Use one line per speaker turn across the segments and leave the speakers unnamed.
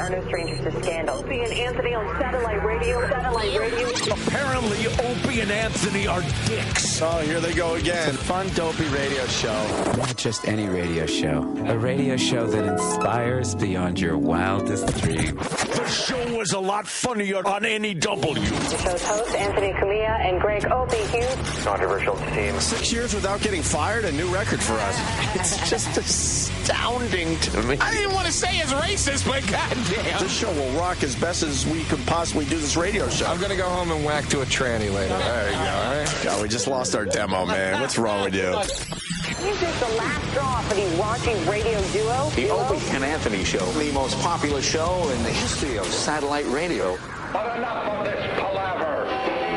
are no strangers to scandal. Opie and Anthony on satellite radio. Satellite radio.
Apparently, Opie and Anthony are dicks.
Oh, here they go again.
It's a fun, dopey radio show.
Not just any radio show. A radio show that inspires beyond your wildest dreams.
The show was a lot funnier on NEW.
The show's hosts, Anthony Cumia and Greg Opie Hughes.
Controversial team.
6 years without getting fired, a new record for us.
It's just astounding to me.
I didn't want to say it's racist, but goddamn.
This show will rock as best as we could possibly do this radio show.
I'm going to go home and whack to a tranny later. There you go, all right?
God, we just lost our demo, man. What's wrong with you?
This is the last straw for the raunchy radio duo.
The Opie and Anthony Show, the most popular show in the history of satellite radio.
But enough of this palaver.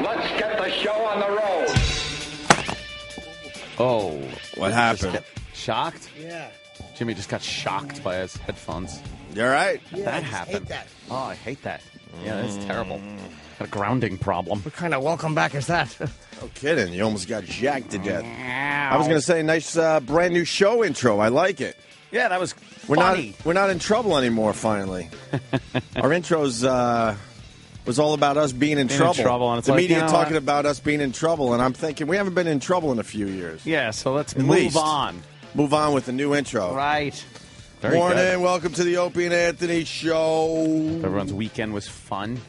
Let's get the show on the road.
Oh.
What happened?
Shocked?
Yeah.
Jimmy just got shocked by his headphones.
You all right?
Yeah,
That
I just
happened.
hate that.
Oh, I hate that. Yeah, that's terrible. Got a grounding problem.
What kind of welcome back is that?
No kidding. You almost got jacked to death. I was going to say, nice brand new show intro. I like it.
Yeah, that was
We're
funny.
not in trouble anymore, finally. Our intros was all about us being in trouble.
And it's
the
like,
media
you know
talking
what?
about us being in trouble, and I'm thinking we haven't been in trouble in a few years.
Yeah, so let's
At
move
least.
on.
Move on with the new intro.
Right. Very
Morning,
good.
welcome to the Opie and Anthony Show.
Everyone's weekend was fun.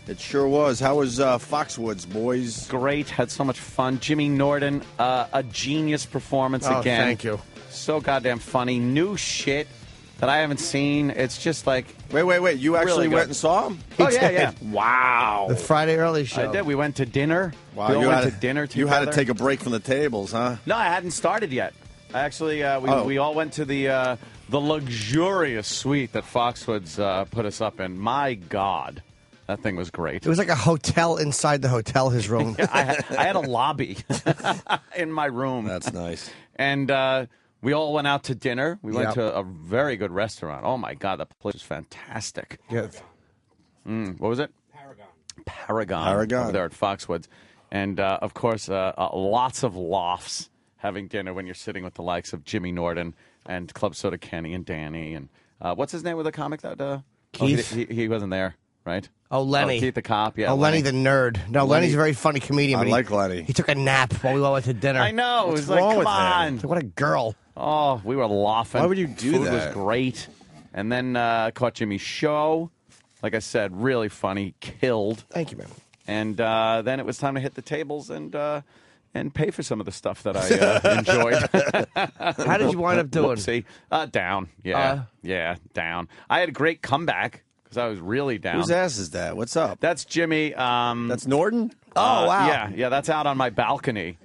It sure was. How was Foxwoods, boys?
Great. Had so much fun. Jimmy Norton, a genius performance
Oh,
again.
thank you.
So goddamn funny. New shit that I haven't seen. It's just like...
Wait. You actually
Really good.
went and saw him?
Oh, yeah.
Wow.
The Friday early show.
I did. We went to dinner.
Wow,
we all
you
went
had
to dinner together.
You had to take a break from the tables, huh?
No, I hadn't started yet. Actually, we all went to the luxurious suite that Foxwoods put us up in. My God, that thing was great.
It was like a hotel inside the hotel, his room.
I had a lobby in my room.
That's nice.
And we all went out to dinner. We went
Yep.
to a very good restaurant. Oh, my God, the place was fantastic.
Good.
What was it? Paragon. Over there at Foxwoods. And, of course, lots of lofts having dinner when you're sitting with the likes of Jimmy Norton and Club Soda Kenny and Danny. And what's his name with the comic? That
Keith?
He wasn't there, right?
Oh, Lenny.
Keith the cop, yeah.
Oh, Lenny the nerd. No, Lenny's a very funny comedian.
I
but
like Lenny.
He took a nap while we all went to dinner.
I know. It
What's
was like,
wrong
come
with him?
on.
What a girl.
Oh, we were laughing.
Why would you do
Food
that?
was great. And then caught Jimmy's show. Like I said, really funny. Killed.
Thank you, man.
And then it was time to hit the tables and pay for some of the stuff that I enjoyed.
How did you wind up doing?
Whoopsie. Down. Yeah, down. I had a great comeback because I was really down.
Whose ass is that? What's up?
That's Jimmy.
That's Norton?
Oh, wow.
Yeah, that's out on my balcony.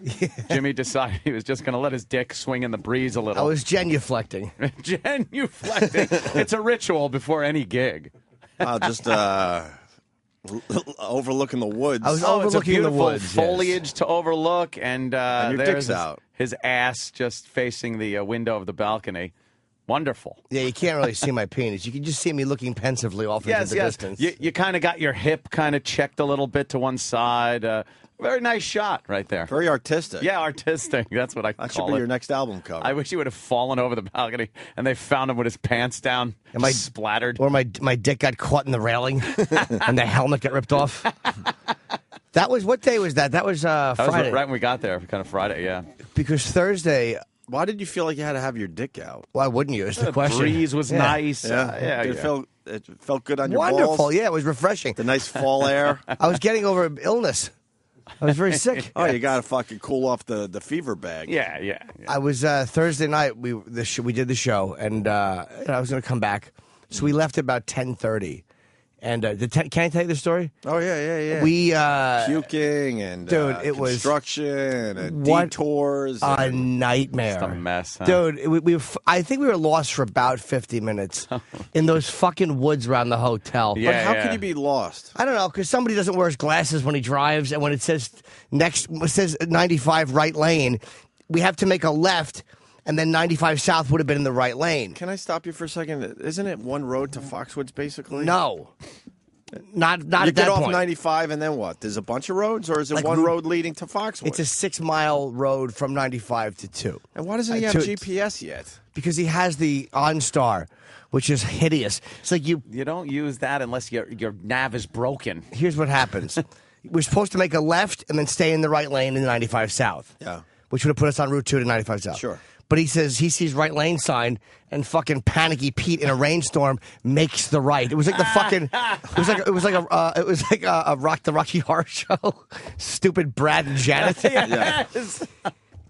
Jimmy decided he was just going to let his dick swing in the breeze a
I
little.
was genuflecting.
Genuflecting. It's a ritual before any gig.
Just overlooking the woods.
I was
It's a
overlooking the
beautiful
woods. yes.
foliage to overlook, and
your
there's
dick's out.
his ass just facing the window of the balcony. Wonderful.
Yeah, you can't really see my penis. You can just see me looking pensively off into the distance.
You kind of got your hip kind of checked a little bit to one side. Very nice shot right there.
Very artistic.
Yeah, artistic. That's what I
That should
call
be
it.
your next album cover.
I wish he would have fallen over the balcony and they found him with his pants down,
Am I-
splattered.
Or my dick got caught in the railing and the helmet got ripped off. That was, what day was that? That was
That was
Friday.
right when we got there, kind of Friday, yeah.
Because Thursday,
Why did you feel like you had to have your dick out?
why wouldn't you? Is the question.
Breeze was
Yeah.
nice.
Did it felt good on your
Wonderful.
balls?
Yeah, it was refreshing.
The nice fall air.
I was getting over illness. I was very sick.
Oh, you got to fucking cool off the fever bag.
Yeah.
I was Thursday night. We did the show, and I was going to come back, so we left at about 10:30. And can I tell you the story?
Oh yeah.
We
puking and
dude, it was
construction and
what
detours.
a nightmare.
Just a mess, huh?
Dude. I think we were lost for about 50 minutes in those fucking woods around the hotel.
Yeah.
But how could you be lost?
I don't know, because somebody doesn't wear his glasses when he drives, and when it says 95 right lane, we have to make a left, and then 95 south would have been in the right lane.
Can I stop you for a second? Isn't it one road to Foxwoods, basically?
No. Not
You
at that
get off
point.
95 and then what? There's a bunch of roads, or is it
Like
one road leading to Foxwoods?
It's a 6-mile road from 95 to 2.
And why doesn't he have GPS yet?
Because he has the OnStar, which is hideous. It's like you
don't use that unless your nav is broken.
Here's what happens. We're supposed to make a left and then stay in the right lane in the 95 South.
Yeah.
Which would have put us on Route 2 to 95 South.
Sure.
But he says he sees right lane sign, and fucking Panicky Pete in a rainstorm makes the right. It was like the fucking. It was like a Rocky Horror Show. Stupid Brad and Janet.
Yes.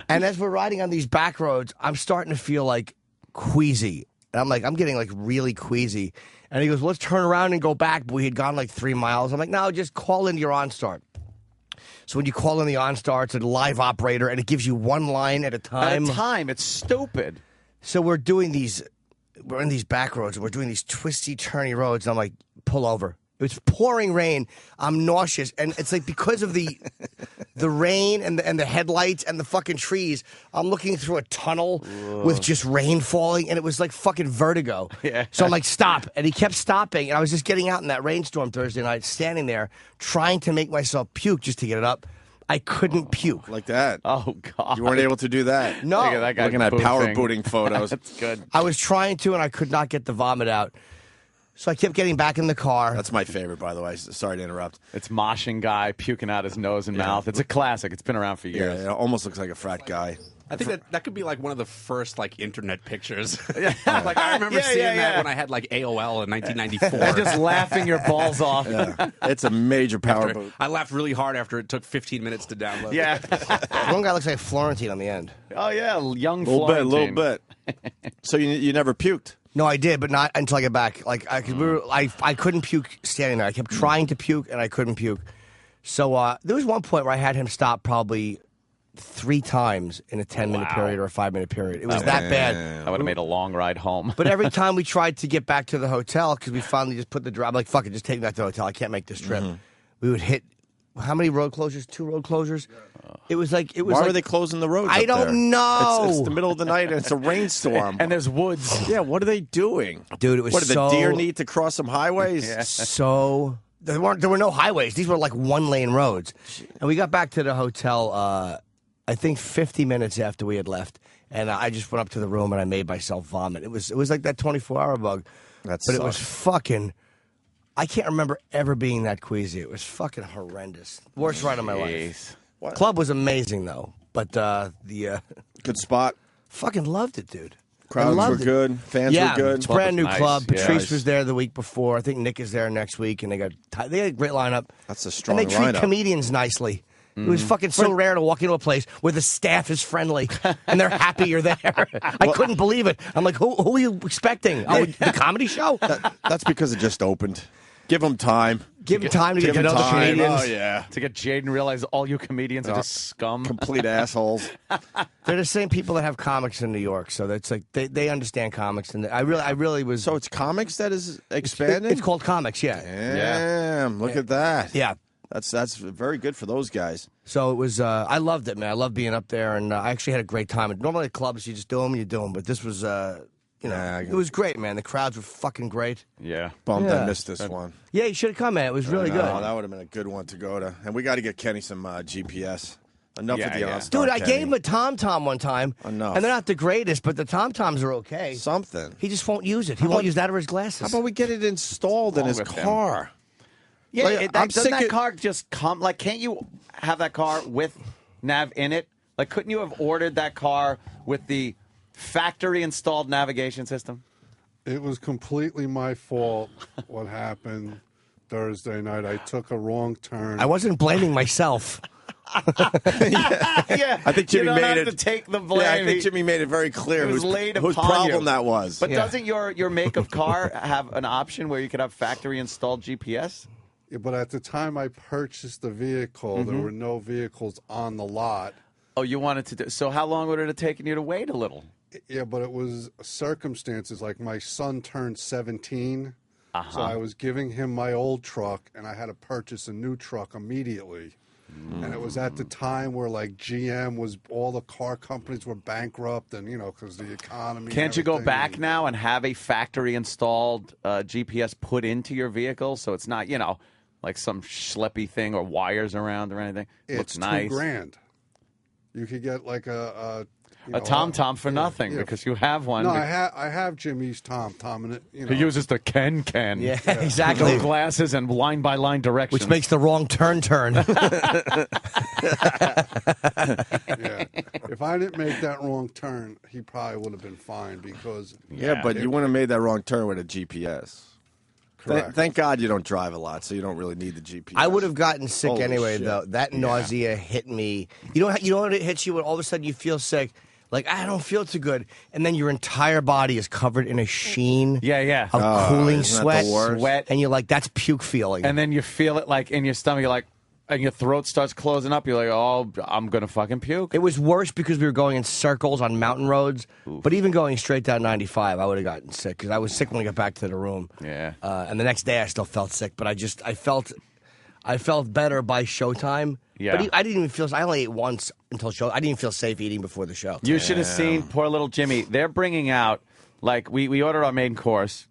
And as we're riding on these back roads, I'm starting to feel like queasy. And I'm like, I'm getting like really queasy. And he goes, let's turn around and go back. But we had gone like 3 miles. I'm like, no, just call in your OnStar. So when you call in the OnStar, it's a live operator, and it gives you one line at a time.
At a time. It's stupid.
So we're in these back roads, and we're doing these twisty, turny roads, and I'm like, pull over. It was pouring rain. I'm nauseous, and it's like because of the rain and the headlights and the fucking trees, I'm looking through a tunnel with just rain falling, and it was like fucking vertigo.
Yeah.
So I'm like, stop, and he kept stopping, and I was just getting out in that rainstorm Thursday night, standing there trying to make myself puke just to get it up. I couldn't puke.
Like that.
Oh, God.
You weren't able to do that.
No.
Look at that guy
Looking at power booting photos.
That's good.
I was trying to, and I could not get the vomit out. So I kept getting back in the car.
That's my favorite, by the way. Sorry to interrupt.
It's moshing guy puking out his nose and mouth. It's a classic. It's been around for years.
Yeah, it almost looks like a frat guy.
I think that could be like one of the first like internet pictures. Like I remember seeing that when I had like AOL in 1994.
And just laughing your balls off.
Yeah. It's a major power boot.
I laughed really hard after it took 15 minutes to download.
Yeah.
One guy looks like Florentine on the end.
Oh, yeah. Young
A little
Florentine.
bit. So you never puked?
No, I did, but not until I get back. Like I couldn't puke standing there. I kept trying to puke, and I couldn't puke. So there was one point where I had him stop probably 3 times in a 10-minute period or a 5-minute period. It was that bad.
I would have made a long ride home.
But every time we tried to get back to the hotel, because we finally just put the drive, I'm like, fuck it, just take me back to the hotel. I can't make this trip. We would hit, how many road closures? 2 road closures? It was like,
Why were they closing the roads?
I don't know.
It's the middle of the night and it's a rainstorm.
And there's woods.
Yeah, what are they doing?
Dude, it was
What, do
so...
the deer need to cross some highways?
So... There were no highways. These were like 1-lane roads. And we got back to the hotel, I think 50 minutes after we had left. And I just went up to the room and I made myself vomit. It was like that 24-hour bug. But it was fucking... I can't remember ever being that queasy. It was fucking horrendous. Worst ride of my life.
What?
Club was amazing, though. But
Good spot.
Fucking loved it, dude.
Crowds were good. Fans were good.
It's a brand new
Nice.
club.
Yeah.
Patrice was there the week before. I think Nick is there next week, and they got a great lineup.
That's a strong
And they treat
lineup.
comedians nicely. It was fucking so rare to walk into a place where the staff is friendly and they're happy you're there. I couldn't believe it. I'm like, who are you expecting? Oh, the comedy show?
That's because it just opened. Give them time.
Give them time to get to know the
time.
comedians.
Oh, yeah.
To get Jaden realize all you comedians are just scum.
Complete assholes.
They're the same people that have comics in New York, so that's like they understand comics, and I really was.
So it's comics that is expanding?
It's called comics, yeah.
Damn, look at that.
Yeah.
That's very good for those guys.
So it was. I loved it, man. I loved being up there, and I actually had a great time. Normally at clubs, you just do them, but this was. It was great, man. The crowds were fucking great.
Yeah.
Bummed
Yeah.
I missed this one.
Yeah, you should have come, man. It was really good.
Oh, that would have been a good one to go to. And we got to get Kenny some GPS. Enough with the OnStar,
Dude, I
Kenny.
gave him a TomTom one time.
Enough.
And they're not the greatest, but the TomToms are okay.
Something.
He just won't use it. He won't use that or his glasses.
How about we get it installed in his
with him?
car?
Yeah,
Like,
doesn't that car just come? Like, can't you have that car with nav in it? Like, couldn't you have ordered that car with the factory installed navigation system?
It was completely my fault what happened Thursday night. I took a wrong turn.
I wasn't blaming myself.
Yeah,
I think Jimmy
you don't
made
have
it.
to take the blame.
Yeah, I think Jimmy made it very clear
It was laid
whose
upon
problem
you.
that was.
But doesn't your make of car have an option where you could have factory installed GPS?
Yeah, but at the time I purchased the vehicle, there were no vehicles on the lot.
Oh, you wanted to do. So how long would it have taken you to wait a little?
Yeah, but it was circumstances. Like my son turned 17, so I was giving him my old truck, and I had to purchase a new truck immediately. And it was at the time where like GM was, all the car companies were bankrupt, and because the economy.
Can't you go back now and have a factory installed GPS put into your vehicle so it's not like some schleppy thing or wires around or anything?
It's
Looks nice.
$2,000. You could get like
a TomTom for nothing because you have one.
No, I have Jimmy's TomTom, and it,
He uses the Ken.
Yeah, exactly.
No glasses and line-by-line directions.
Which makes the wrong turn.
Yeah. If I didn't make that wrong turn, he probably would have been fine because...
Yeah, but you wouldn't have made that wrong turn with a GPS.
Correct.
Thank God you don't drive a lot, so you don't really need the GPS.
I would have gotten sick
Holy
anyway,
shit.
though. That nausea hit me. You know when it hits you when all of a sudden you feel sick? Like, I don't feel too good. And then your entire body is covered in a sheen of cooling
isn't that the worst?
sweat.
And you're like, that's puke feeling.
And then you feel it like in your stomach. You're like, and your throat starts closing up. You're like, oh, I'm going to fucking puke.
It was worse because we were going in circles on mountain roads. Oof. But even going straight down 95, I would have gotten sick because I was sick when I got back to the room.
Yeah.
And the next day I still felt sick, but I felt better by showtime.
Yeah.
But I didn't even feel. I only ate once until show. I didn't even feel safe eating before the show.
You should have seen poor little Jimmy. They're bringing out, like, we ordered our main course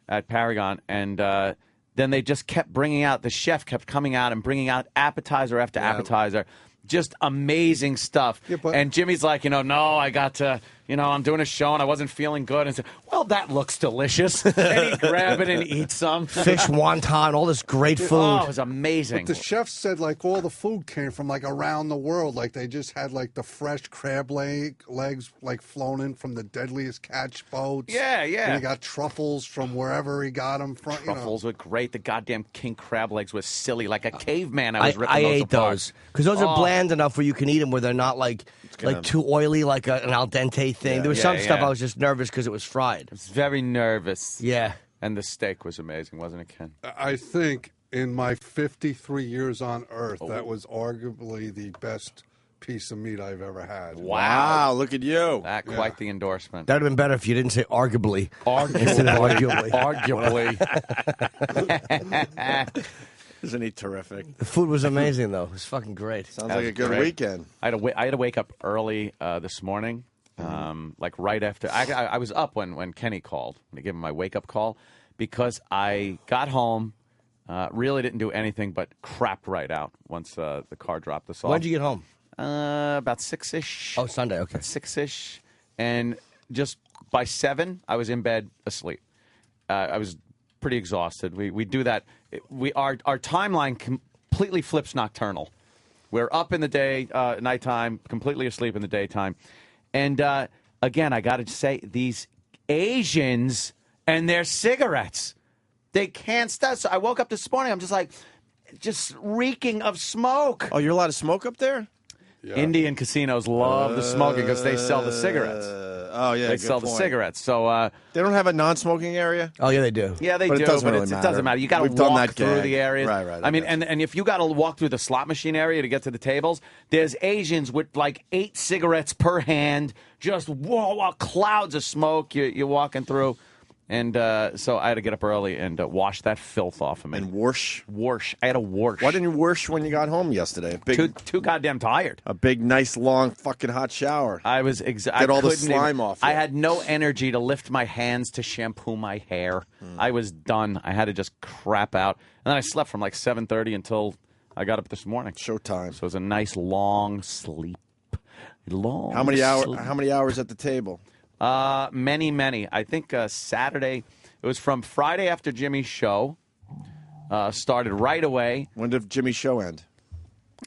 at Paragon, and then they just kept bringing out, the chef kept coming out and bringing out appetizer after appetizer. Just amazing stuff. Yeah, and Jimmy's like, no, I got to, I'm doing a show and I wasn't feeling good. And said, well, that looks delicious. And he'd grab it and eat some.
Fish, wonton, all this great food.
Oh, it was amazing.
But the chef said, like, all the food came from, like, around the world. Like, they just had, like, the fresh crab legs, like, flown in from the deadliest catch boats.
Yeah, yeah.
And he got truffles from wherever he got them from.
Truffles were great. The goddamn king crab legs was silly. Like a caveman, I was ripping those
ate
apart.
those. Because those are bland enough where you can eat them where they're not, like too oily, like an al dente thing.
Yeah.
There was some stuff I was just nervous because it was fried.
I was very nervous.
Yeah.
And the steak was amazing, wasn't it, Ken?
I think in my 53 years on Earth, that was arguably the best piece of meat I've ever had.
Wow, look at you.
Quite the endorsement.
That would have been better if you didn't say arguably.
Arguably.
Isn't he terrific?
The food was amazing, though. It was fucking great.
Sounds like a good weekend.
I had to wake up early this morning, like right after. I was up when Kenny called. I gave him my wake-up call because I got home, really didn't do anything but crapped right out once the car dropped us off.
When did you get home?
About 6-ish.
Oh, Sunday, okay.
6-ish. And just by 7, I was in bed asleep. I was pretty exhausted. We do that. Our timeline completely flips nocturnal. We're up in the day, nighttime, completely asleep in the daytime. And again, I got to say, these Asians and their cigarettes, they can't stop. So I woke up this morning, I'm just reeking of smoke.
Oh, you're allowed to smoke up there?
Yeah. Indian casinos love the smoking because they sell the cigarettes.
Oh, yeah,
they sell the cigarettes. So
they don't have a non-smoking area?
Oh, yeah, they do.
Yeah, they
but
do,
it doesn't
but
really
it doesn't matter. You got to walk through the areas.
Right.
I mean, and if you got to walk through the slot machine area to get to the tables, there's Asians with like 8 cigarettes per hand, just clouds of smoke you're walking through. And so I had to get up early and wash that filth off of me.
And wash?
Wash. I had a wash.
Why didn't you wash when you got home yesterday?
Too goddamn tired.
A big, nice, long, fucking hot shower.
I was
Get all the slime off you.
I had no energy to lift my hands to shampoo my hair. I was done. I had to just crap out. And then I slept from like 7:30 until I got up this morning.
Showtime.
So it was a nice long sleep.
How many hours at the table?
Many. I think Saturday, it was from Friday after Jimmy's show, started right away.
When did Jimmy's show end?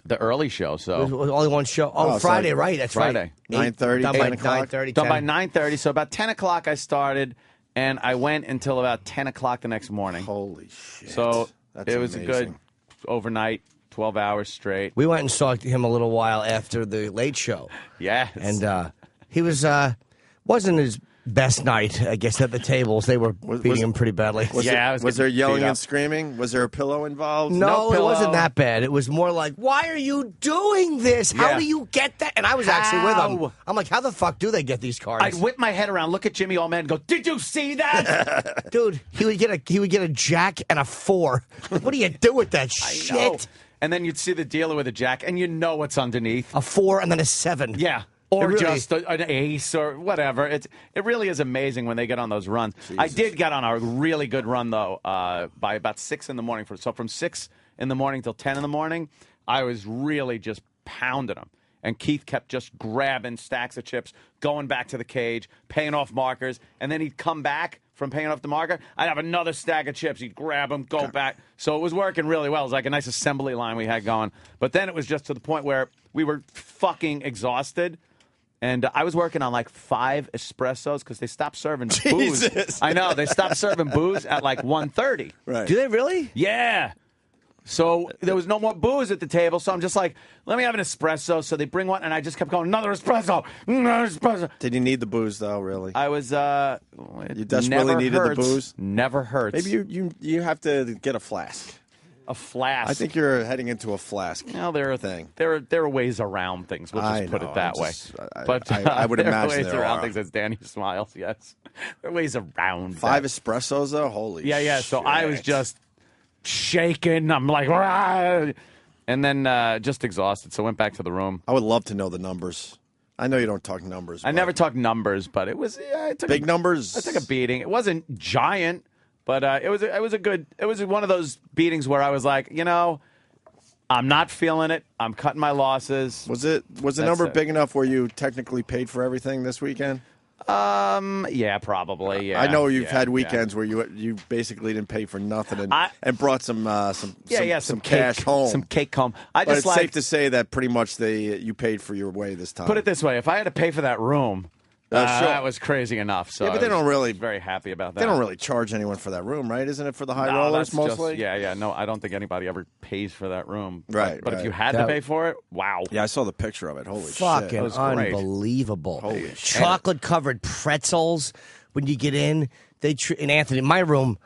The early show, so.
It was only one show. Oh, Friday, right. That's
Friday.
Right.
9:30,
Done
10
by
o'clock?
9:30.
Done by 9:30, so about 10 o'clock I started, and I went until about 10 o'clock the next morning.
Holy shit.
So
That's
it was
amazing.
a good overnight, 12 hours straight.
We went and saw him a little while after the Late Show.
Yes.
And he wasn't his best night, I guess, at the tables. They were beating him pretty badly.
Was there yelling and screaming? Was there a pillow involved?
No, it
pillow.
wasn't that bad. It was more like, why are you doing this? How do you get that? And I was actually with him. I'm like, how the fuck do they get these cards?
I'd whip my head around, look at Jimmy Allman, and go, did you see that?
Dude, he would get a jack and a 4. What do you do with that shit?
and then you'd see the dealer with a jack, and you know what's underneath.
A 4 and then a 7.
Yeah. Or just an ace or whatever. It really is amazing when they get on those runs. Jesus. I did get on a really good run, though, by about 6 in the morning. So from 6 in the morning till 10 in the morning, I was really just pounding them. And Keith kept just grabbing stacks of chips, going back to the cage, paying off markers, and then he'd come back from paying off the marker. I'd have another stack of chips. He'd grab them, go back. So it was working really well. It was like a nice assembly line we had going. But then it was just to the point where we were fucking exhausted. And I was working on like 5 espressos because they stopped serving booze. I know. They stopped serving booze at like 1:30.
Right.
Do they really?
Yeah. So there was no more booze at the table, so I'm just like, let me have an espresso. So they bring one, and I just kept going, another espresso.
Did you need the booze, though, really?
I was,
you desperately needed the booze?
Never hurts.
Maybe you have to get a flask.
A flask?
I think you're heading into a flask.
No, there are ways around things. We'll just put it that way. But
I would imagine
there are ways around
are.
things, as Danny smiles, yes. There are ways around
5
that.
espressos, though? Holy shit.
Yeah, so I was just shaking. I'm like, rah! And then just exhausted, so went back to the room.
I would love to know the numbers. I know you don't talk numbers.
I never talk numbers, but it was
big numbers.
I took a beating. It wasn't giant, but it was one of those beatings where I was like, I'm not feeling it. I'm cutting my losses.
Was the number big enough where you technically paid for everything this weekend?
Yeah, probably. Yeah,
I know you've had weekends where you basically didn't pay for nothing and brought some cash home,
some cake home.
It's safe to say that pretty much you paid for your way this time.
Put it this way: if I had to pay for that room, that was crazy enough. So
yeah, but they don't really
very happy about that.
They don't really charge anyone for that room, right? Isn't it for the high rollers mostly?
No, I don't think anybody ever pays for that room.
Right.
But if you had to pay for it, wow.
Yeah, I saw the picture of it. Holy shit.
Fucking unbelievable.
Holy shit.
Chocolate-covered pretzels when you get in. In Anthony, in my room,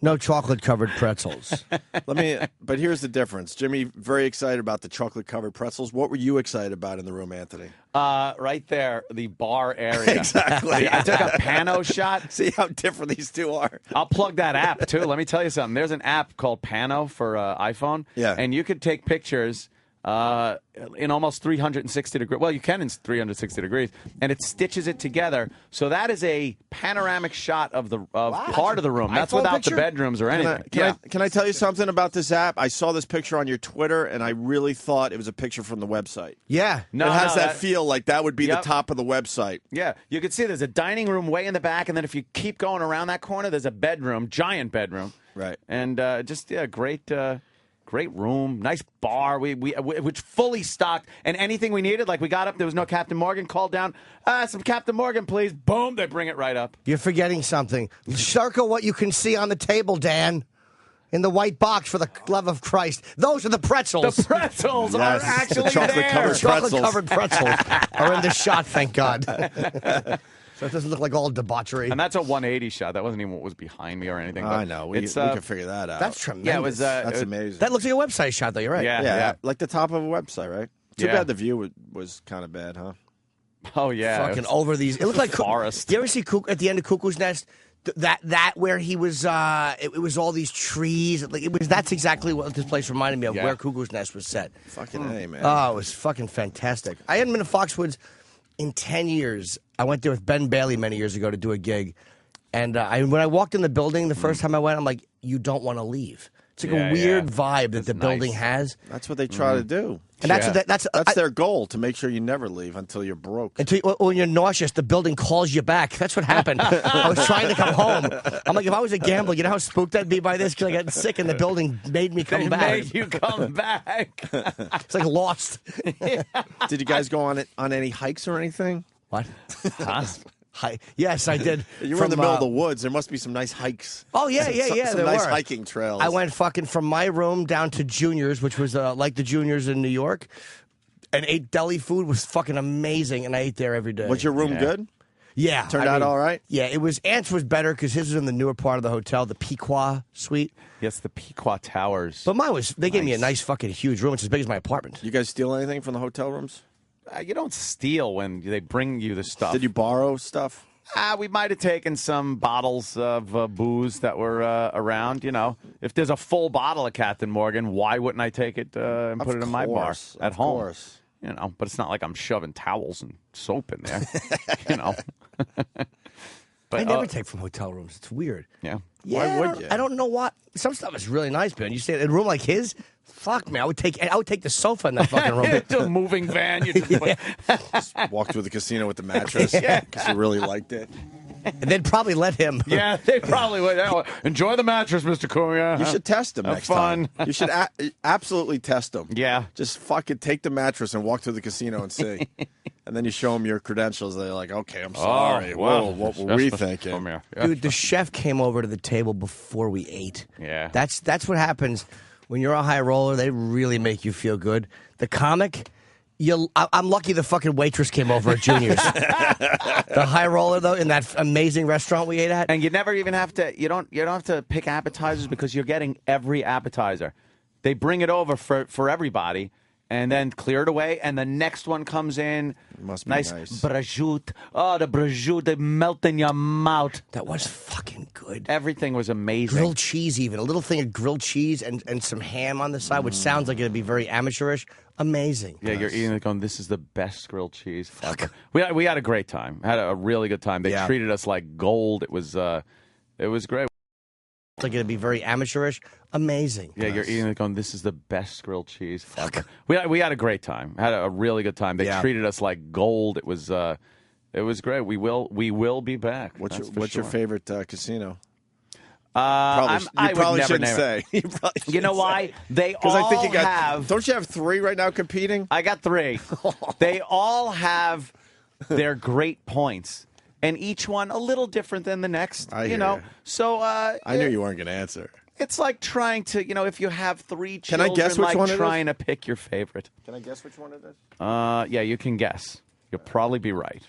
no chocolate-covered pretzels.
But here's the difference. Jimmy, very excited about the chocolate-covered pretzels. What were you excited about in the room, Anthony?
Right there, the bar area.
Exactly.
I took a Pano shot.
See how different these two are.
I'll plug that app, too. Let me tell you something. There's an app called Pano for iPhone.
Yeah.
And you could take pictures in almost 360 degrees. Well, you can in 360 degrees, and it stitches it together. So that is a panoramic shot of part of the room. That's without the bedrooms or anything.
Can I tell you something about this app? I saw this picture on your Twitter, and I really thought it was a picture from the website.
Yeah.
It has that feel like that would be the top of the website.
Yeah. You can see there's a dining room way in the back, and then if you keep going around that corner, there's a bedroom, giant bedroom.
Right.
And great room, nice bar. Which fully stocked, and anything we needed, like we got up, there was no Captain Morgan. Called down, some Captain Morgan, please. Boom, they bring it right up.
You're forgetting something. Circle what you can see on the table, Dan. In the white box, for the love of Christ. Those are the pretzels.
The pretzels are actually
the chocolate-covered pretzels.
Chocolate-covered pretzels are in the shot, thank God. So it doesn't look like all debauchery.
And that's a 180 shot. That wasn't even what was behind me or anything.
I know. We can figure that out.
That's tremendous.
Yeah, it was.
That's amazing.
That looks like a website shot, though. You're right.
Yeah. Like the top of a website, right? Too bad the view was kind of bad, huh?
Oh, yeah.
Fucking over these. It looked like
forest.
You ever see at the end of Cuckoo's Nest? That where he was, it was all these trees. That's exactly what this place reminded me of, where Cuckoo's Nest was set.
Fucking A, man.
Oh, it was fucking fantastic. I hadn't been to Foxwoods in 10 years. I went there with Ben Bailey many years ago to do a gig. And when I walked in the building the first time I went, I'm like, you don't want to leave. It's like a weird vibe that the building has.
That's what they try to do.
And that's
their goal, to make sure you never leave until you're broke.
When you're nauseous, the building calls you back. That's what happened. I was trying to come home. I'm like, if I was a gambler, you know how spooked I'd be by this? Because I got sick and the building made me come back.
Made you come back.
It's like Lost.
Did you guys go on any hikes or anything?
What? Yes, I did.
You were in the middle of the woods. There must be some nice hikes.
Oh, yeah.
Some nice hiking trails.
I went fucking from my room down to Junior's, which was like the Junior's in New York, and ate deli food. Was fucking amazing, and I ate there every day.
Was your room good?
Yeah.
Turned out all right?
Yeah, it was. Ant's was better because his was in the newer part of the hotel, the Pequot suite.
Yes, the Pequot Towers.
But mine was, they gave me a nice fucking huge room. It's as big as my apartment.
You guys steal anything from the hotel rooms?
You don't steal when they bring you the stuff.
Did you borrow stuff?
We might have taken some bottles of booze that were around. You know, if there's a full bottle of Captain Morgan, why wouldn't I take it and put it in my bar at home?
Course.
You know, but it's not like I'm shoving towels and soap in there. You know. But
I never take from hotel rooms. It's weird.
Yeah.
Yeah,
Why would you?
I don't know what. Some stuff is really nice, man. You stay in a room like his. Fuck me, I would take the sofa in that fucking room.
A moving van. You just
Just walk through the casino with the mattress because you really liked it.
And they'd probably let him.
Yeah, they probably would. Enjoy the mattress, Mr. Cunha.
You should test them
Have
next
fun.
time. You should absolutely test them.
Yeah.
Just fucking take the mattress and walk through the casino and see. And then you show them your credentials. They're like, okay, I'm sorry.
well,
what were we thinking?
Come here. Yeah.
Dude, the chef came over to the table before we ate.
Yeah.
That's what happens when you're a high roller. They really make you feel good. The comic, I'm lucky the fucking waitress came over at Junior's. The high roller though, in that amazing restaurant we ate at.
And you never even have to. You don't have to pick appetizers because you're getting every appetizer. They bring it over for everybody. And then clear it away, and the next one comes in.
Must be
nice.
nice.
Prosciutto. Oh, the prosciutto, they melt in your mouth.
That was fucking good.
Everything was amazing.
Grilled cheese, even. A little thing of grilled cheese and some ham on the side, which sounds like it'd be very amateurish. Amazing.
Yeah, you're eating it going, this is the best grilled cheese ever. We had a great time. Had a really good time. They treated us like gold. It was great.
Like it'd be very amateurish. Amazing.
Yeah, you're eating it going, this is the best grilled cheese ever. We had a great time. Had a really good time. They treated us like gold. It was great. We will be back.
What's your favorite casino?
I
probably
would
shouldn't
never
say.
You know why? They all
I think you
have.
Don't you have 3 right now competing?
I got 3. They all have their great points. And each one a little different than the next,
I hear
know.
you.
So
I knew you weren't going to answer.
It's like trying to, if you have 3 children,
Can I guess which one it is?
trying to pick your favorite.
Can I guess which one it is?
Yeah, you can guess. You'll probably be right.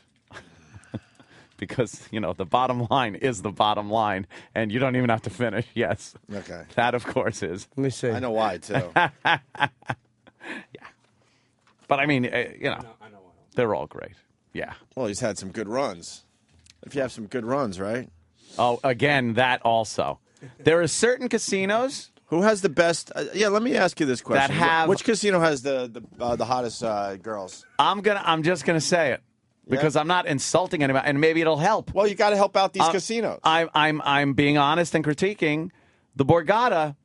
Because, the bottom line is the bottom line, and you don't even have to finish. Yes.
Okay.
That, of course, is.
Let me see.
I know why, too.
Yeah. But, I mean, they're all great. Yeah.
Well, he's had some good runs. If you have some good runs, right?
Oh, again, that also. There are certain casinos.
Who has the best? Let me ask you this question: which casino has the hottest girls?
I'm just gonna say it because I'm not insulting anybody, and maybe it'll help.
Well, you got to help out these casinos.
I'm being honest and critiquing the Borgata.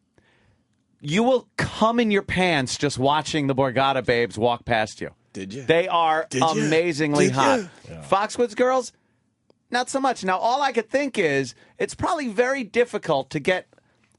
You will come in your pants just watching the Borgata babes walk past you.
Did you?
They are amazingly hot.
Yeah.
Foxwoods girls, not so much. Now, all I could think is it's probably very difficult to get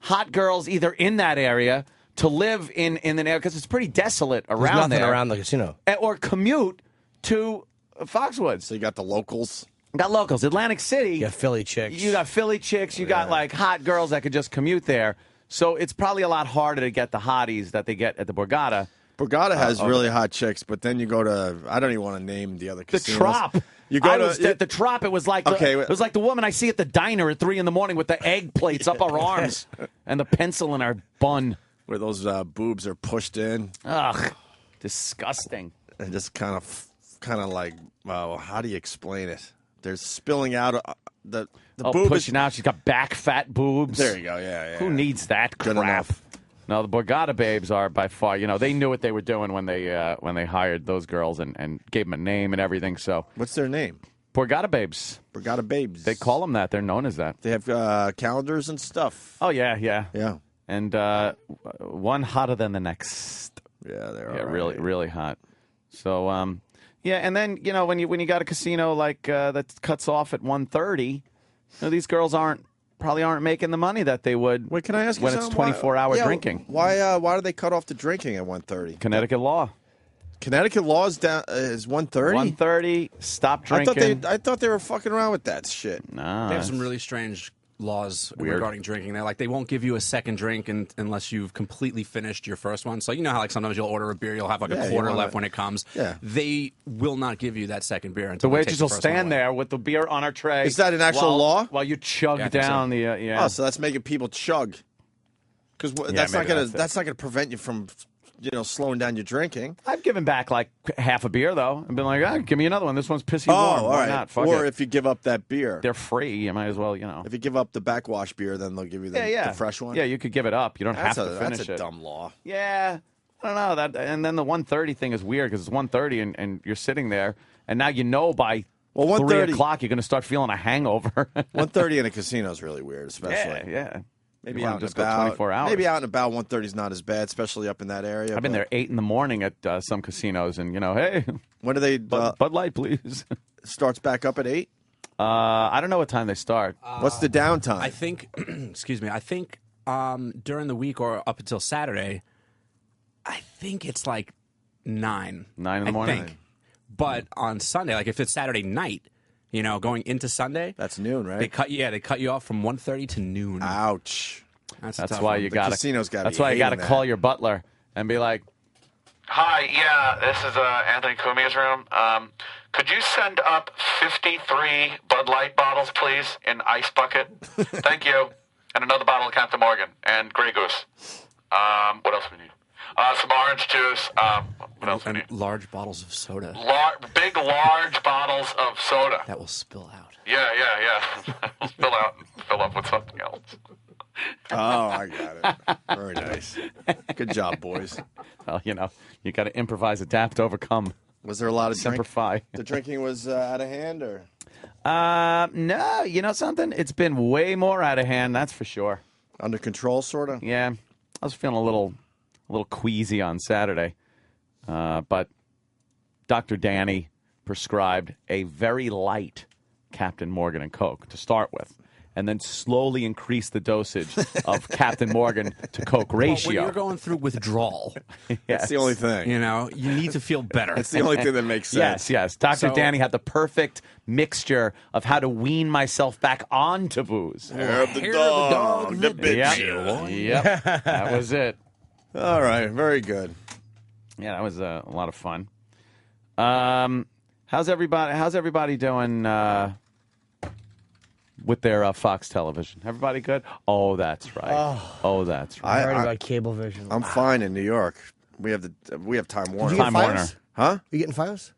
hot girls either in that area to live in an area because it's pretty desolate around
There's nothing
there.
around the casino.
Or commute to Foxwoods.
So you got the locals.
Got locals. Atlantic City.
You got Philly chicks.
You got Philly chicks. You got like hot girls that could just commute there. So it's probably a lot harder to get the hotties that they get at the Borgata.
Borgata has really hot chicks, but then you go to I don't even want to name the other casinos.
The Trop.
You go
the Trop. It was like it was like the woman I see at the diner at 3 a.m. with the egg plates up her arms and the pencil in her bun,
where those boobs are pushed in.
Ugh, disgusting.
And just kind of like, well, how do you explain it? They're spilling out the boob
pushing out. She's got back fat boobs.
There you go. Yeah.
Who needs that crap?
Good enough.
No, the Borgata babes are by far. They knew what they were doing when they hired those girls and gave them a name and everything. So
what's their name?
Borgata babes.
Borgata babes.
They call them that. They're known as that.
They have calendars and stuff.
Oh yeah.
And
one hotter than the next.
Yeah, they're
all right. really hot. So and then when you got a casino like that cuts off at 1:30, these girls probably aren't making the money that they would.
Wait, can I ask you
when
something?
It's 24-hour drinking?
Why do they cut off the drinking at 1:30?
Connecticut law.
Connecticut law is 1:30.
1:30. Stop drinking.
I thought they were fucking around with that shit.
Nah,
they have some really strange laws regarding drinking. They won't give you a second drink unless you've completely finished your first one. So you know how sometimes you'll order a beer, you'll have a quarter left when it comes.
Yeah.
They will not give you that second beer until
the waitress will stand there with the beer on her tray.
Is that an actual law?
While you chug down the
Oh, so that's making people chug. Because that's not gonna prevent you from slowing down your drinking.
I've given back like half a beer though, and been like, give me another one. This one's pissy warm.
all
Why
right.
not? Fuck
or
it.
if you give up that beer,
they're free. You might as well,
If you give up the backwash beer, then they'll give you the fresh one.
Yeah, you could give it up. You don't have to finish
That's a dumb law.
Yeah, I don't know that. And then the 1:30 thing is weird because it's 1:30 and you're sitting there, and now by 3 o'clock you're going to start feeling a hangover.
1:30 in a casino is really weird, especially.
Yeah.
Maybe
You
out
want
and
to just go
about.
24 hours.
Maybe out and about 1:30 is not as bad, especially up in that area.
I've been there 8 in the morning at some casinos, and hey,
when do they?
Bud Light, please.
Starts back up at 8.
I don't know what time they start.
What's the downtime?
I think. Excuse me. I think during the week or up until Saturday, I think it's like 9.
9 in the morning.
I think. But on Sunday, like if it's Saturday night, going into Sunday,
that's noon, right?
They cut you off from 1:30 to noon.
Ouch.
That's why you got
casino's got.
That's why you got to call your butler and be like,
"Hi, yeah, this is Anthony Cumia's room. Could you send up 53 Bud Light bottles, please, in ice bucket? Thank you, and another bottle of Captain Morgan and Grey Goose. What else do we need? Some orange juice. What else do we need?
Large bottles of soda.
Big, large bottles of soda.
That will spill out.
Yeah. Spill out and fill up with something else."
Oh, I got it. Very nice. Good job, boys.
Well, you got to improvise, adapt, overcome.
Was there a lot of
Simplify.
The drinking was out of hand, or?
No, you know something? It's been way more out of hand, that's for sure.
Under control, sort of?
Yeah. I was feeling a little queasy on Saturday. But Dr. Danny prescribed a very light Captain Morgan and Coke to start with, and then slowly increase the dosage of Captain Morgan to Coke ratio.
When you're going through withdrawal,
That's the only thing.
you need to feel better.
It's the only thing that makes sense.
Yes. Dr. Danny had the perfect mixture of how to wean myself back onto booze.
Hair of the dog, the bitch.
Yep. That was it.
All right, very good.
Yeah, that was a lot of fun. How's everybody doing with their Fox television? Everybody good? Oh, that's right. That's right.
I heard about Cablevision.
I'm fine in New York. We have Time Warner.
Did you get
Time Warner.
Fios?
Huh?
You getting Fios?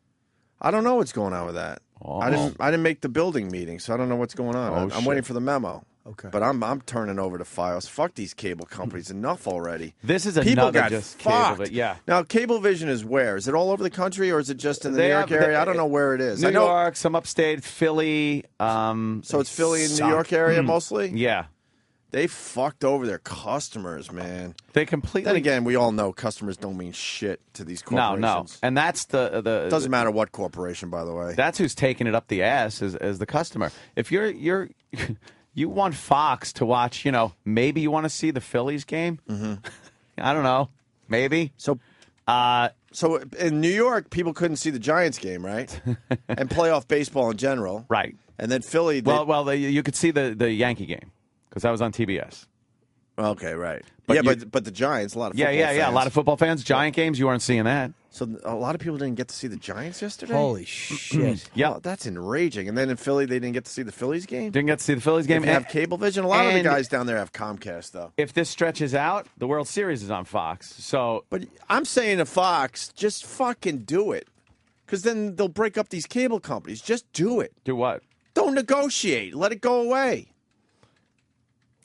I don't know what's going on with that.
Oh.
I didn't make the building meeting, so I don't know what's going on. I'm waiting for the memo.
Okay.
But I'm turning over to Fios. Fuck these cable companies. Enough already.
This is
People
another
got
just
fucked.
cable. Yeah.
Now, Cablevision is where? Is it all over the country, or is it just in the New York area? I don't know where it is.
New
I know,
York, some upstate, Philly.
So it's Philly and New York area mostly?
Yeah.
They fucked over their customers, man.
They completely.
Then again, we all know customers don't mean shit to these corporations.
No. And that's the
It doesn't matter what corporation, by the way.
That's who's taking it up the ass is the customer. If you're you want Fox to watch, maybe you want to see the Phillies game. Mm-hmm. I don't know, maybe.
So in New York, people couldn't see the Giants game, right? And playoff baseball in general,
right?
And then Philly.
You could see the Yankee game because that was on TBS.
Okay, right.
But
but the Giants, a lot of football
fans.
a
lot of football fans. Giant games, you weren't seeing that.
So a lot of people didn't get to see the Giants yesterday?
Holy shit.
Yeah, that's enraging. And then in Philly, they didn't get to see the Phillies game?
Didn't get to see the Phillies game.
If you have Cablevision. A lot of the guys down there have Comcast, though.
If this stretches out, the World Series is on Fox. So,
but I'm saying to Fox, just fucking do it. Because then they'll break up these cable companies. Just do it.
Do what?
Don't negotiate. Let it go away.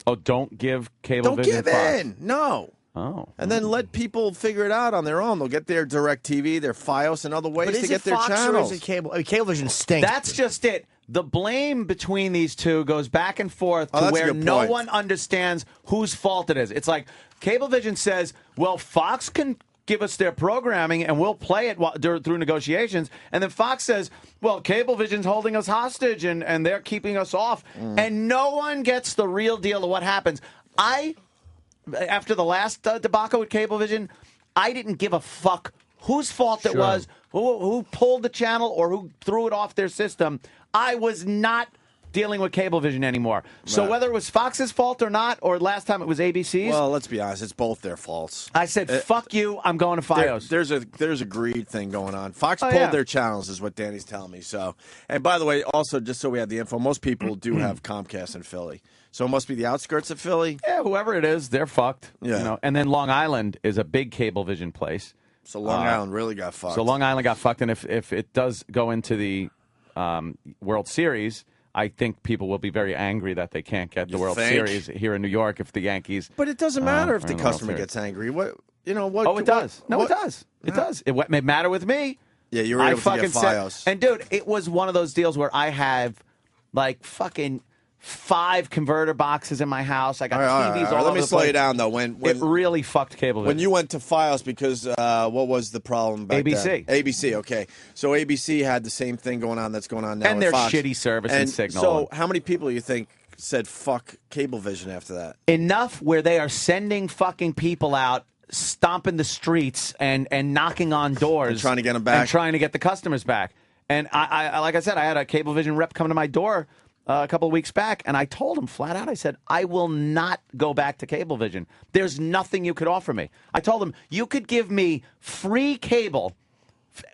Oh, don't give Cablevision
Don't give
Fox.
in. No.
Oh.
And then let people figure it out on their own. They'll get their DirecTV, their Fios, and other ways to get their
Fox
channels.
Or is it cable? Cablevision stinks.
That's just it. The blame between these two goes back and forth to
that's a
where
good
no
point.
one understands whose fault it is. It's like Cablevision says, well, Fox can give us their programming and we'll play it through negotiations. And then Fox says, well, Cablevision's holding us hostage and they're keeping us off. And no one gets the real deal of what happens. After the last debacle with Cablevision, I didn't give a fuck whose fault it was, who pulled the channel or who threw it off their system. I was not dealing with Cablevision anymore. So whether it was Fox's fault or not, or last time it was ABC's.
Well, let's be honest, it's both their faults.
I said, fuck you, I'm going to Fios.
There's a greed thing going on. Fox pulled their channels, is what Danny's telling me. So, and by the way, also just so we have the info, most people do have Comcast in Philly, so it must be the outskirts of Philly.
Yeah, whoever it is, they're fucked.
Yeah.
You know? And then Long Island is a big Cablevision place.
So Long Island really got fucked.
So Long Island got fucked, and if it does go into the World Series, I think people will be very angry that they can't get the World Series here in New York if the Yankees.
But it doesn't matter if the customer gets angry. What?
Oh, it does. It does. It does. It may matter with me.
Yeah, you were able to get Fios.
And dude, it was one of those deals where I have like fucking 5 converter boxes in my house. I got TVs all over the place.
Let me slow you down though. When
it really fucked Cablevision.
When you went to Fios, because what was the problem back
ABC.
then? ABC, okay. So ABC had the same thing going on that's going on now.
And
with
their
Fox.
shitty service and signal.
So how many people do you think said fuck Cablevision after that?
Enough where they are sending fucking people out, stomping the streets and knocking on doors.
And trying to get them back.
And trying to get the customers back. And I like I said, I had a Cablevision rep come to my door a couple of weeks back, and I told him flat out, I said, I will not go back to Cablevision. There's nothing you could offer me. I told him, you could give me free cable,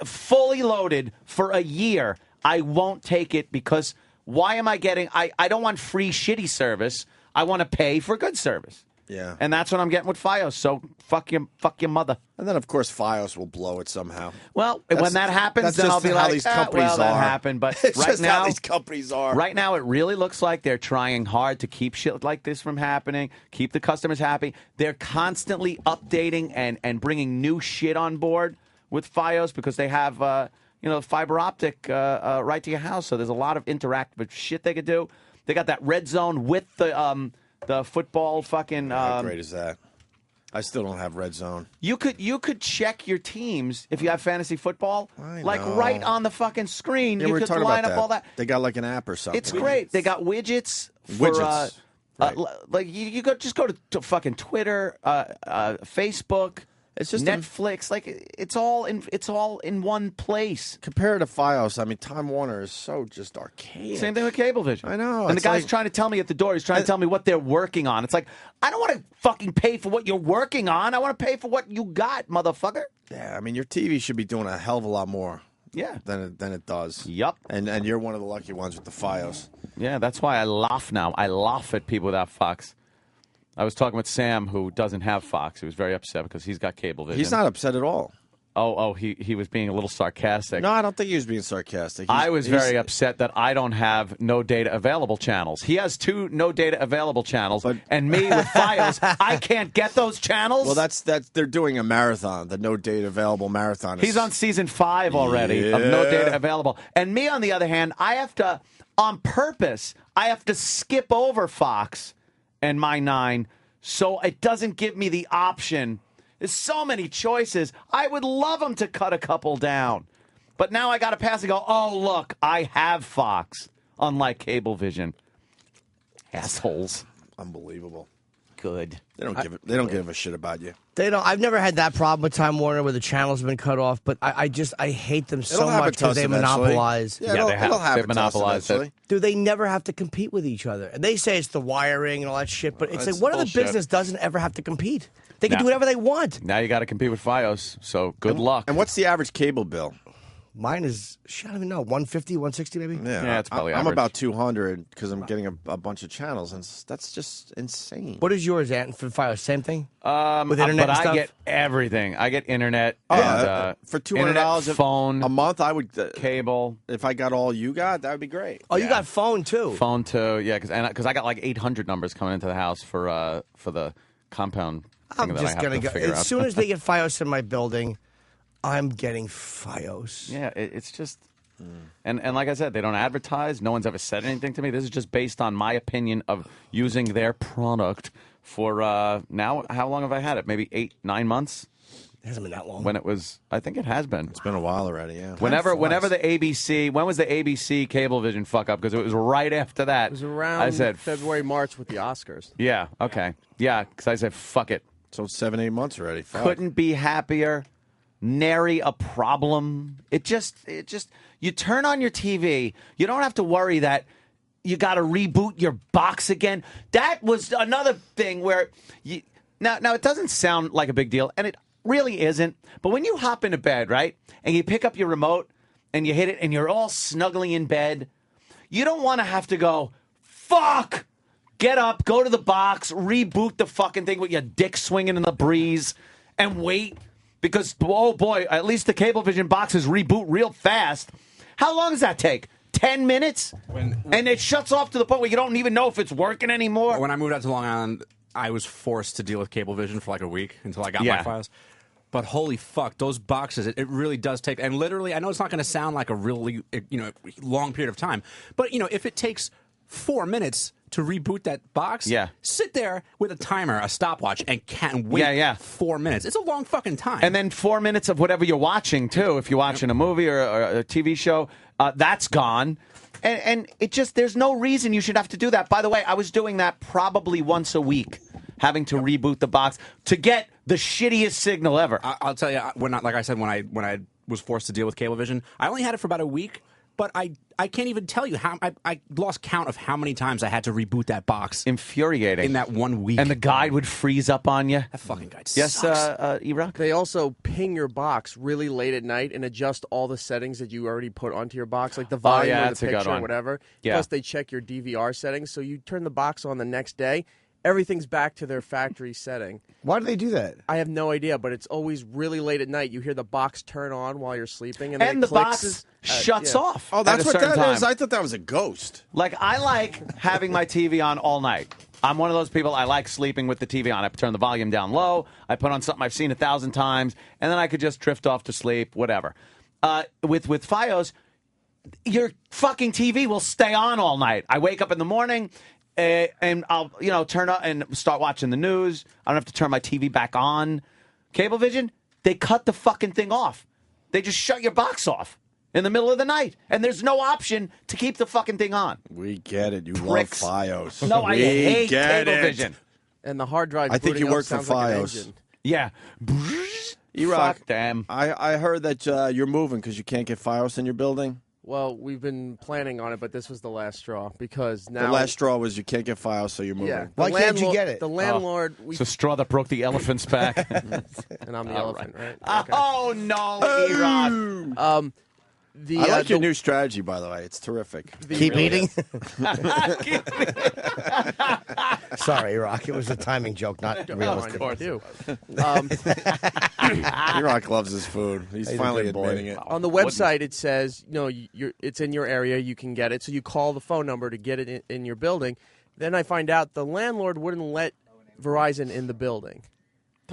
fully loaded for a year. I won't take it because why am I getting, I don't want free shitty service. I want to pay for good service.
Yeah.
And that's what I'm getting with Fios. So fuck your mother.
And then, of course, Fios will blow it somehow.
Well, when that happens, then I'll be like,
these companies
that happened. But
it's
right
just
now,
how these companies are.
Right now, it really looks like they're trying hard to keep shit like this from happening, keep the customers happy. They're constantly updating and bringing new shit on board with Fios because they have, fiber optic right to your house. So there's a lot of interactive shit they could do. They got that red zone with the football fucking.
How great is that? I still don't have red zone.
You could check your teams if you have fantasy football, like right on the fucking screen.
Yeah,
you
we were
could
talking
line
about
up all that.
They got like an app or something.
It's great. They got widgets.
Widgets. Right.
Like you go to fucking Twitter, Facebook. It's just Netflix. Like it's all in one place.
Compared to Fios, I mean, Time Warner is so just archaic.
Same thing with Cablevision.
I know.
And the guy's trying to tell me at the door. He's trying to tell me what they're working on. It's like I don't want to fucking pay for what you're working on. I want to pay for what you got, motherfucker.
Yeah, I mean, your TV should be doing a hell of a lot more.
Yeah.
Than it does.
Yep.
And you're one of the lucky ones with the Fios.
Yeah, that's why I laugh now. I laugh at people without Fox. I was talking with Sam, who doesn't have Fox. He was very upset because he's got Cablevision.
He's not upset at all.
He was being a little sarcastic.
No, I don't think he was being sarcastic.
I was very upset that I don't have no data available channels. He has 2 no data available channels, and me with Fios, I can't get those channels.
Well, that's they're doing a marathon, the no data available marathon.
He's on season 5 already of no data available, and me on the other hand, I have to on purpose. I have to skip over Fox and my 9, so it doesn't give me the option. There's so many choices. I would love them to cut a couple down. But now I got to pass and go, oh, look, I have Fox, unlike Cablevision. Assholes.
Unbelievable.
Good.
They don't give a shit about you.
They don't. I've never had that problem with Time Warner where the channels have been cut off, but I hate them so much because they monopolize.
Yeah, they've
monopolized it.
Dude, they never have to compete with each other. And they say it's the wiring and all that shit, but it's like, what other business doesn't ever have to compete? They can do whatever they want.
Now you got to compete with Fios, so good luck.
And what's the average cable bill?
Mine is, I don't even know, 150, 160 maybe?
Yeah,
it's probably
I'm
average.
about 200 because I'm getting a bunch of channels, and that's just insane.
What is yours, Ant, for Fios? Same thing? With internet
but
and stuff?
I get everything. I get internet.
For
$200
phone a month, I would
cable.
If I got all you got, that would be great.
Oh, you got phone too?
Phone too, yeah, because I got like 800 numbers coming into the house for the compound thing
I'm
that
just
I have
going
to
to
figure
go.
out.
As soon as they get Fios in my building, I'm getting Fios.
Yeah, it's just... And like I said, they don't advertise. No one's ever said anything to me. This is just based on my opinion of using their product for now. How long have I had it? Maybe 8-9 months?
It hasn't been that long.
When it was, I think it has been.
It's been a while already, yeah.
Whenever the ABC, when was the ABC Cablevision fuck up? Because it was right after that.
It was around
I said,
February, March with the Oscars.
Yeah, okay. Yeah, because I said, fuck it.
So 7-8 months already. Fuck.
Couldn't be happier. Nary a problem. It just, you turn on your TV. You don't have to worry that
you got to reboot your box again. That was another thing where now it doesn't sound like a big deal, and it really isn't. But when you hop into bed, right, and you pick up your remote and you hit it, and you're all snuggling in bed, you don't want to have to go, fuck, get up, go to the box, reboot the fucking thing with your dick swinging in the breeze, and wait. Because, oh boy, at least the Cablevision boxes reboot real fast. How long does that take? 10 minutes? And it shuts off to the point where you don't even know if it's working anymore?
When I moved out to Long Island, I was forced to deal with Cablevision for like a week until I got my files. But holy fuck, those boxes, it really does take, and literally, I know it's not going to sound like a really, long period of time, but, if it takes 4 minutes to reboot that box, sit there with a timer, a stopwatch, and can't wait 4 minutes. It's a long fucking time.
And then 4 minutes of whatever you're watching, too. If you're watching a movie or a TV show, that's gone. And it just, there's no reason you should have to do that. By the way, I was doing that probably once a week, having to reboot the box to get the shittiest signal ever.
I'll tell you, like I said, when I was forced to deal with Cablevision, I only had it for about a week. But I can't even tell you how I lost count of how many times I had to reboot that box.
Infuriating.
In that 1 week.
And the guide would freeze up on you.
That fucking guide
sucks. Yes, E-Rock?
They also ping your box really late at night and adjust all the settings that you already put onto your box, like the volume or the picture or whatever.
Yeah.
Plus, they check your DVR settings, so you turn the box on the next day. Everything's back to their factory setting.
Why do they do that?
I have no idea, but it's always really late at night. You hear the box turn on while you're sleeping, and then
the
it clicks.
box shuts off.
Oh, that's what that
time.
is? I thought that was a ghost.
Like, I like having my TV on all night. I'm one of those people, I like sleeping with the TV on. I turn the volume down low, I put on something I've seen 1,000 times, and then I could just drift off to sleep, whatever. With Fios, your fucking TV will stay on all night. I wake up in the morning, and I'll, turn up and start watching the news. I don't have to turn my TV back on. Cablevision, they cut the fucking thing off. They just shut your box off in the middle of the night, and there's no option to keep the fucking thing on.
We get it. You
Pricks.
love Fios.
No, I hate Cablevision.
And the hard drive.
I think you work for Fios.
Yeah.
E-Rock,
fuck them.
I heard that you're moving because you can't get Fios in your building.
Well, we've been planning on it, but this was the last straw because now
the last straw was you can't get Fios, so you're moving.
Yeah.
Why can't you get it?
The landlord.
It's a straw that broke the elephant's back.
And I'm the elephant, right? Okay.
Oh no, E-Rock.
I like your new strategy, by the way. It's terrific.
Keep eating. Sorry, E-Rock. It was a timing joke, not realistic.
E-Rock loves his food. He's finally admitting it.
On the website, it says, it's in your area. You can get it. So you call the phone number to get it in your building. Then I find out the landlord wouldn't let Verizon in the building.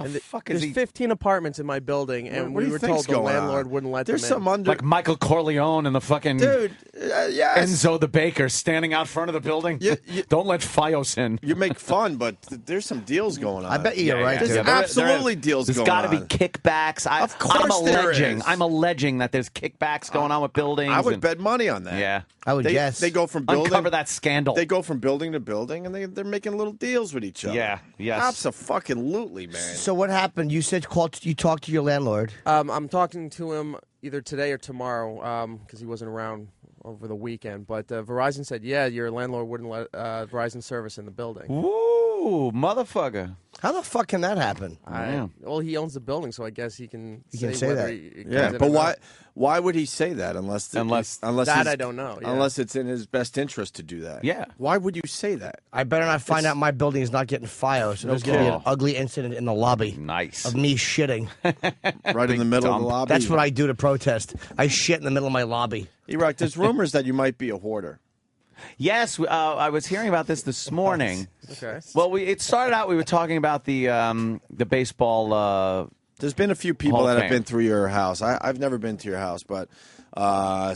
There's 15 apartments in my building, and we were told the landlord wouldn't let them in.
Like Michael Corleone and the fucking Enzo the baker standing out front of the building. Don't let Fios in.
You make fun, but there's some deals going on.
I bet you're right.
There's absolutely deals
going on. There's got to be kickbacks.
Of course there is.
I'm alleging that there's kickbacks going on with buildings.
I would bet money on that.
Yeah.
I would guess.
They go from building.
Uncover that scandal.
They go from building to building, and they're making little deals with each other.
Yeah, yes.
Abso-fucking-lutely, man.
So what happened? You said you talked to your landlord.
I'm talking to him either today or tomorrow because he wasn't around over the weekend. But Verizon said, your landlord wouldn't let Verizon service in the building.
Ooh, motherfucker.
How the fuck can that happen?
Well, he owns the building, so I guess he can say
that.
He
but why would he say that unless
I don't know. Yeah.
Unless it's in his best interest to do that.
Yeah.
Why would you say that?
I better not find out my building is not getting Fios. So there's going to be an ugly incident in the lobby.
Nice.
Of me shitting.
Right in the middle of the lobby.
That's what I do to protest. I shit in the middle of my lobby.
E-Rock, there's rumors that you might be a hoarder.
Yes, I was hearing about this morning.
Okay.
Well, it started out, we were talking about the baseball.
There's been a few people that have been through your house. I've never been to your house, but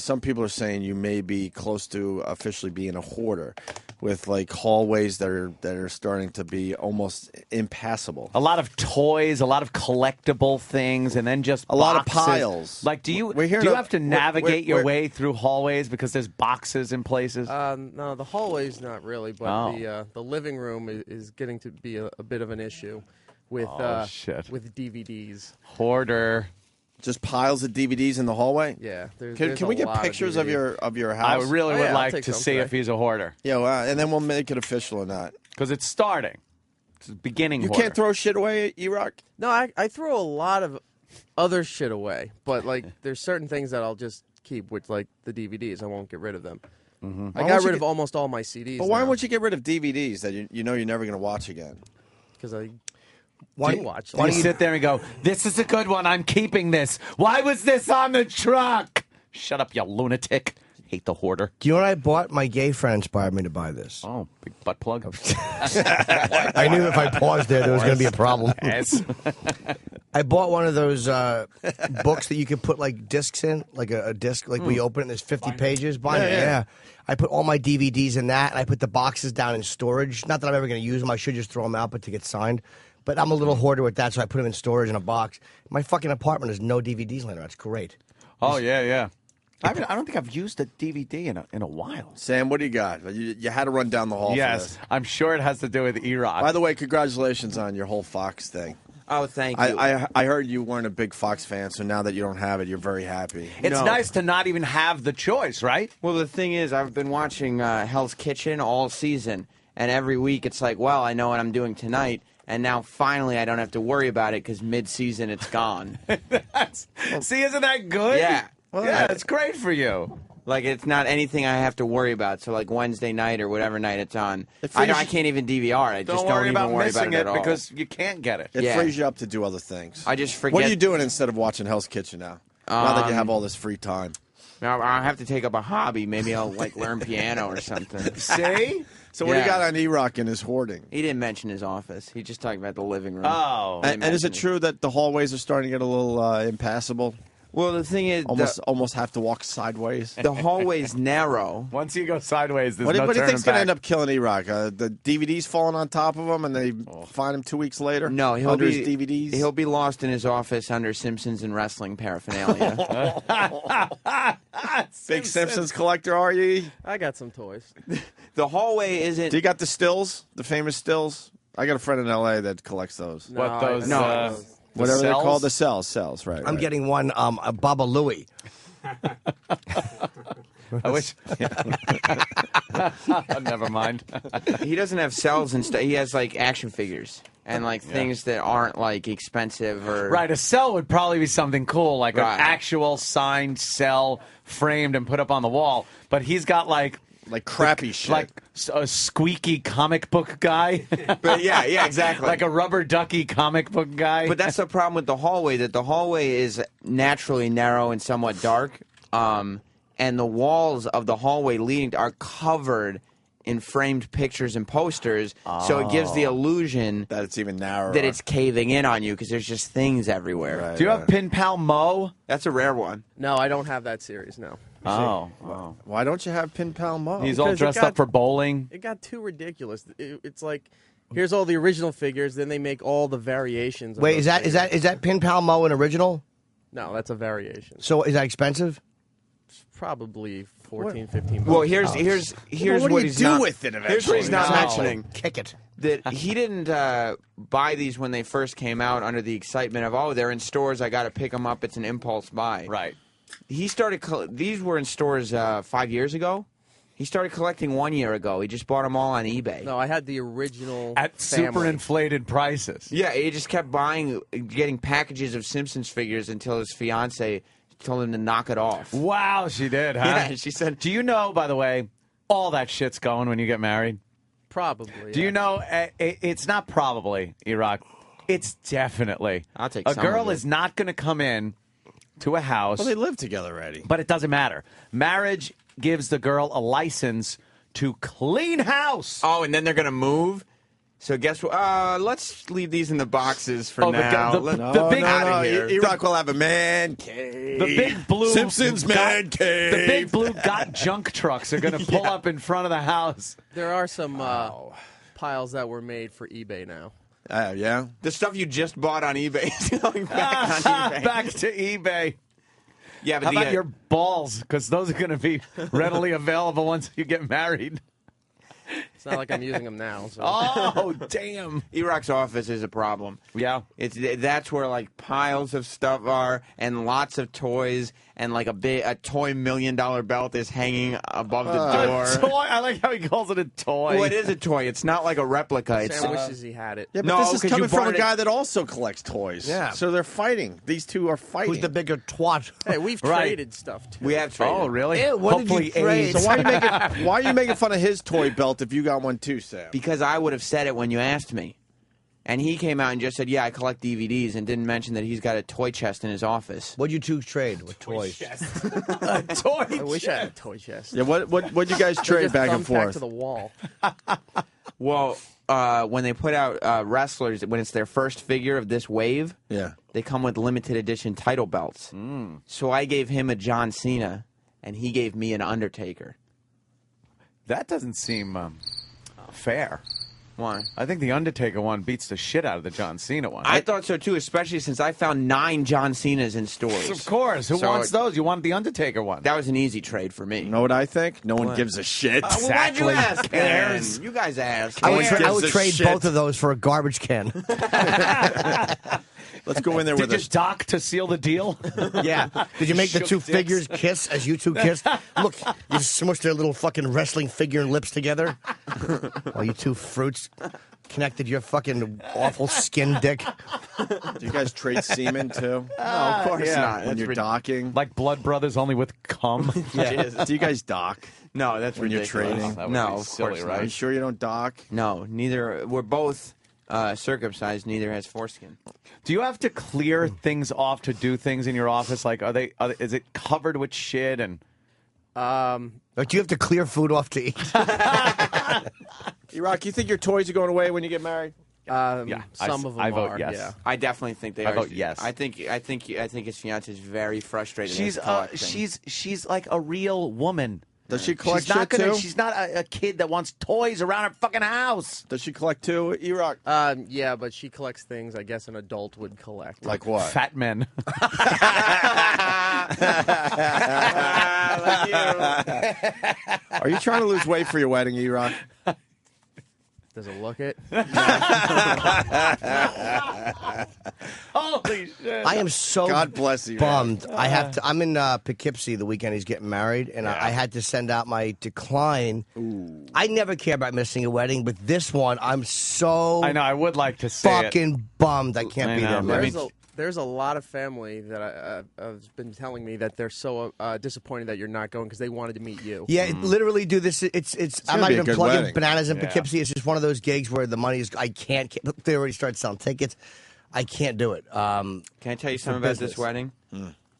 some people are saying you may be close to officially being a hoarder, with like hallways that are starting to be almost impassable.
A lot of toys, a lot of collectible things, and then just
a lot of
boxes.
piles.
Like, do you have to navigate your way through hallways because there's boxes in places?
No, the hallways not really, but the living room is getting to be a bit of an issue with with DVDs.
Hoarder.
Just piles of DVDs in the hallway.
Yeah.
Can we get pictures of your house?
I really would like to see if he's a hoarder.
Yeah, well, and then we'll make it official or not.
Because it's starting. It's the beginning.
You
hoarder.
can't throw shit away, E-Rock?
No, I throw a lot of other shit away, but like there's certain things that I'll just keep, which like the DVDs, I won't get rid of them. I got rid of almost all my CDs.
But why won't you get rid of DVDs that you know you're never going to watch again?
Because I
Why
do watch.
Why do you sit there and go, this is a good one, I'm keeping this. Why was this on the truck? Shut up, you lunatic. Hate the hoarder.
Do you know what I bought? My gay friend inspired me to buy this.
Oh, big butt plug.
I knew if I paused there was going to be a problem.
Yes.
I bought one of those books that you can put like discs in, like a disc, like we open it and there's 50 pages. Yeah. I put all my DVDs in that, and I put the boxes down in storage. Not that I'm ever going to use them. I should just throw them out, but to get signed. But I'm a little hoarder with that, so I put them in storage in a box. My fucking apartment has no DVDs laying around. It's great.
Oh, yeah.
I don't think I've used a DVD in a while.
Sam, what do you got? You had to run down the hall for
Yes,
this.
I'm sure it has to do with E-Rock.
By the way, congratulations on your whole Fox thing.
Oh, thank you.
I heard you weren't a big Fox fan, so now that you don't have it, you're very happy.
It's nice to not even have the choice, right?
Well, the thing is, I've been watching Hell's Kitchen all season, and every week it's like, well, I know what I'm doing tonight, and now finally I don't have to worry about it because mid-season it's gone.
See, isn't that good?
Yeah.
Well, yeah, it's great for you.
Like, it's not anything I have to worry about. So, like, Wednesday night or whatever night it's on, I can't even DVR. I just don't even worry about it at all.
Because you can't get it.
It frees you up to do other things.
I just forget.
What are you doing instead of watching Hell's Kitchen now? Now that you have all this free time.
Now I'll have to take up a hobby. Maybe I'll, like, learn piano or something.
See? So what do you got on E-Rock in his hoarding?
He didn't mention his office. He just talked about the living room.
Oh.
And is it true that the hallways are starting to get a little impassable?
Well, the thing is,
almost have to walk sideways.
The hallway's narrow.
Once you go sideways, there's
What
no
do you think's going
back.
to end up killing E-Rock? The DVDs falling on top of him, and they find him 2 weeks later?
No,
under his DVDs.
He'll be lost in his office under Simpsons and wrestling paraphernalia.
Big Simpsons collector, are you?
I got some toys.
The hallway isn't.
Do you got the stills? The famous stills? I got a friend in L.A. that collects those.
No,
What those?
Whatever they're
cells?
called, the cells, right.
I'm getting one, a Baba Louie.
I wish. Never mind.
He doesn't have cells and stuff. He has like action figures and like things that aren't like expensive or.
Right, a cell would probably be something cool, like
Right.
an actual signed cell framed and put up on the wall. But he's got like
crappy shit.
Like a squeaky comic book guy.
But yeah, exactly.
Like a rubber ducky comic book guy.
But that's the problem with the hallway. That the hallway is naturally narrow and somewhat dark, and the walls of the hallway leading are covered in framed pictures and posters. So it gives the illusion
that it's even narrower,
that it's caving in on you because there's just things everywhere.
Right,
Do you have Pin Pal Mo?
That's a rare one.
No, I don't have that series. No.
Oh.
Why don't you have Pin Pal Mo?
He's all
Because
dressed up for bowling.
It got too ridiculous. It's like, here's all the original figures, then they make all the variations. of
Wait,
those
is that Pin Pal Mo an original?
No, that's a variation.
So is that expensive?
It's probably 14, 15 bucks.
Well, here's
what do
what
you
he's
do
not,
with it
Here's what he's not
eventually?
mentioning.
Kick it.
That he didn't buy these when they first came out under the excitement of, they're in stores, I got to pick them up, it's an impulse buy.
Right.
He started, these were in stores 5 years ago. He started collecting 1 year ago. He just bought them all on eBay.
No, I had the original
At
family.
super inflated prices.
Yeah, he just kept getting packages of Simpsons figures until his fiance told him to knock it off.
Wow, she did, huh?
Yeah, she said.
Do you know, by the way, all that shit's going when you get married?
Probably.
Do you know, it's not probably, E-Rock. It's definitely.
I'll take
a
some
girl
of it.
is not going to come in to a house.
Well, they live together already.
But it doesn't matter. Marriage gives the girl a license to clean house.
Oh, and then they're going to move? So guess what? Let's leave these in the boxes for now.
The big
out of here.
E-Rock will have a man cave.
The big blue
Simpsons man cave.
The big blue got junk trucks are going to pull up in front of the house.
There are some piles that were made for eBay now.
Yeah.
The stuff you just bought on eBay is going back on eBay.
Back to eBay.
Yeah, but
How about your balls? Because those are going to be readily available once you get married.
It's not like I'm using them now. So.
Oh, damn.
E-Rock's office is a problem.
Yeah.
That's where like piles of stuff are and lots of toys and like a toy $1 million belt is hanging above the door.
A toy? I like how he calls it a toy.
Well, it is a toy. It's not like a replica.
Sam wishes he had it.
Yeah, but
No,
this is
'cause
coming
you
from a
bought it-
guy that also collects toys.
Yeah.
So they're fighting. These two are fighting.
Who's the bigger twat?
Hey, we've
Right.
traded stuff too.
We have traded.
Oh, really?
Ew, what did you
Hopefully
trade?
AIDS.
So why are you making fun of his toy belt if you got one too, Sam?
Because I would have said it when you asked me. And he came out and just said, yeah, I collect DVDs, and didn't mention that he's got a toy chest in his office.
What'd you two trade with toys?
A toy
I wish I had a toy chest.
Yeah, what you guys trade
Just
back and
thumbtack
forth?
to the wall.
Well, when they put out wrestlers, when it's their first figure of this wave,
Yeah.
they come with limited edition title belts. So I gave him a John Cena, and he gave me an Undertaker.
That doesn't seem fair.
Why?
I think the Undertaker one beats the shit out of the John Cena one.
I thought so too, especially since I found 9 John Cenas in stores.
Of course. Who
So
wants those? You want the Undertaker one.
That was an easy trade for me.
You know what I think? No one
What?
gives a shit.
Well, why'd you ask,
Cares.
man? You guys asked.
I would,
Cares.
I would
Gives a
trade
shit.
both of those for a garbage can.
Let's go in there
Did
with
you
a
dock to seal the deal?
Yeah. Did you make the
Shook
two
dicks.
figures kiss as you two kissed? Look, you smushed their little fucking wrestling figure and lips together. While you two fruits connected your fucking awful skin dick.
Do you guys trade semen too?
No, of course
yeah.
not.
When
That's
you're docking?
Like blood brothers, only with cum.
Do you guys dock?
No, that's
when you're
ridiculous.
trading?
That would
No,
be
of
silly,
course
right?
Are you sure you don't dock?
No, neither. We're both circumcised. Neither has foreskin.
Do you have to clear things off to do things in your office? Like, is it covered with shit and?
Like, do you have to clear food off to eat?
E-Rock, you think your toys are going away when you get married?
Yeah,
Some of them
I vote
are.
yes.
Yeah.
I definitely think they
I
are.
vote yes.
I think his fiance is very frustrated.
She's
with collecting.
she's like a real woman.
Does she collect
She's not
shit too?
She's not a kid that wants toys around her fucking house.
Does she collect too, E-Rock?
Yeah, but she collects things I guess an adult would collect.
Like what?
Fat men.
Are you trying to lose weight for your wedding, E-Rock?
Does it look it?
Holy shit!
I am so
God bless you,
bummed. I have to. I'm in Poughkeepsie the weekend he's getting married, and I had to send out my decline.
Ooh.
I never care about missing a wedding, but this one I'm so
I know. I would like to see
fucking bummed I can't
I
be
know.
there.
Let
Man.
me-
There's a lot of family that has been telling me that they're so disappointed that you're not going because they wanted to meet you.
Yeah, it literally do this. It's I'm
gonna
not
be a
even
good
plugging
wedding.
bananas in
Yeah.
Poughkeepsie. It's just one of those gigs where the money is. I can't. They already started selling tickets. I can't do it.
Can I tell you
for
something about
business.
this wedding?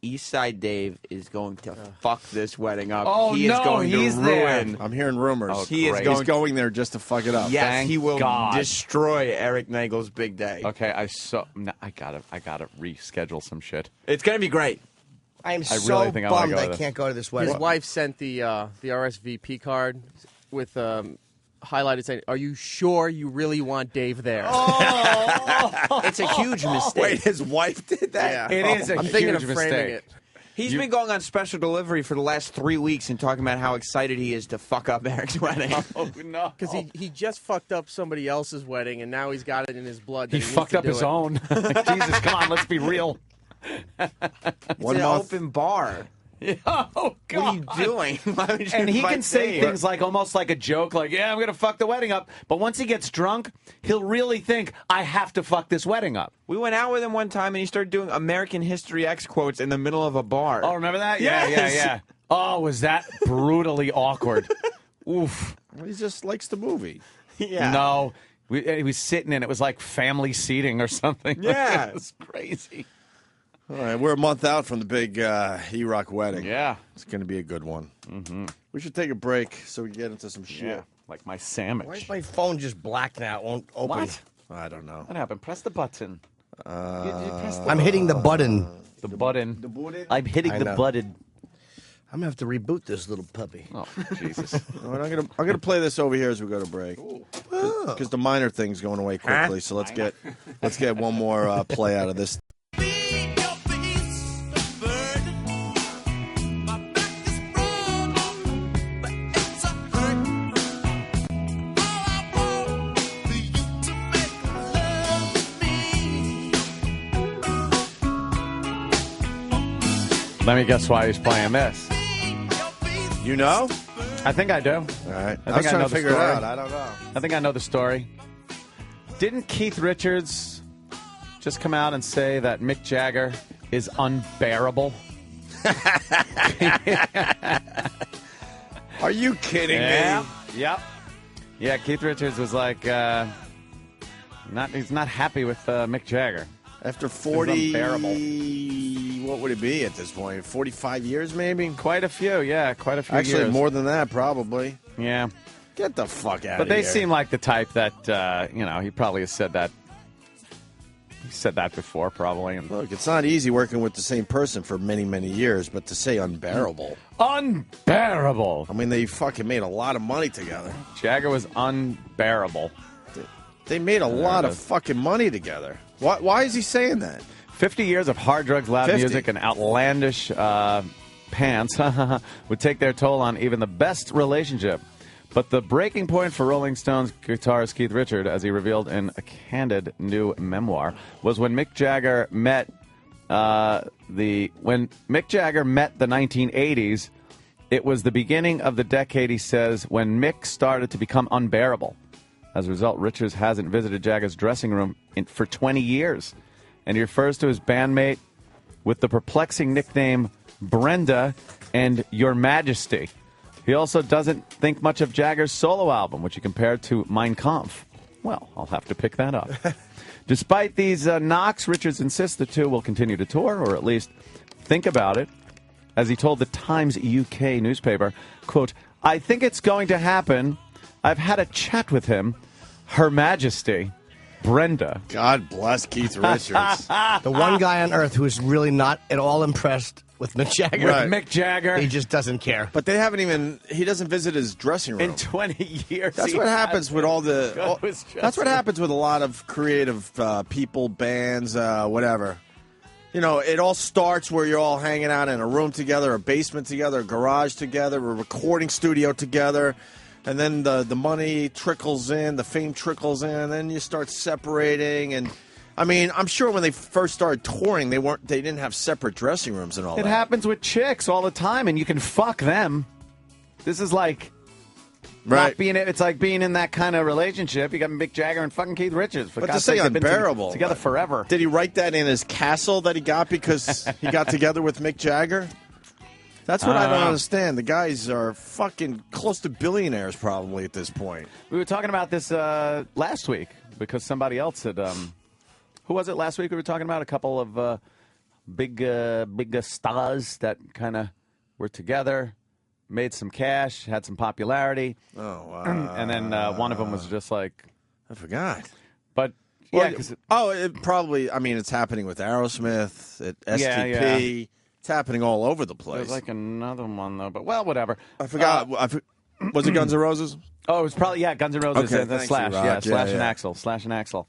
Eastside Dave is going to fuck this wedding up.
Oh,
he is
no,
going
he's
to
there.
ruin.
I'm hearing rumors.
Oh,
He is
great.
He's
going.
going there just to fuck it up.
Yes,
Thank
he will
God.
destroy Eric Nagel's big day.
Okay, I gotta reschedule some shit.
It's gonna be great.
I am
I
so
really think I wanna
bummed
go to
I
this.
can't go to this
His
wedding.
wife sent the RSVP card with highlighted saying, "Are you sure you really want Dave there?"
It's a huge mistake.
Wait, his wife did that?
Yeah.
It is a
I'm
huge
thinking of
mistake.
framing it.
He's been going on special delivery for the last 3 weeks and talking about how excited he is to fuck up Eric's wedding.
Oh no!
Because he just fucked up somebody else's wedding, and now he's got it in his blood. That
He
needs
fucked
to
up
do
his
it.
own. Jesus, come on, let's be real.
It's
One
an
month.
open bar.
Oh God!
What are you doing? Why would you
And he
invite
can say
Dave?
things like almost like a joke, like, yeah, I'm going to fuck the wedding up. But once he gets drunk, he'll really think, I have to fuck this wedding up.
We went out with him one time and he started doing American History X quotes in the middle of a bar.
Oh, remember that? Yeah,
Yes.
yeah. Oh, was that brutally awkward? Oof.
He just likes the movie.
Yeah.
No. He was sitting and it was like family seating or something.
Yeah.
It was crazy.
All right, we're a month out from the big E-Rock wedding.
Yeah.
It's going to be a good one. Mm-hmm. We should take a break so we can get into some shit.
Yeah. Like my sandwich.
Why is my phone just black now? It won't open.
What?
I don't know.
What happened? Press the button. You press the
I'm hitting the button.
The button.
The button?
I'm hitting
I
the
know.
button.
I'm gonna have to reboot this little puppy.
Oh, Jesus.
All right, I'm gonna play this over here as we go to break because the minor thing's going away quickly. So let's get one more play out of this.
Let me guess why he's playing this.
You know?
I think I do.
All right.
I
was
think I
trying
know
to
the
figure it
story.
out. I don't know.
I think I know the story. Didn't Keith Richards just come out and say that Mick Jagger is unbearable?
Are you kidding
Yeah.
me?
Yep. Yeah, Keith Richards was like, he's not happy with Mick Jagger.
After
He's
40,
unbearable.
what would it be at this point? 45 years, maybe?
Quite a few, yeah, quite a few
Actually,
years.
more than that, probably.
Yeah.
Get the fuck out
But
of
they
here.
seem like the type that, he probably has said that. He said that before, probably. And
Look, it's not easy working with the same person for many, many years, but to say unbearable.
Unbearable.
I mean, they fucking made a lot of money together.
Jagger was unbearable.
They made a lot of fucking money together. Why is he saying that?
50 years of hard drugs, loud
50.
music, and outlandish pants would take their toll on even the best relationship. But the breaking point for Rolling Stones guitarist Keith Richards, as he revealed in a candid new memoir, was when Mick Jagger met the 1980s. It was the beginning of the decade, he says, when Mick started to become unbearable. As a result, Richards hasn't visited Jagger's dressing room for 20 years. And he refers to his bandmate with the perplexing nickname Brenda and Your Majesty. He also doesn't think much of Jagger's solo album, which he compared to Mein Kampf. Well, I'll have to pick that up. Despite these knocks, Richards insists the two will continue to tour, or at least think about it. As he told the Times UK newspaper, quote, "I think it's going to happen. I've had a chat with him. Her Majesty, Brenda."
God bless Keith Richards.
The one guy on earth who is really not at all impressed with Mick Jagger.
Right.
Mick Jagger.
He just doesn't care.
But he doesn't visit his dressing room.
In 20 years.
That's
he
what happens with all the.
Go to his
That's what
dressing
happens with a lot of creative people, bands, whatever. You know, it all starts where you're all hanging out in a room together, a basement together, a garage together, a recording studio together, and then the money trickles in, the fame trickles in, and then you start separating. And I mean, I'm sure when they first started touring, they didn't have separate dressing rooms and all
It
that.
happens with chicks all the time, and you can fuck them. This is like
Right.
it's like being in that kind of relationship. You got Mick Jagger and fucking Keith Richards. For
But to
God's
say
sake, they've been
unbearable,
together forever.
Did he write that in his castle that he got because he got together with Mick Jagger? That's what I don't understand. The guys are fucking close to billionaires probably at this point.
We were talking about this last week because somebody else had. Who was it last week? We were talking about a couple of big stars that kind of were together, made some cash, had some popularity.
Oh, wow.
And then one of them was just like,
I forgot.
But
Well,
yeah, 'cause
it probably. I mean, it's happening with Aerosmith, at STP.
Yeah.
It's happening all over the
there's
place.
like another one though. But well, whatever.
I forgot. Was it Guns N' Roses?
Oh, it was probably Guns N' Roses.
Okay,
and
thank you,
Slash,
Rock.
yeah,
Yeah,
Slash and
yeah.
Axl, Slash and Axl.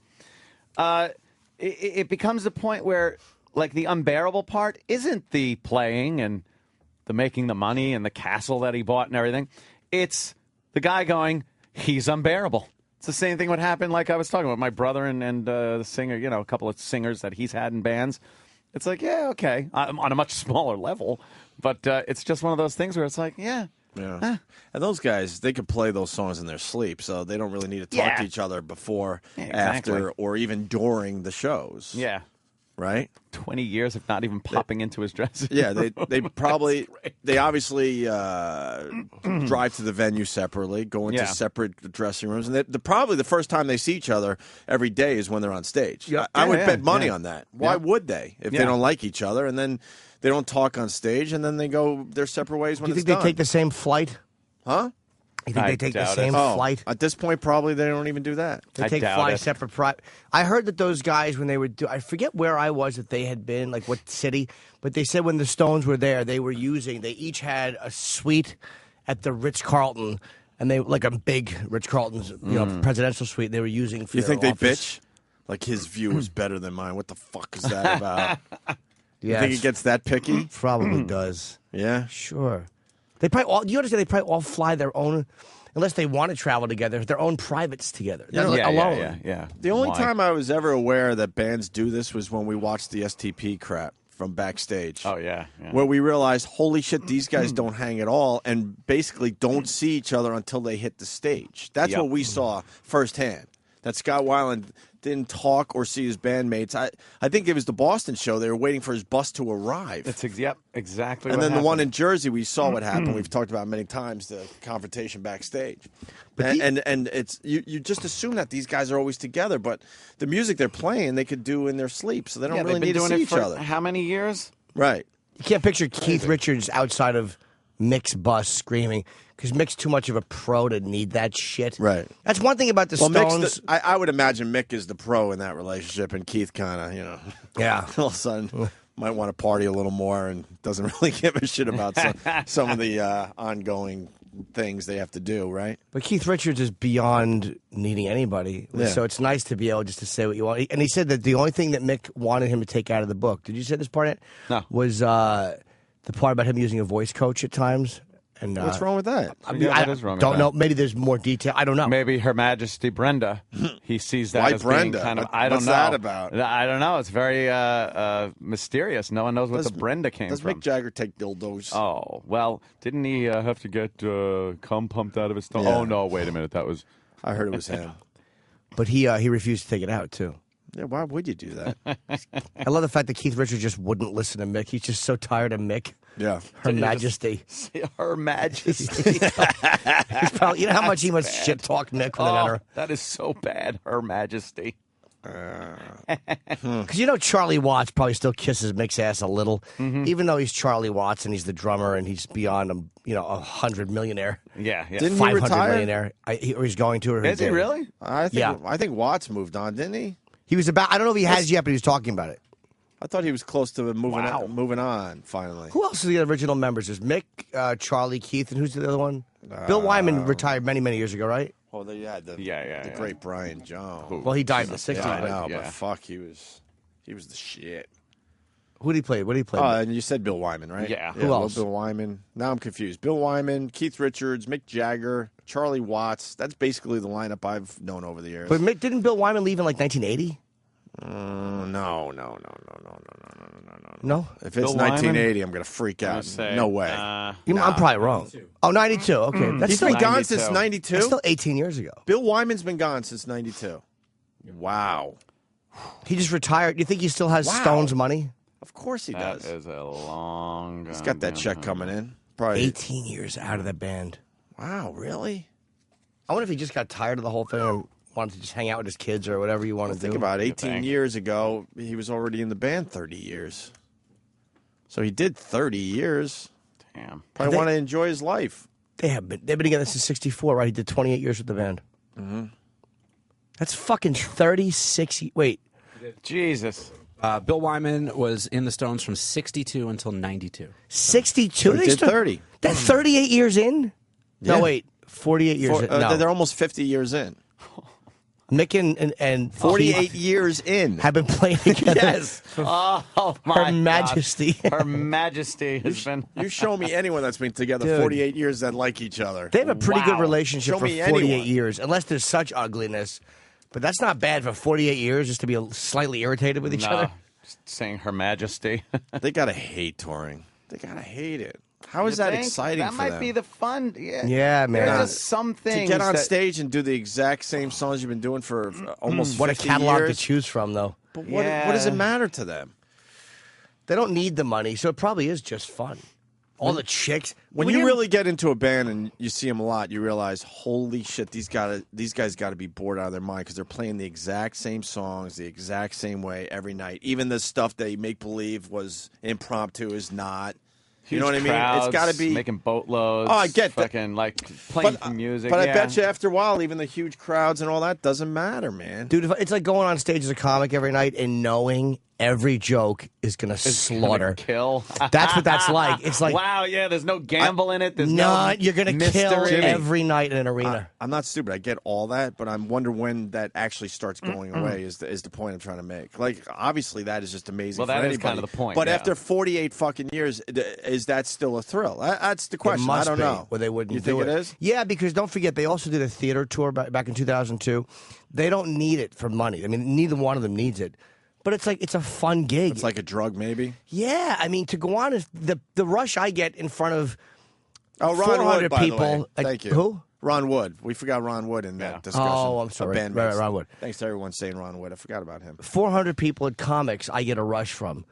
It becomes the point where, like, the unbearable part isn't the playing and the making the money and the castle that he bought and everything. It's the guy going, he's unbearable. It's the same thing would happen, like I was talking about my brother and the singer, a couple of singers that he's had in bands. It's like, yeah, okay, on a much smaller level, but it's just one of those things where it's like, yeah.
Yeah. And those guys, they could play those songs in their sleep, so they don't really need to talk to each other before,
exactly.
after, or even during the shows.
Yeah.
Right?
20 years of not even popping into his dressing
Yeah,
room.
they probably, they obviously drive to the venue separately, go into separate dressing rooms, and probably the first time they see each other every day is when they're on stage.
Yeah.
I would
Yeah,
bet money
yeah.
on that. Why would they if they
Yeah.
don't like each other, and then they don't talk on stage, and then they go their separate ways when
Do you
it's
think
done?
they take the same flight?
Huh?
You think
I
they take the
doubt it.
same flight?
At this point, probably they don't even do that.
They
I
take
doubt
fly
it.
separate private. I heard that those guys, when they were I forget where I was that they had been, like what city, but they said when the Stones were there, they each had a suite at the Ritz-Carlton, and they like a big Ritz-Carlton's, presidential suite they were using for
You
their
think they
office.
bitch? Like his view is better than mine. What the fuck is that about? You
Yeah,
think he gets that picky?
probably does.
Yeah.
Sure. They probably all. You understand? They probably all fly their own, unless they want to travel together. Their own privates together. They're like alone.
Yeah.
The only
Why?
time I was ever aware that bands do this was when we watched the STP crap from backstage.
Oh, yeah.
Where we realized, holy shit, these guys don't hang at all and basically don't see each other until they hit the stage. That's what we saw firsthand. That Scott Weiland didn't talk or see his bandmates. I think it was the Boston show. They were waiting for his bus to arrive.
That's exactly
and
what
then
happened.
the one in Jersey, we saw what happened. We've talked about it many times, the confrontation backstage. And it's you just assume that these guys are always together, but the music they're playing, they could do in their sleep, so they don't really need to see each other.
How many years?
Right.
You can't picture Keith Richards outside of Mick's bus screaming because Mick's too much of a pro to need that shit.
Right.
That's one thing about the Stones.
I would imagine Mick is the pro in that relationship, and Keith kind of,
yeah,
all of a sudden might want to party a little more and doesn't really give a shit about some of the ongoing things they have to do, right?
But Keith Richards is beyond needing anybody, so it's nice to be able just to say what you want. And he said that the only thing that Mick wanted him to take out of the book, did you say this part yet?
No.
Was the part about him using a voice coach at times. And,
what's wrong with that?
I don't know. Maybe there's more detail. I don't know.
Maybe Her Majesty Brenda. He sees that
Why
as
Brenda?
being kind of.
What's that about?
I don't know. It's very mysterious. No one knows what the Brenda came
Does
from.
Mick Jagger take dildos?
Oh well, didn't he have to get cum pumped out of his stomach?
Yeah.
Oh no, wait a minute. That was.
I heard it was him.
But he refused to take it out too.
Yeah, why would you do that?
I love the fact that Keith Richards just wouldn't listen to Mick. He's just so tired of Mick.
Yeah.
Her Majesty.
Her Majesty.
He's probably, you know how much he must shit talk Mick when they
that is so bad. Her Majesty.
Because Charlie Watts probably still kisses Mick's ass a little, even though he's Charlie Watts and he's the drummer and he's beyond a 100 millionaire.
Yeah.
Didn't he
500
retire?
millionaire. Or he's going to. Or
Is he really?
I think Watts moved on, didn't he?
He was about. I don't know if he has yet, but he was talking about it.
I thought he was close to moving on finally.
Who else are the original members? There's Mick, Charlie, Keith, and who's the other one? Bill Wyman retired many, many years ago, right?
Well, they had the great Brian Jones.
Well, he died in the 60s.
Yeah, I know, but fuck, he was the shit.
Who did he play? What did he play?
And you said Bill Wyman, right?
Yeah.
Who else?
Bill Wyman. Now I'm confused. Bill Wyman, Keith Richards, Mick Jagger, Charlie Watts. That's basically the lineup I've known over the years.
But didn't Bill Wyman leave in like 1980?
No.
No?
If it's 1980, I'm going to freak out. No way.
I'm probably wrong. Oh, 92. Okay. That's
He's
still
been gone since 92?
That's still 18 years ago.
Bill Wyman's been gone since 92. Wow.
He just retired. You think he still has Stones money?
Of course he does.
That is a long.
He's got that check coming in. Probably
18 years out of the band.
Wow, really?
I wonder if he just got tired of the whole thing and wanted to just hang out with his kids or whatever you want to do.
Think about it. 18 years ago, he was already in the band 30 years. So he did 30 years.
Damn.
Probably want to enjoy his life.
They've been together since 64, right? He did 28 years with the band.
Mm-hmm.
That's fucking 36. Wait.
Jesus.
Bill Wyman was in the Stones from 62 until 92.
62?
So he did 30.
That's 38 years in?
Yeah.
No, wait. 48 years in. No.
They're almost 50 years in.
Mick and
48 years in.
Have been playing together.
Yes.
Oh, my
Her Majesty.
Her Majesty has been.
You show me anyone that's been together
Dude.
48 years that like each other.
They have a pretty good relationship
Show
for
me
48
anyone.
years, unless there's such ugliness. But that's not bad for 48 years just to be slightly irritated with each other.
Just saying Her Majesty.
They got to hate touring. They got to hate it. How is
You
that
think?
exciting
That
for
might
them?
be the fun. Yeah,
Yeah, man.
There's just some things
to get on
that-
stage and do the exact same songs you've been doing for almost
What a
50
catalog
years.
to choose from, though.
But what does it matter to them?
They don't need the money, so it probably is just fun. All the chicks.
When you really get into a band and you see them a lot, you realize, holy shit, these guys got to be bored out of their mind because they're playing the exact same songs the exact same way every night. Even the stuff they make believe was impromptu is not. You know what I mean?
Crowds,
It's got to be
making boatloads.
Oh, I get that.
fucking like playing music.
But I
yeah.
bet you after a while, even the huge crowds and all that doesn't matter, man.
Dude, it's like going on stage as a comic every night and knowing every joke is going to slaughter.
Kill.
That's what that's like. It's like,
wow, yeah. There's no gamble in it. There's
no, you're going to kill
mystery.
every night in an arena.
I'm not stupid. I get all that, but I wonder when that actually starts going away. Is the point I'm trying to make? Like, obviously, that is just amazing.
Well,
for
that is
anybody.
kind of the point,
But
yeah.
after 48 fucking years, is that still a thrill? That's the question.
It must
I don't
be,
know.
or they wouldn't
You
do
think it is?
Yeah, because don't forget, they also did a theater tour back in 2002. They don't need it for money. I mean, neither one of them needs it. But it's like it's a fun gig.
It's like a drug, maybe.
Yeah, I mean, to go on is the rush I get in front of
Ron
400
Wood, by
people.
the way. Thank you.
Who?
Ron Wood. We forgot Ron Wood in that discussion.
Oh, I'm sorry. Right, Ron Wood.
Thanks to everyone saying Ron Wood. I forgot about him.
400 people at comics I get a rush from.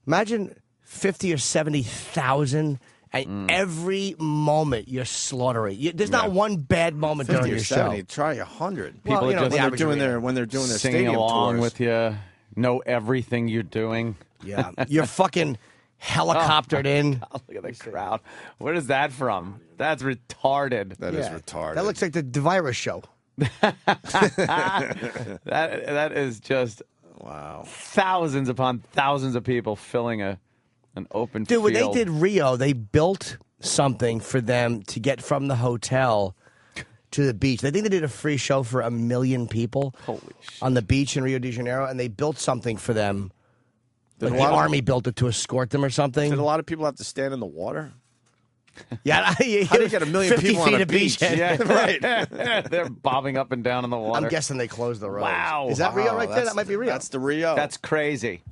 Imagine 50 or 70,000, and every moment you're slaughtering. There's not one bad moment
50
during
or
your
70,
show.
Try 100.
People
Well,
are just
when they're doing their
singing
stadium
along
tours.
with you, know everything you're doing.
Yeah, you're fucking helicoptered in.
God, look at the crowd. Where is that from? That's retarded.
That is retarded.
That looks like the virus show.
That is just
wow.
Thousands
upon thousands of people filling an open
Dude, when they
field.
did Rio, they built something for them to get from the hotel to the beach. I think they did a free show for 1 million people on the beach in Rio de Janeiro, and they built something for them. Like the army built it to escort them or something.
Did a lot of people have to stand in the water?
Yeah,
How do you get 1 million
50
people on
feet
a
of
beach?
beach.
Yeah, right.
They're bobbing up and down in the water.
I'm guessing they closed the roads.
Wow.
Is that Rio right there?
That's-
That might be Rio.
That's the Rio.
That's crazy.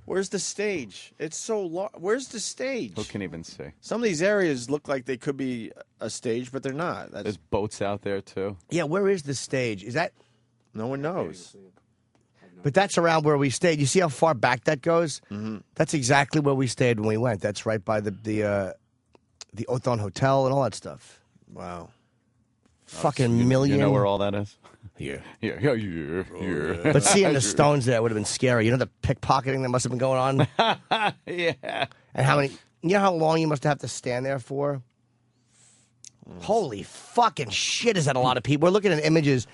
Where's the stage? It's so large. Where's the stage?
Who can even see?
Some of these areas look like they could be a stage, but they're not.
There's boats out there, too.
Yeah, where is the stage? Is that...
No one knows.
But that's around where we stayed. You see how far back that goes? Mm-hmm. That's exactly where we stayed when we went. That's right by the Othon Hotel and all that stuff.
Wow.
Fucking million.
You know where all that is?
Here.
Yeah.
But seeing the Stones there would have been scary. You know the pickpocketing that must have been going on?
Yeah.
And how many... You know how long you must have to stand there for? Holy fucking shit, is that a lot of people? We're looking at images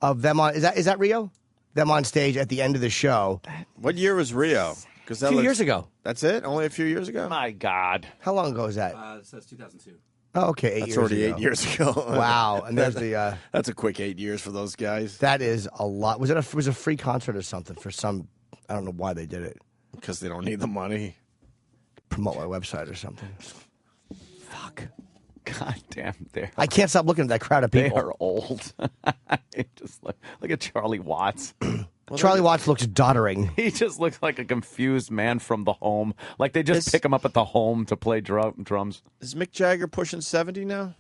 of them on... Is that Rio? Them on stage at the end of the show.
What year was Rio?
A few years ago.
That's it? Only a few years ago?
My God.
How long ago was that?
It says 2002.
Oh, okay, 8
That's
years
already
ago.
8 years ago.
Wow, and there's the...
That's a quick 8 years for those guys.
That is a lot. Was it a free concert or something for some... I don't know why they did it.
Because they don't need the money.
Promote my website or something.
Fuck. God damn.
I can't stop looking at that crowd of people.
They are old. Just look at Charlie Watts.
Charlie Watts looks doddering.
He just looks like a confused man from the Home. Like they just pick him up at the Home to play drums.
Is Mick Jagger pushing 70 now?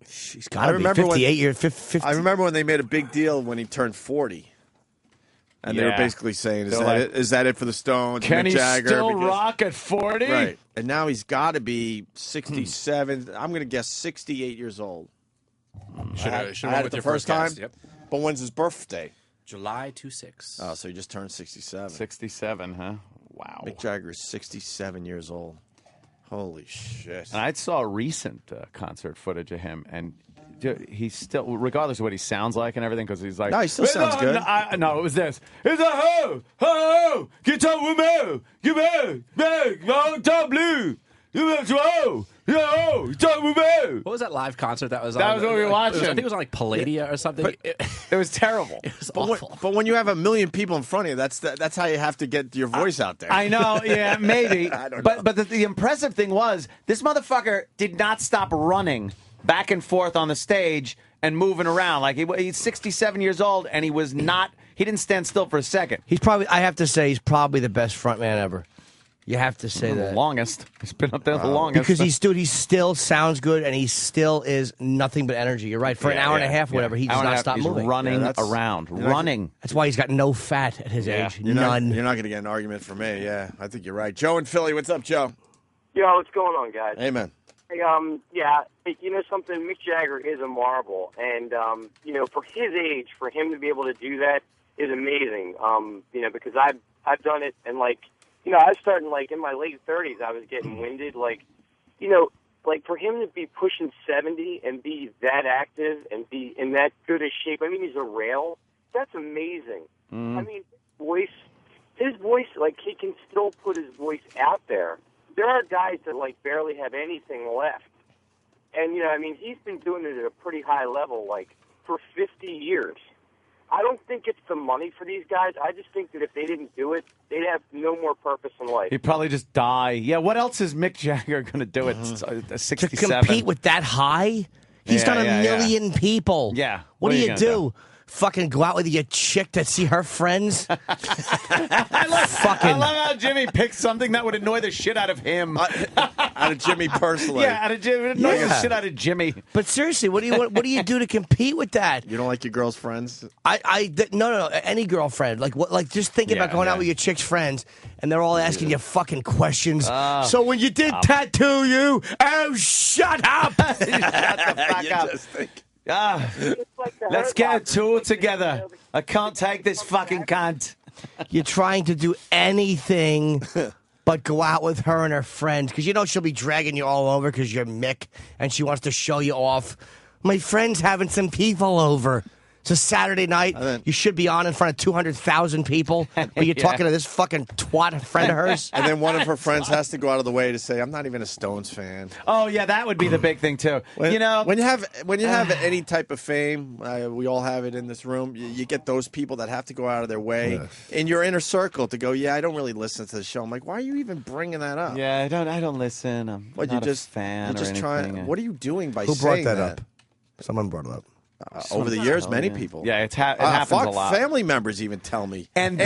He's got to be 58 years. 50.
I remember when they made a big deal when he turned 40. And they were basically saying, is that it for the Stones?
Can
Mick
he
Jagger?
still rock at 40?
Right. And now he's got to be 67. I'm going to guess 68 years old.
Should
I
have
had
went
it
with
the
your
first time.
guess. Yep.
But when's his birthday?
July 26.
Oh, so he just turned 67.
67, huh? Wow.
Mick Jagger is 67 years old. Holy shit.
And I saw recent concert footage of him, and he's still, regardless of what he sounds like and everything, because he's like...
No, he still sounds good.
No, it was this. It's a ho, ho, get up with me, give me, go, top blue, give me, yo, talk with me.
What was that live concert that was on?
That was what we were watching.
I think it was on like Palladia or something.
But it was terrible.
It was awful.
But when you have 1 million people in front of you, that's how you have to get your voice out there.
I know, yeah, maybe.
I don't know.
But the impressive thing was, this motherfucker did not stop running back and forth on the stage and moving around. Like he's 67 years old, and he didn't stand still for a second.
I have to say, he's probably the best frontman ever. You have to say that.
The longest. He's been up there the longest.
Because he still sounds good, and he still is nothing but energy. You're right. For an hour and a half, whatever, he does not stop
he's
moving.
running around. Running.
That's why he's got no fat at his age. None.
You're not going to get an argument from me. Yeah, I think you're right. Joe in Philly. What's up, Joe?
Yo, what's going on, guys?
Hey, man.
Hey, you know something? Mick Jagger is a marvel, and for his age, for him to be able to do that is amazing. Because I've done it, and I started in my late 30s. I was getting winded, for him to be pushing 70 and be that active and be in that good a shape. I mean, he's a rail. That's amazing.
Mm.
I mean, his voice, he can still put his voice out there. There are guys that barely have anything left. And, he's been doing it at a pretty high level, for 50 years. I don't think it's the money for these guys. I just think that if they didn't do it, they'd have no more purpose in life.
He'd probably just die. Yeah, what else is Mick Jagger going to do at 67?
To compete with that high? He's done a million people.
Yeah.
What do you do? fucking go out with your chick to see her friends.
I love how Jimmy picked something that would annoy the shit out of him.
Out of Jimmy personally.
Yeah, out of Jimmy. It would annoy the shit out of Jimmy.
But seriously, what do you do to compete with that?
You don't like your girl's friends?
No, any girlfriend. Like just thinking about going out with your chick's friends, and they're all asking you fucking questions. So when you did tattoo you, shut up!
Shut the fuck up. Let's get a tour together. I can't take this fucking cunt.
You're trying to do anything but go out with her and her friends because you know she'll be dragging you all over because you're Mick and she wants to show you off. My friend's having some people over. It's a Saturday night. You should be on in front of 200,000 people, but you're talking to this fucking twat friend of hers.
And then one of her friends has to go out of the way to say, "I'm not even a Stones fan."
Oh yeah, that would be the big thing too.
When you have any type of fame, we all have it in this room. You get those people that have to go out of their way in your inner circle to go. Yeah, I don't really listen to the show. I'm like, why are you even bringing that up?
Yeah, I don't listen. I'm not a fan.
You're just trying. What are you doing by
Who
saying
brought that up? Someone brought it up.
Over the years, many people.
Yeah, it happens a lot.
Family members even tell me.
And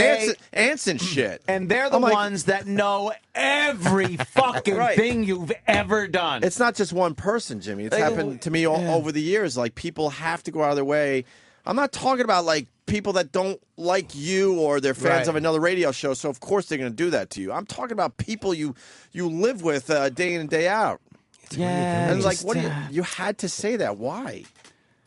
aunts and shit.
And they're the ones that know every fucking thing you've ever done.
It's not just one person, Jimmy. It's happened to me over the years. Like, people have to go out of their way. I'm not talking about, like, people that don't like you or they're fans of another radio show, so of course they're going to do that to you. I'm talking about people you live with day in and day out.
Yeah.
And, like, what do you had to say that. Why?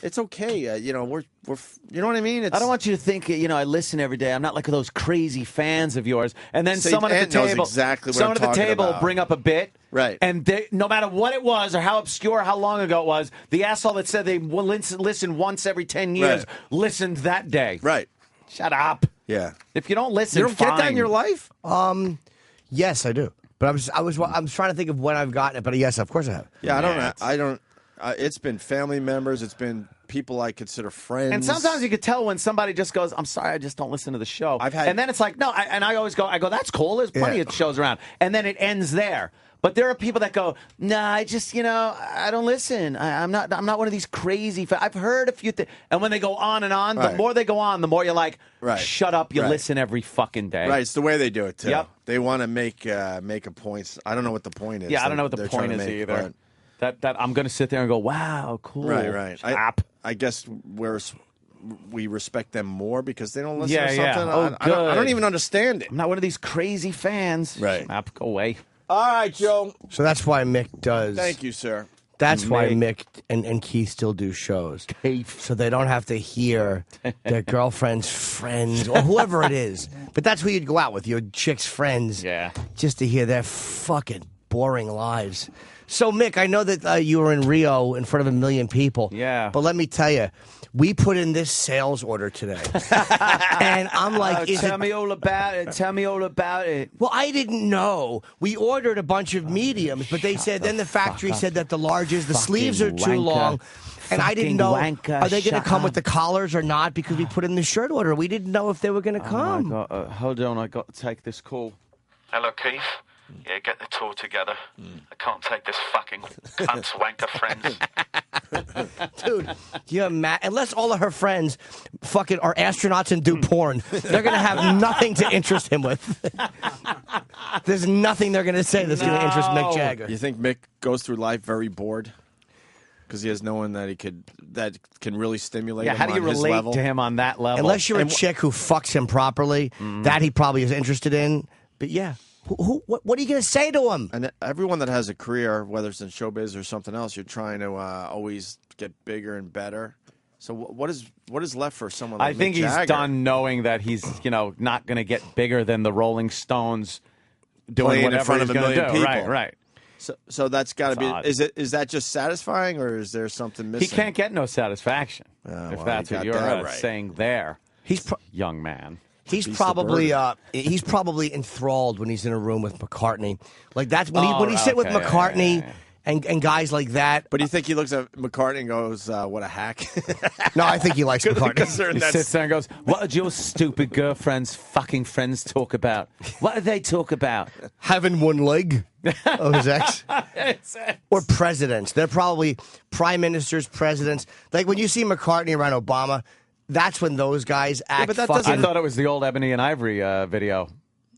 It's okay. We're you know what I mean?
I don't want you to think, I listen every day. I'm not like those crazy fans of yours. And then someone at the table, will bring up a bit.
Right.
And no matter what it was or how obscure, how long ago it was, the asshole that said they will listen once every 10 years listened that day.
Right.
Shut up.
Yeah.
If you don't listen,
you don't get that in your life?
Yes, I do. But I was trying to think of when I've gotten it. But yes, of course I have.
Yeah, I don't. It's been family members. It's been people I consider friends.
And sometimes you could tell when somebody just goes, "I'm sorry, I just don't listen to the show."
And
then it's like, no, I always go, that's cool. There's plenty of shows around. And then it ends there. But there are people that go, nah, I just, I don't listen. I'm not one of these crazy I've heard a few things. And when they go on and on, the more they go on, the more you're like, shut up, you listen every fucking day.
Right, it's the way they do it, too.
Yep.
They want to make a point. I don't know what the point is.
Yeah, I don't know what the point is either. That I'm going to sit there and go, wow, cool.
Right. I guess we respect them more because they don't listen or something.
Yeah.
I don't even understand it.
I'm not one of these crazy fans.
Right.
Go away.
All right, Joe.
So that's why Mick does.
Thank you, sir.
That's why Mick and Keith still do shows. So they don't have to hear their girlfriend's friends or whoever it is. But that's who you'd go out with, your chick's friends.
Yeah.
Just to hear their fucking boring lives. So, Mick, I know that you were in Rio in front of 1 million people.
Yeah.
But let me tell you, we put in this sales order today. And I'm like,
tell me all about it. Tell me all about it.
Well, I didn't know. We ordered a bunch of mediums, but they said, then the factory said that the larges, the sleeves are too long. And I didn't know, are they going to come with the collars or not? Because we put in the shirt order. We didn't know if they were going to come.
My God. Hold on, I got to take this call.
Hello, Keith. Yeah, get the tour together. I can't take this fucking cunt's wanker friends.
Dude, you're mad. Unless all of her friends fucking are astronauts and do porn, they're going to have nothing to interest him with. There's nothing they're going to say that's going to interest Mick Jagger.
You think Mick goes through life very bored? Because he has no one that can really stimulate him.
How do you relate
level?
to him on that level?
Unless you're a chick who fucks him properly, that he probably is interested in. But yeah. What are you going to say to him?
And everyone that has a career, whether it's in showbiz or something else, you're trying to always get bigger and better. So what is left for someone like
I think
Mick Jagger?
He's done knowing that he's not going to get bigger than the Rolling Stones doing
playing
whatever
in front of
he's
1 million
do.
people.
Right.
So that's got to be.
odd.
Is that just satisfying, or is there something missing?
He can't get no satisfaction if that's what you're saying there.
He's
young man.
He's probably enthralled when he's in a room with McCartney. Like that's when you sit with McCartney and guys like that.
But do you think he looks at McCartney and goes, "What a hack"?
No, I think he likes McCartney.
He sits there and goes, "What did your stupid girlfriend's fucking friends talk about? What did they talk about?
Having one leg." Oh, his ex? Or presidents. They're probably prime ministers, presidents. Like when you see McCartney around Obama, that's when those guys act.
but that
fucking,
doesn't-
I thought it was the old Ebony and Ivory video.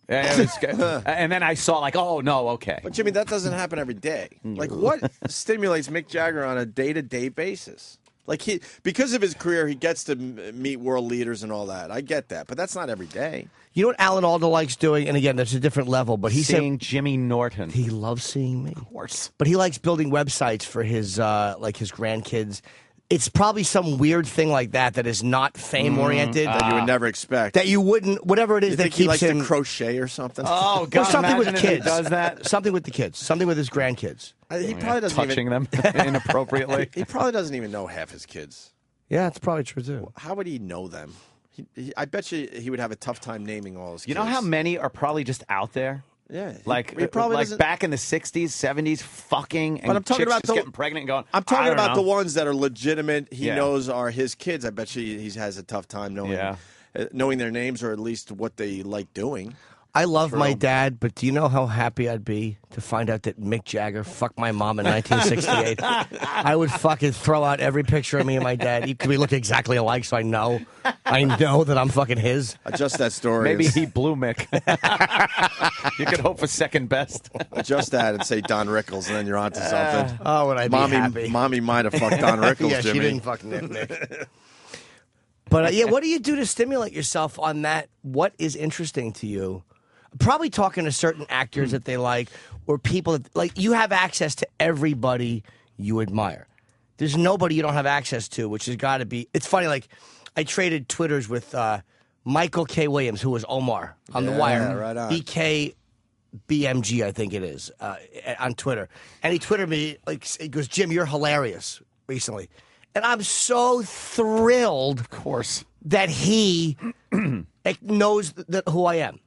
Yeah, it was, and then I saw like, oh no, okay.
But Jimmy, that doesn't happen every day. Like, what stimulates Mick Jagger on a day-to-day basis? Like because of his career, he gets to meet world leaders and all that. I get that, but that's not every day.
You know what Alan Alda likes doing, and again, that's a different level. But he
Seeing
said
Jimmy Norton.
He loves seeing me, of
course.
But he likes building websites for his like his grandkids. It's probably some weird thing like that is not fame oriented
that you would never expect.
That you wouldn't, whatever it is
You
that
think he
keeps
likes
him
to crochet or something.
Oh
or
God!
something with
imagine if he
kids.
does that.
Something with the kids. Something with his grandkids.
He probably doesn't
touching
even,
them inappropriately.
He probably doesn't even know half his kids.
Yeah, it's probably true too.
How would he know them? I bet you he would have a tough time naming all his kids.
You know how many are probably just out there?
Yeah,
Like,
he probably
like
doesn't-
back in the 60s, 70s, fucking, and
But I'm talking
chicks
about
just
the-
getting pregnant and going,
I'm talking
I don't
about
know.
the ones that are legitimate. He
Yeah.
knows are his kids. I bet you he has a tough time knowing their names or at least what they like doing.
I love
For
my
real.
dad, but do you know how happy I'd be to find out that Mick Jagger fucked my mom in 1968? I would fucking throw out every picture of me and my dad. We look exactly alike, so I know that I'm fucking his.
Adjust that story.
Maybe he blew Mick. You could hope for second best.
Adjust that and say Don Rickles, and then you're onto something.
Oh, would I be happy?
Mommy might have fucked Don Rickles,
yeah,
Jimmy.
she didn't fuck Nick. But yeah, what do you do to stimulate yourself on that? What is interesting to you? Probably talking to certain actors that they like, or people that, like, you have access to everybody you admire. There's nobody you don't have access to, which has got to be. It's funny, like, I traded Twitters with Michael K. Williams, who was Omar on The Wire.
Right on.
BKBMG, I think it is, on Twitter. And he Twittered me, like, he goes, Jim, you're hilarious recently. And I'm so thrilled,
Of course.
that he knows who I am.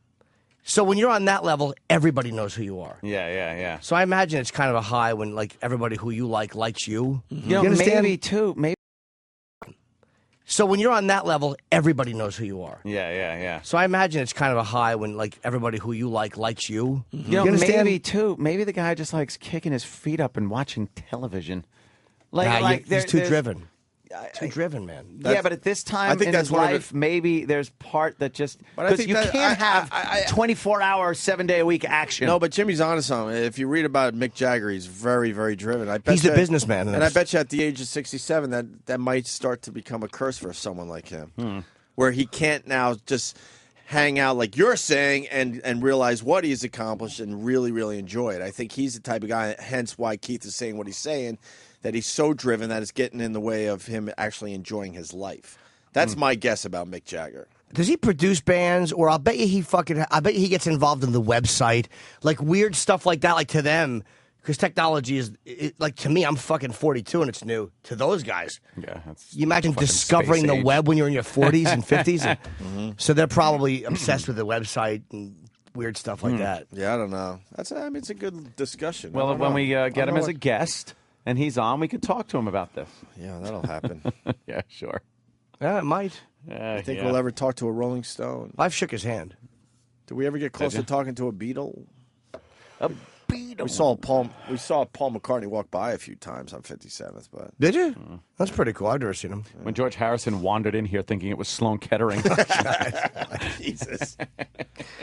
So when you're on that level, everybody knows who you are.
Yeah.
So I imagine it's kind of a high when like everybody who you like likes you.
You know,
understand?
maybe too. Maybe.
So when you're on that level, everybody knows who you are.
Yeah.
So I imagine it's kind of a high when like everybody who you like likes you.
You know,
understand?
maybe too. Maybe the guy just likes kicking his feet up and watching television.
He's too driven. Too driven, man.
Yeah, but at this time
I think
in
that's
his
one of
life, maybe there's part that just
But I
because
think
you
that-
can't have 24-hour, 7-day-a-week action.
No, but Jimmy's onto something. If you read about Mick Jagger, he's very, very driven. I bet
He's the
you-
businessman,
and I bet you at the age of 67, that might start to become a curse for someone like him, where he can't now just hang out like you're saying and realize what he's accomplished and really, really enjoy it. I think he's the type of guy. Hence, why Keith is saying what he's saying. That he's so driven that it's getting in the way of him actually enjoying his life. That's my guess about Mick Jagger.
Does he produce bands, or I bet you he gets involved in the website, like weird stuff like that, like to them, because technology is like to me. I'm fucking 42 and it's new to those guys.
Yeah. That's
You imagine
fucking
discovering
space
the
age.
web when you're in your 40s and 50s, so they're probably obsessed with the website and weird stuff like that.
Yeah, I don't know. It's a good discussion. I
Well,
don't
when
know.
we get
I
him
don't
as
know
a guest and he's on, we could talk to him about this.
Yeah, that'll happen.
Yeah, sure.
Yeah, it might.
I think we'll ever talk to a Rolling Stone.
I've shook his hand.
Did we ever get close
you?
to talking to a Beatle?
A Beatle.
We saw Paul McCartney walk by a few times on 57th, but
Did you? That's pretty cool. I've never seen him.
When George Harrison wandered in here thinking it was Sloan Kettering.
Jesus.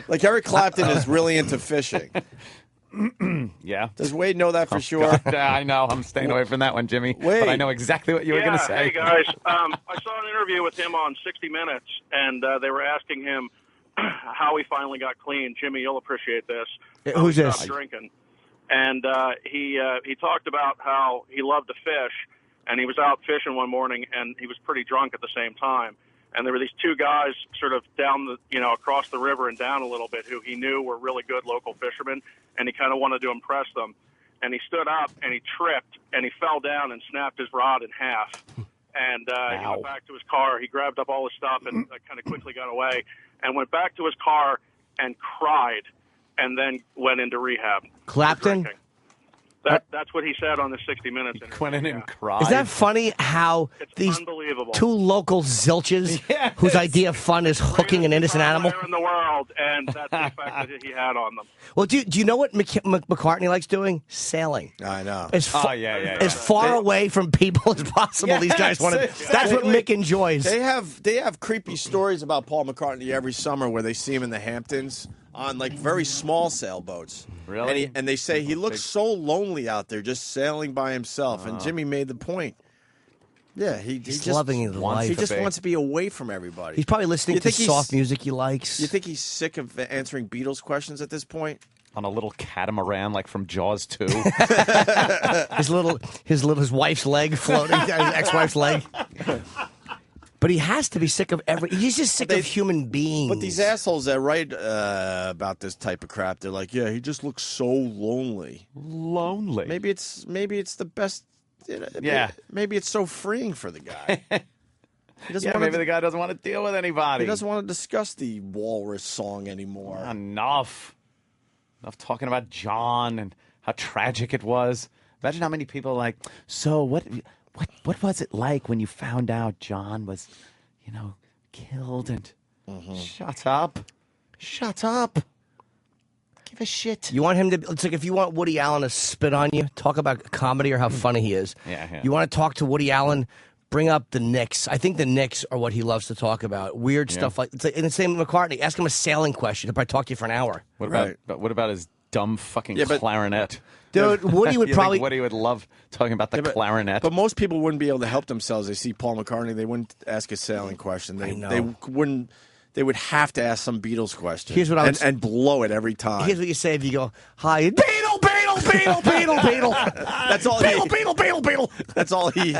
Like Eric Clapton is really into fishing.
Yeah.
Does Wade know that for sure?
God, I know. I'm staying away from that one, Jimmy.
Wade.
But I know exactly what you were going to say.
Hey, guys. I saw an interview with him on 60 Minutes, and they were asking him how he finally got clean. Jimmy, you'll appreciate this.
Who's
He
this?
stopped drinking. And he talked about how he loved to fish, and he was out fishing one morning, and he was pretty drunk at the same time. And there were these two guys sort of across the river and down a little bit who he knew were really good local fishermen, and he kind of wanted to impress them. And he stood up and he tripped and he fell down and snapped his rod in half. And he went back to his car. He grabbed up all his stuff and kind of quickly got away and went back to his car and cried and then went into rehab.
Clapton?
That's what he said on the 60 Minutes interview.
Went in and cried.
Is that funny how these
unbelievable.
two local zilches whose idea of fun is hooking an innocent animal?
In the world, and that's the effect that he had on them.
Well, do you know what McCartney likes doing? Sailing.
I know.
As far away from people as possible. These guys want to. That's what Mick enjoys.
They have creepy stories about Paul McCartney every summer where they see him in the Hamptons on like very small sailboats.
Really?
And they say he looks so lonely out there just sailing by himself. And Jimmy made the point. Yeah, he's just
loving his life.
He just wants to be away from everybody.
He's probably listening to soft music he likes.
You think he's sick of answering Beatles questions at this point?
On a little catamaran like from Jaws 2.
his wife's leg floating, his ex-wife's leg. But he has to be sick of he's just sick of human beings.
But these assholes that write about this type of crap, they're like, yeah, he just looks so lonely.
Lonely.
Maybe it's the best.
Yeah.
Maybe it's so freeing for the guy.
Maybe the guy doesn't want to deal with anybody.
He doesn't want to discuss the Walrus song anymore.
Enough talking about John and how tragic it was. Imagine how many people are like, so what was it like when you found out John was, killed? And shut up. Give a shit.
You want him to? It's like if you want Woody Allen to spit on you, talk about comedy or how funny he is.
Yeah.
You want to talk to Woody Allen? Bring up the Knicks. I think the Knicks are what he loves to talk about. Weird stuff like it's like, and the same with McCartney. Ask him a sailing question. He'll probably talk to you for an hour.
What about his dumb fucking clarinet?
Dude, Woody would probably.
Woody would love talking about the clarinet.
But most people wouldn't be able to help themselves. They see Paul McCartney, they wouldn't ask a sailing question. They wouldn't. They would have to ask some Beatles question.
Here's what I would
and blow it every time.
Here's what you say if you go, "Hi, Beetle."
That's all.
Beetle.
That's all he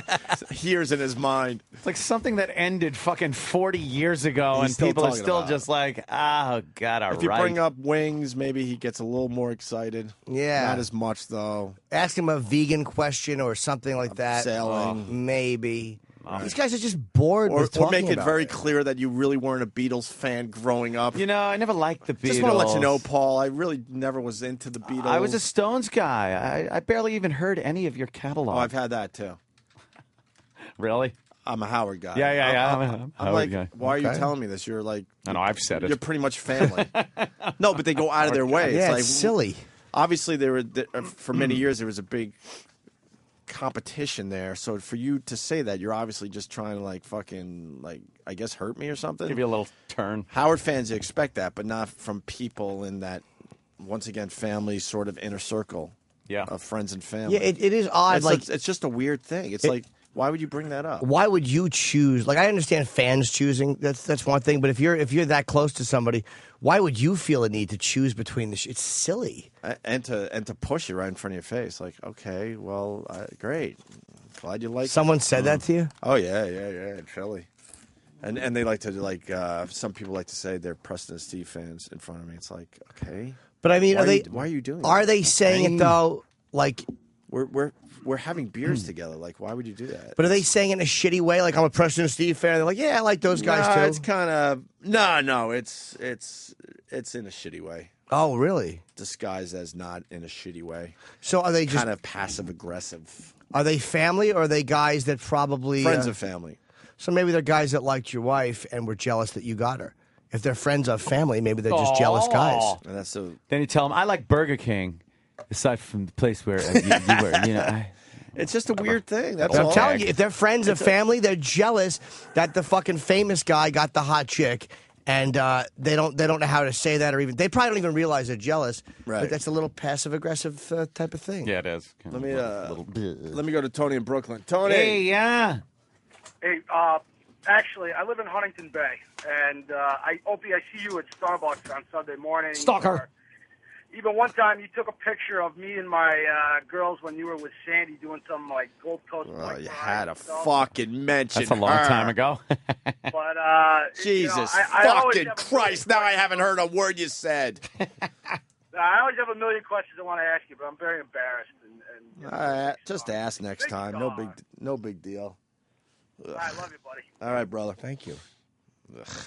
hears in his mind.
It's like something that ended fucking 40 years ago, and people are still just like, oh, God, all right.
If you bring up Wings, maybe he gets a little more excited.
Yeah.
Not as much, though.
Ask him a vegan question or something like that.
Sailing.
Maybe. These guys are just bored with talking
or make it
about
very clear that you really weren't a Beatles fan growing up.
I never liked the Beatles.
Just want to let you know, Paul, I really never was into the Beatles.
I was a Stones guy. I barely even heard any of your catalog.
Oh, I've had that, too.
Really?
I'm a Howard guy.
Yeah. I'm a Howard
like,
guy.
Why are you telling me this? You're like...
I know, I've said it.
You're pretty much family. No, but they go out of their way.
Yeah,
it's like,
silly.
Obviously, for many years, there was a big competition there. So for you to say that, you're obviously just trying to I guess hurt me or something.
Give you a little turn.
Howard fans expect that, but not from people in that, once again, family sort of inner circle.
Yeah.
Of friends and family.
Yeah, it is odd.
It's just a weird thing. It's like, why would you bring that up?
Why would you choose? Like, I understand fans choosing. That's one thing. But if you're that close to somebody, why would you feel a need to choose between the? It's silly.
And to push it right in front of your face. Like, okay, well, great. Glad you like.
Someone said that to you?
Oh yeah, in Philly. And they like to some people like to say they're Preston and Steve fans in front of me. It's like, okay.
But I mean,
why are you doing that?
Are they saying it though? Like,
we're having beers together. Like, why would you do that?
But are they saying it in a shitty way? Like, I'm a Preston and Steve fan. They're like, yeah, I like those guys too.
It's kind of no. It's in a shitty way.
Oh, really?
Disguised as not in a shitty way.
So are they just
kind of passive aggressive?
Are they family or are they guys that probably
friends of family?
So maybe they're guys that liked your wife and were jealous that you got her. If they're friends of family, maybe they're just jealous guys.
And that's so.
Then you tell them, I like Burger King, aside from the place where you were.
It's just a weird thing. That's
I'm
all.
telling you, if they're friends of family, they're jealous that the fucking famous guy got the hot chick, and they don't know how to say that, or even they probably don't even realize they're jealous.
Right.
But that's a little passive aggressive type of thing.
Yeah, it is.
Let me go to Tony in Brooklyn. Tony.
Hey, yeah.
Hey, actually, I live in Huntington Bay, and Opie, I see you at Starbucks on Sunday morning.
Stalker.
Even one time, you took a picture of me and my girls when you were with Sandy doing some like Gold Coast.
Oh, you had to fucking mention.
That's a long time ago.
But
Jesus
I
fucking Christ! Now I haven't heard a word you said.
I always have a million questions I want to ask you, but I'm very embarrassed. And
just ask next time. No big deal.
Ugh. I love you, buddy.
All right, brother.
Thank you.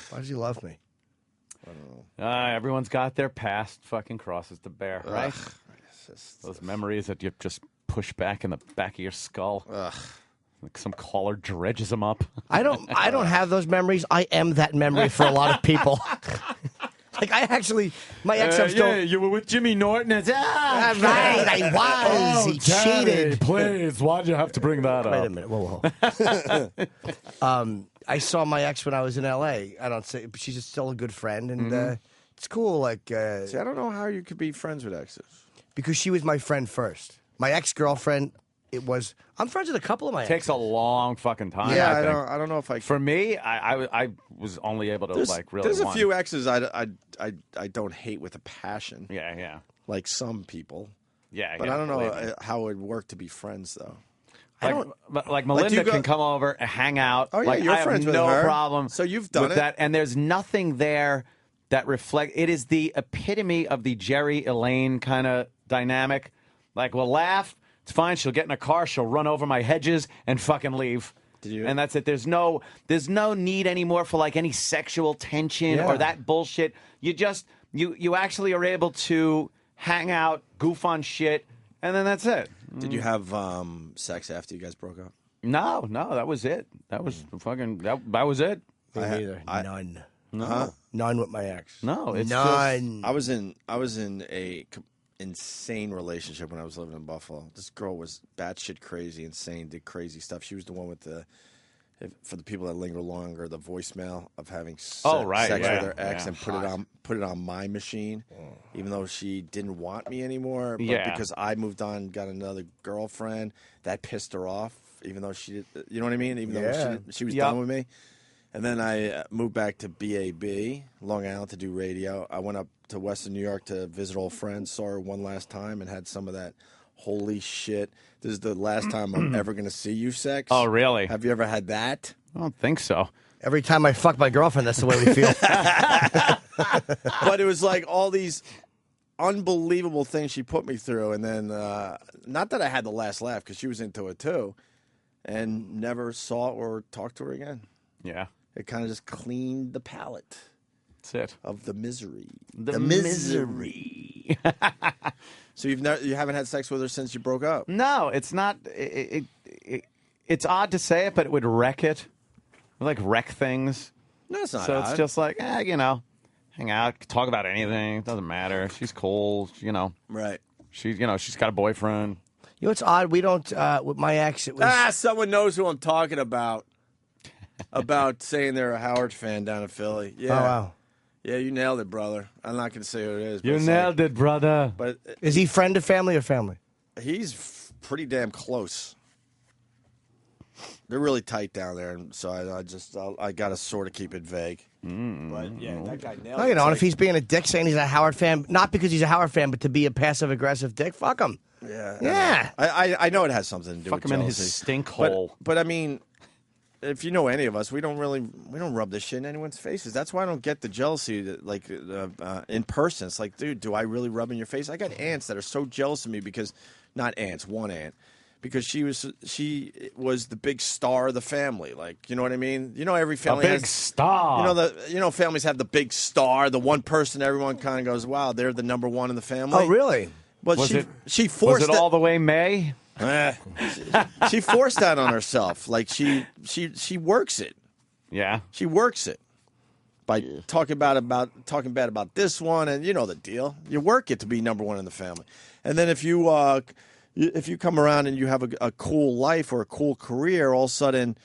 Why does he love me?
I don't know.
Everyone's got their past fucking crosses to bear, right? Those memories that you just push back in the back of your skull.
Ugh.
Like some caller dredges them up.
I don't have those memories. I am that memory for a lot of people. Like I actually, my ex
you were with Jimmy Norton.
Right, I was. He cheated.
Please, why'd you have to bring that up?
Wait a minute. Whoa. I saw my ex when I was in L.A. I don't say, but she's still a good friend, and it's cool. Like,
see, I don't know how you could be friends with exes
because she was my friend first. My ex-girlfriend. I'm friends with a couple of my
exes. Takes a long fucking time.
Yeah, I don't know if I.
For me, I was only able to really.
There's a few exes I don't hate with a passion.
Yeah.
Like some people.
Yeah,
but I don't know how it would work to be friends though.
Like Melinda can come over and hang out.
Oh yeah,
like,
you're
I
friends
have
with
no
her.
problem.
So you've done
with that, and there's nothing there that reflects. It is the epitome of the Jerry Elaine kind of dynamic. Like we'll laugh. It's fine. She'll get in a car. She'll run over my hedges and fucking leave. And that's it. There's no need anymore for like any sexual tension or that bullshit. You actually are able to hang out, goof on shit, and then that's it.
Did you have sex after you guys broke up?
No, that was it. That was fucking that was it.
Me neither. None.
No.
None with my ex.
No, it's
none.
I was in a insane relationship when I was living in Buffalo. This girl was batshit crazy, insane, did crazy stuff. She was the one with for the people that linger longer, the voicemail of having sex with her ex and put it on my machine, even though she didn't want me anymore. But because I moved on, got another girlfriend, that pissed her off. Even though she, you know what I mean? Even though she was done with me. And then I moved back to BAB, Long Island, to do radio. I went up to Western New York to visit old friends, saw her one last time, and had some of that holy shit. This is the last time I'm ever going to see you sex.
Oh, really?
Have you ever had that?
I don't think so.
Every time I fuck my girlfriend, that's the way we feel.
But it was like all these unbelievable things she put me through. And then, not that I had the last laugh, because she was into it too, and never saw or talked to her again.
Yeah.
It kind of just cleaned the palate.
That's it.
Of the misery.
The misery.
So you haven't had sex with her since you broke up?
No, it's not. It's odd to say it, but it would wreck it. Like wreck things.
No, it's not.
So
odd.
it's just like, hang out, talk about anything. It doesn't matter. She's cool,
Right.
She's got a boyfriend.
You know what's odd? We don't. With my ex, it was.
Someone knows who I'm talking about. About saying they're a Howard fan down in Philly. Yeah.
Oh, wow.
Yeah, you nailed it, brother. I'm not going to say who it is. But
You nailed it, brother.
But
is he friend of family or family?
He's pretty damn close. They're really tight down there, and so I got to sort of keep it vague. But yeah, that guy nailed it.
You know, and if he's being a dick saying he's a Howard fan, not because he's a Howard fan, but to be a passive aggressive dick, fuck him.
Yeah. I know it has something to do
Fuck
with
him in his
jealousy.
stink hole.
But I mean, if you know any of us, we don't rub this shit in anyone's faces. That's why I don't get the jealousy in person. It's like, dude, do I really rub in your face? I got aunts that are so jealous of me because, not aunts, one aunt, because she was the big star of the family. Like, you know what I mean? You know, every family has
star.
Families have the big star, the one person everyone kind of goes, wow, they're the number one in the family.
Oh, really?
But she forced
it all the way May?
She forced that on herself. Like she works it.
Yeah.
She works it by talking bad about this one, and you know the deal. You work it to be number one in the family, and then if you come around and you have a cool life or a cool career, all of a sudden,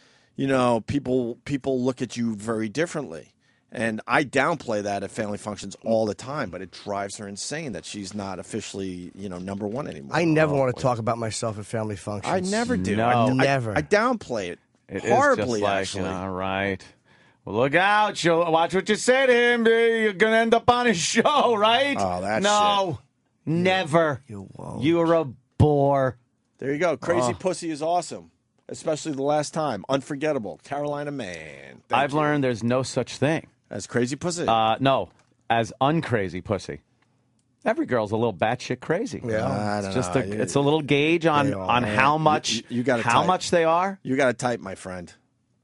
people look at you very differently. And I downplay that at family functions all the time, but it drives her insane that she's not officially, number one anymore.
I never want to talk about myself at family functions.
I never do.
No.
Never. I downplay it.
It
horribly,
is just like,
actually.
All right. Well, look out. Watch what you say to him. You're going to end up on his show, right?
Oh, that's
No.
shit.
Never.
You won't.
You're a bore.
There you go. Crazy Pussy is awesome. Especially the last time. Unforgettable. Carolina Man.
I've learned there's no such thing.
As crazy pussy?
No, as uncrazy pussy. Every girl's a little batshit crazy.
Yeah,
it's a little gauge on how much how much they are.
You got to type, my friend.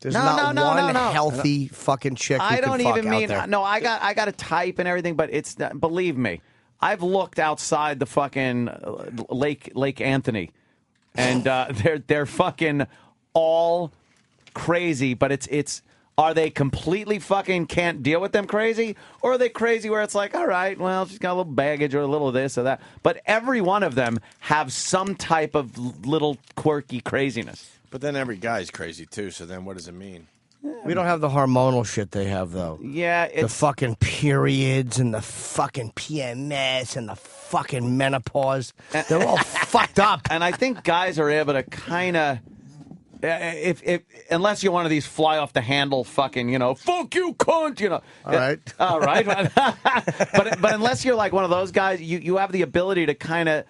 There's not one healthy fucking chick.
I don't
even
mean
out there.
no. I got to type and everything, but it's believe me. I've looked outside the fucking Lake Anthony, and they're fucking all crazy. But it's are they completely fucking can't deal with them crazy, or are they crazy where it's like, all right, well, she's got a little baggage or a little this or that. But every one of them have some type of little quirky craziness.
But then every guy's crazy too. So then what does it mean?
We don't have the hormonal shit they have, though.
Yeah,
the fucking periods and the fucking PMS and the fucking menopause. They're all fucked up.
And I think guys are able to kind of, if unless you're one of these fly off the handle fucking, fuck you, cunt,
All right.
but unless you're like one of those guys, you have the ability to kind of,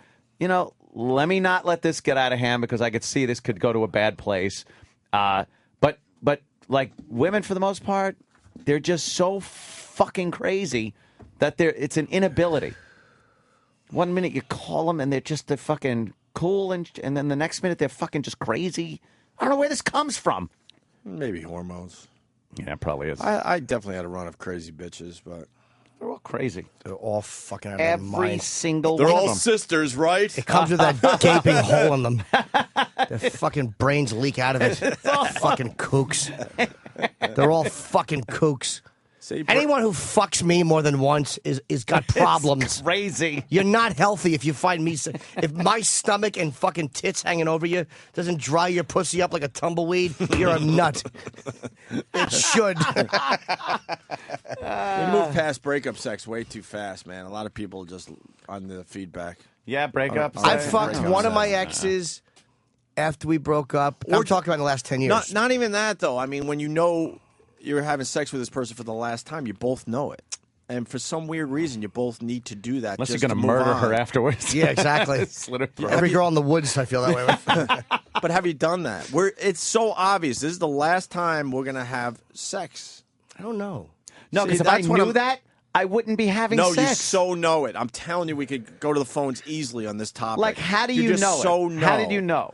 let me not let this get out of hand because I could see this could go to a bad place. But like women, for the most part, they're just so fucking crazy that it's an inability. 1 minute you call them and they're fucking cool, and then the next minute they're fucking just crazy. I don't know where this comes from.
Maybe hormones.
Yeah, it probably is.
I definitely had a run of crazy bitches, but
they're all crazy.
They're all fucking out of their mind.
Every single
They're
one
all
of them.
sisters, right?
It comes with that gaping hole in them. Their fucking brains leak out of it. Fucking kooks. They're all fucking kooks. Anyone who fucks me more than once is got problems.
It's crazy.
You're not healthy if you find me. If my stomach and fucking tits hanging over you doesn't dry your pussy up like a tumbleweed, you're a nut. It should.
We move past breakup sex way too fast, man. A lot of people just on the feedback.
Yeah, breakup.
I fucked one of my exes after we broke up. I'm talking about in the last 10 years.
Not even that, though. I mean, when you know you're having sex with this person for the last time, you both know it. And for some weird reason, you both need to do that.
Unless
just
you're going to murder her afterwards.
Yeah, exactly.
Slit her throat.
Every girl in the woods, I feel that way with.
But have you done that? It's so obvious. This is the last time we're going to have sex.
I don't know.
No, because if I knew that, I wouldn't be having sex.
No, you so know it. I'm telling you, we could go to the phones easily on this topic.
Like, how do you
just
know
so
it?
know.
How did you know?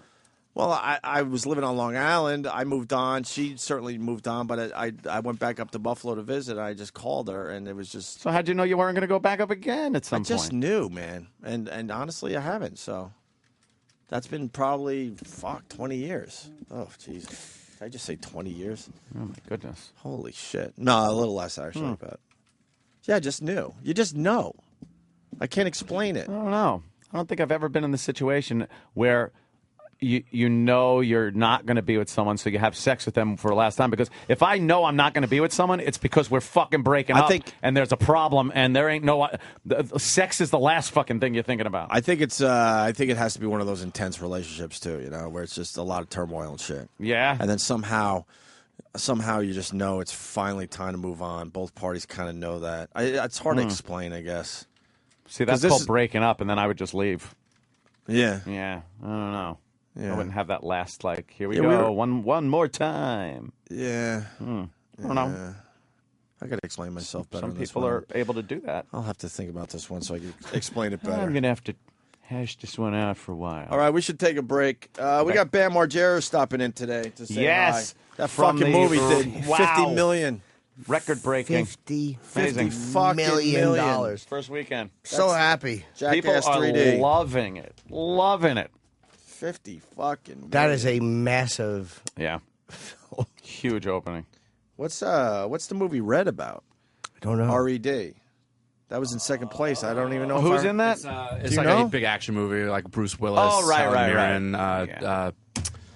Well, I was living on Long Island. I moved on. She certainly moved on, but I went back up to Buffalo to visit. I just called her, and it was just...
So how'd you know you weren't going to go back up again at some point?
I just knew, man. And honestly, I haven't, so... That's been probably, 20 years. Oh, jeez. Did I just say 20 years?
Oh, my goodness.
Holy shit. No, a little less, actually, but... Yeah, I just knew. You just know. I can't explain it.
I don't know. I don't think I've ever been in the situation where... You know you're not going to be with someone, so you have sex with them for the last time. Because if I know I'm not going to be with someone, it's because we're fucking breaking up, and there's a problem, and there ain't no... sex is the last fucking thing you're thinking about.
I think it's. I think it has to be one of those intense relationships too, where it's just a lot of turmoil and shit.
Yeah.
And then somehow you just know it's finally time to move on. Both parties kind of know that. It's hard to explain, I guess.
See, that's called breaking up, and then I would just leave.
Yeah.
Yeah. I don't know.
Yeah.
I wouldn't have that last, here we go, one more time.
Yeah.
I don't know.
I got to explain myself better.
Some people are able to do that.
I'll have to think about this one so I can explain it better.
I'm going to have to hash this one out for a while.
All right, we should take a break. We got Bam Margera stopping in today to say hi. That fucking movie did $50 million.
Record-breaking.
$50 million.
First weekend.
So happy.
People are
3D.
loving it. Loving it.
50 fucking.
That is a massive.
Yeah. Huge opening.
What's the movie Red about?
I don't know.
R.E.D. That was in second place. I don't even know
who's in that.
It's like a big action movie, like Bruce Willis.
Oh, right.
Mirren,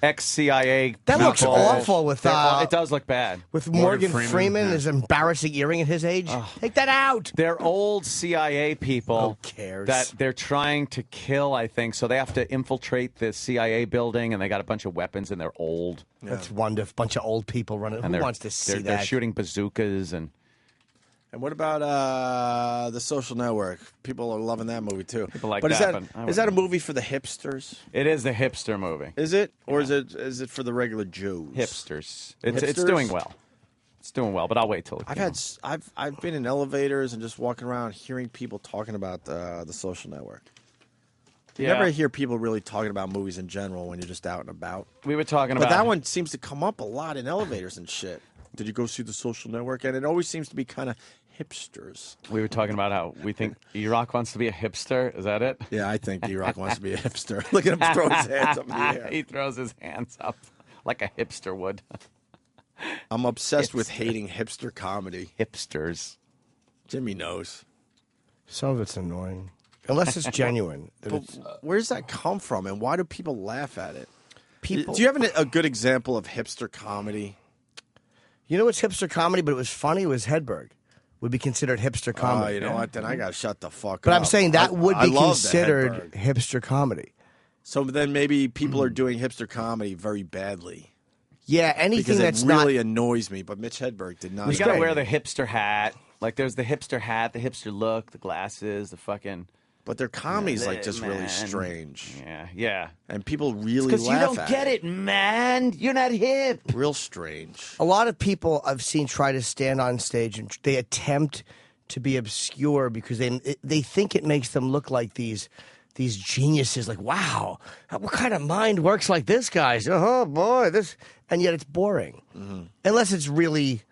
ex-CIA.
That looks awful with
it does look bad.
With Morgan Freeman, his embarrassing earring at his age. Take that out.
They're old CIA people.
Who cares?
That they're trying to kill, I think. So they have to infiltrate the CIA building, and they got a bunch of weapons, and they're old.
That's wonderful. Bunch of old people running.
And
who wants to see that?
They're shooting bazookas and.
And what about The Social Network? People are loving that movie too.
People like
but
that.
Is that a movie for the hipsters?
It is the hipster movie.
Is it, or is it for the regular Joes?
Hipsters. It's doing well. It's doing well, but I'll wait till.
I've been in elevators and just walking around hearing people talking about The Social Network. You never hear people really talking about movies in general when you're just out and about.
We were talking about,
but that one seems to come up a lot in elevators and shit. Did you go see The Social Network? And it always seems to be kind of hipsters.
We were talking about how we think E-Rock wants to be a hipster. Is that it?
Yeah, I think E-Rock wants to be a hipster. Look at him throw his hands up in the air.
He throws his hands up like a hipster would.
I'm obsessed with hating hipster comedy.
Hipsters.
Jimmy knows.
Some of it's annoying. Unless it's genuine.
Where does that come from, and why do people laugh at it?
People.
Do you have a good example of hipster comedy?
You know what's hipster comedy, but it was funny? It was Hedberg. Would be considered hipster comedy.
Oh, you know what? Then I got to shut the fuck up.
But I'm saying that would be
love
considered
the
hipster comedy.
So then maybe people are doing hipster comedy very badly.
Yeah, anything
because
that's
it really annoys me. But Mitch Hedberg did not.
You got to wear the hipster hat. Like there's the hipster hat, the hipster look, the glasses, the fucking.
But their comedy's like just really strange.
Yeah.
And people really
Because you
laugh
don't
at
get it, man. You're not hip.
Real strange.
A lot of people I've seen try to stand on stage and they attempt to be obscure because they think it makes them look like these geniuses. Like, wow, what kind of mind works like this guy's? Oh boy, this, and yet it's boring. Unless it's really,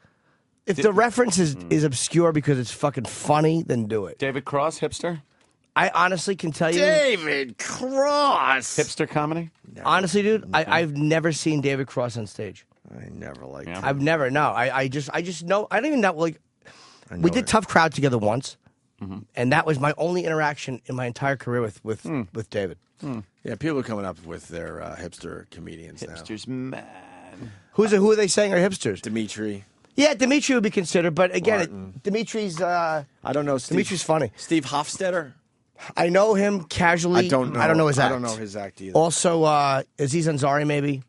if the reference is obscure because it's fucking funny, then do it.
David Cross, hipster.
I honestly can tell you,
David Cross,
hipster comedy.
Honestly, dude, I've never seen David Cross on stage.
I never liked him.
I've never. No, I just know. I don't even know. Like, we did Tough Crowd together once, and that was my only interaction in my entire career with David.
Yeah, people are coming up with their hipster comedians now.
Hipsters, man.
Who are they saying are hipsters?
Dimitri.
Yeah, Dimitri would be considered, but again, Dimitri's.
I don't know.
Dimitri's funny.
Steve Hofstetter.
I know him casually.
I don't know.
I don't know his act.
I don't know his act either.
Also, Aziz Ansari, maybe.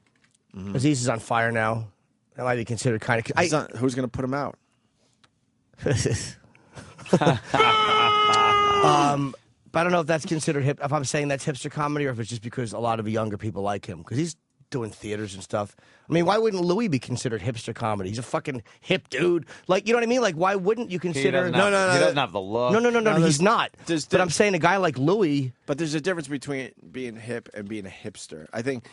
Aziz is on fire now. That might be considered kind of.
Who's going to put him out?
But I don't know if that's considered hip. If I'm saying that's hipster comedy, or if it's just because a lot of the younger people like him because he's doing theaters and stuff. I mean, why wouldn't Louis be considered hipster comedy? He's a fucking hip dude. Like, you know what I mean? Like, why wouldn't you consider?
He doesn't have the look.
No, he's not. But I'm saying a guy like Louis.
But there's a difference between being hip and being a hipster. I think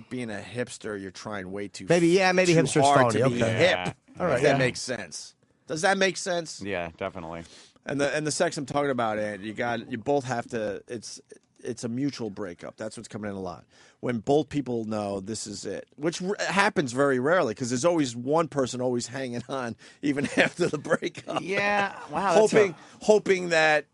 being a hipster, you're trying way too.
Maybe
too
hipster's
hard
phony.
to be
Okay.
hip.
All right,
If that makes sense. Does that make sense?
Yeah, definitely.
And the sex I'm talking about, and you both have to. It's a mutual breakup. That's what's coming in a lot. When both people know this is it, which happens very rarely because there's always one person always hanging on even after the breakup.
Yeah, wow.
hoping that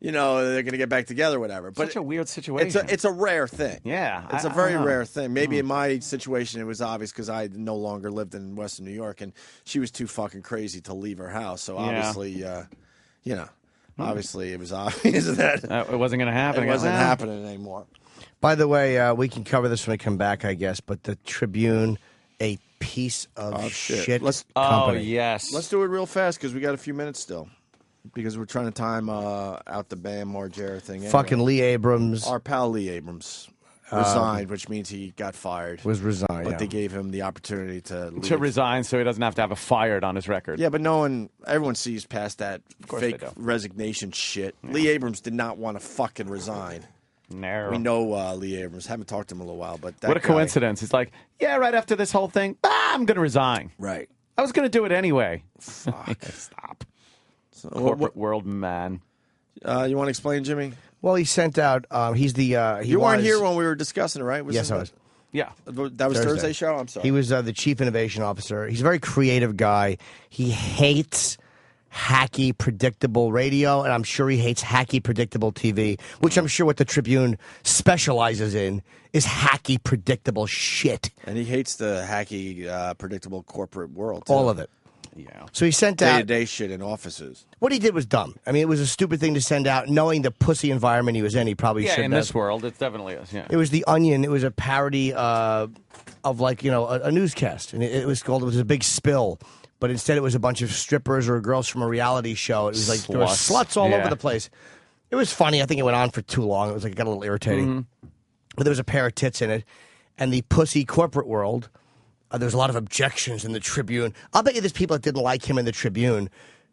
they're going to get back together, or whatever. But
such a weird situation.
It's a rare thing.
Yeah,
it's a very rare thing. Maybe in my situation it was obvious because I no longer lived in Western New York, and she was too fucking crazy to leave her house. So obviously, obviously it was obvious that
it wasn't going to happen.
It wasn't happening anymore.
By the way, we can cover this when we come back, I guess. But the Tribune, a piece of shit company.
Oh yes.
Let's do it real fast because we got a few minutes still. Because we're trying to time out the Bam Margera thing. Anyway.
Fucking Lee Abrams.
Our pal Lee Abrams resigned, which means he got fired.
Was resigned,
But they gave him the opportunity to leave.
To resign so he doesn't have to have a fired on his record.
Yeah, but everyone sees past that fake resignation shit. Yeah. Lee Abrams did not want to fucking resign.
No.
We know Lee Abrams. Haven't talked to him in a little while, but
what a coincidence. He's like, yeah, right after this whole thing, I'm going to resign.
Right.
I was going to do it anyway.
Fuck.
Stop.
So,
Corporate world, man.
You want to explain, Jimmy?
Well, he sent out. He's the.
You weren't here when we were discussing it, right?
Yes, I was.
Yeah,
that was Thursday show. I'm sorry.
He was the chief innovation officer. He's a very creative guy. He hates hacky, predictable radio, and I'm sure he hates hacky, predictable TV, which I'm sure what the Tribune specializes in is hacky, predictable shit.
And he hates the hacky, predictable corporate world, too.
All of it.
Yeah.
So he sent out
day-to-day shit in offices.
What he did was dumb. I mean, it was a stupid thing to send out, knowing the pussy environment he was in. He probably shouldn't
in
have.
this world, it definitely is. Yeah.
It was The Onion. It was a parody of like a newscast, and it was a big spill. But instead, it was a bunch of strippers or girls from a reality show. It was like there were sluts all over the place. It was funny. I think it went on for too long. It was like it got a little irritating. But there was a pair of tits in it, and the pussy corporate world. There was a lot of objections in the Tribune. I'll bet you there's people that didn't like him in the Tribune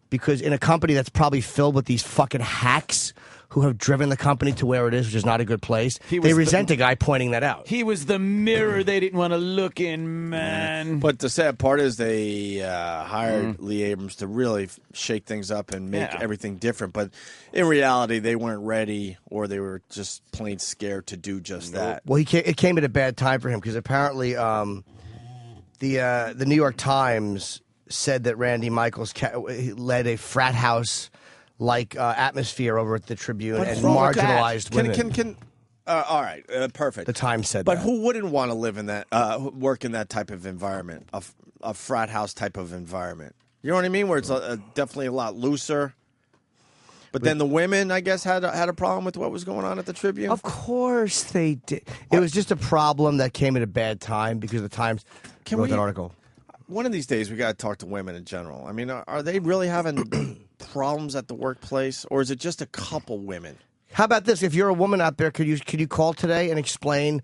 because in a company that's probably filled with these fucking hacks who have driven the company to where it is, which is not a good place, they resent a guy pointing that out.
He was the mirror they didn't want to look in, man.
But the sad part is they hired Lee Abrams to really shake things up and make everything different. But in reality, they weren't ready, or they were just plain scared to do just that.
Well, it came at a bad time for him because apparently the New York Times said that Randy Michaels led a frat house like atmosphere over at the Tribune and marginalized women.
All right, perfect.
The Times said
but
that.
Who wouldn't want to live in that, work in that type of environment, a frat house type of environment? You know what I mean? Where it's definitely a lot looser. But then the women, I guess, had a problem with what was going on at the Tribune?
Of course they did. It was just a problem that came at a bad time because the Times wrote that article.
One of these days, we got to talk to women in general. I mean, are they really having problems at the workplace, or is it just a couple women?
How about this? If you're a woman out there, could you call today and explain?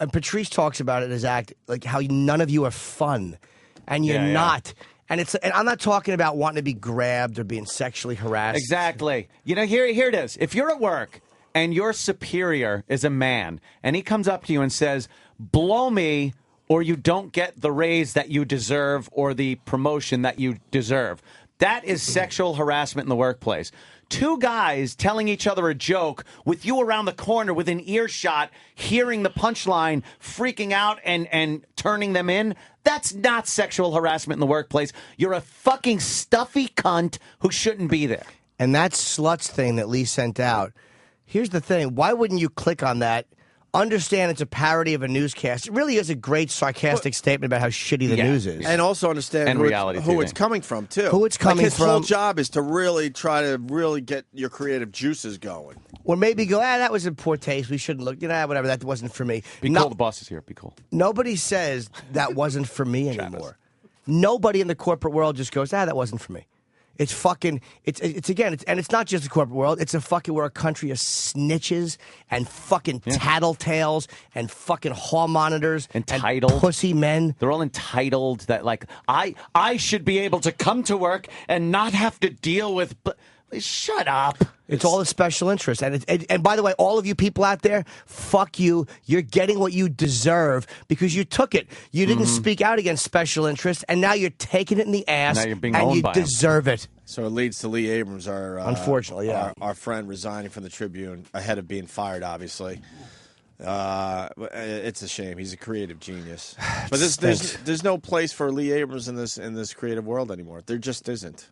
And Patrice talks about it in his act, like how none of you are fun, and you're not. And I'm not talking about wanting to be grabbed or being sexually harassed.
Exactly. You know, here it is. If you're at work and your superior is a man, and he comes up to you and says, "Blow me," or you don't get the raise that you deserve or the promotion that you deserve. That is sexual harassment in the workplace. Two guys telling each other a joke with you around the corner within earshot, hearing the punchline, freaking out and turning them in. That's not sexual harassment in the workplace. You're a fucking stuffy cunt who shouldn't be there.
And that sluts thing that Lee sent out, here's the thing. Why wouldn't you click on that? Understand it's a parody of a newscast. It really is a great sarcastic statement about how shitty the news is.
And also understand who it's coming from, too.
Who it's coming
his
from.
His whole job is to really try to really get your creative juices going.
Or maybe go, that was in poor taste. We shouldn't look, whatever, that wasn't for me.
Be cool, the boss is here. Be cool.
Nobody says that wasn't for me anymore. Nobody in the corporate world just goes, that wasn't for me. It's fucking, and it's not just the corporate world. It's we're a country of snitches and fucking tattletales and fucking hall monitors
entitled
and pussy men.
They're all entitled that, like, I should be able to come to work and not have to deal with. Shut up.
It's all a special interest. And by the way, all of you people out there, fuck you. You're getting what you deserve because you took it. You didn't speak out against special interests, and now you're taking it in the ass,
now you're being
and
owned
you
by
deserve it.
So it leads to Lee Abrams,
unfortunately,
our friend resigning from the Tribune ahead of being fired, obviously. It's a shame. He's a creative genius. But there's no place for Lee Abrams in this creative world anymore. There just isn't.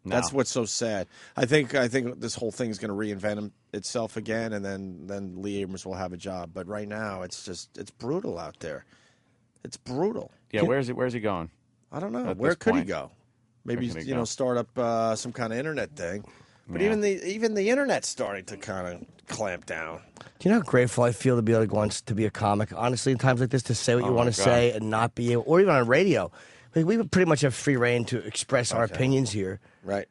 No.
That's what's so sad. I think this whole thing is going to reinvent itself again, and then Lee Abrams will have a job. But right now, it's brutal out there. It's brutal.
Yeah, where's he going?
I don't know. Where could he go? Maybe start up some kind of internet thing. But even the internet's starting to kind of clamp down.
Do you know how grateful I feel to be able to go on to be a comic? Honestly, in times like this, to say what you want to say and not be able, or even on radio. We pretty much have free reign to express our opinions here.
Right.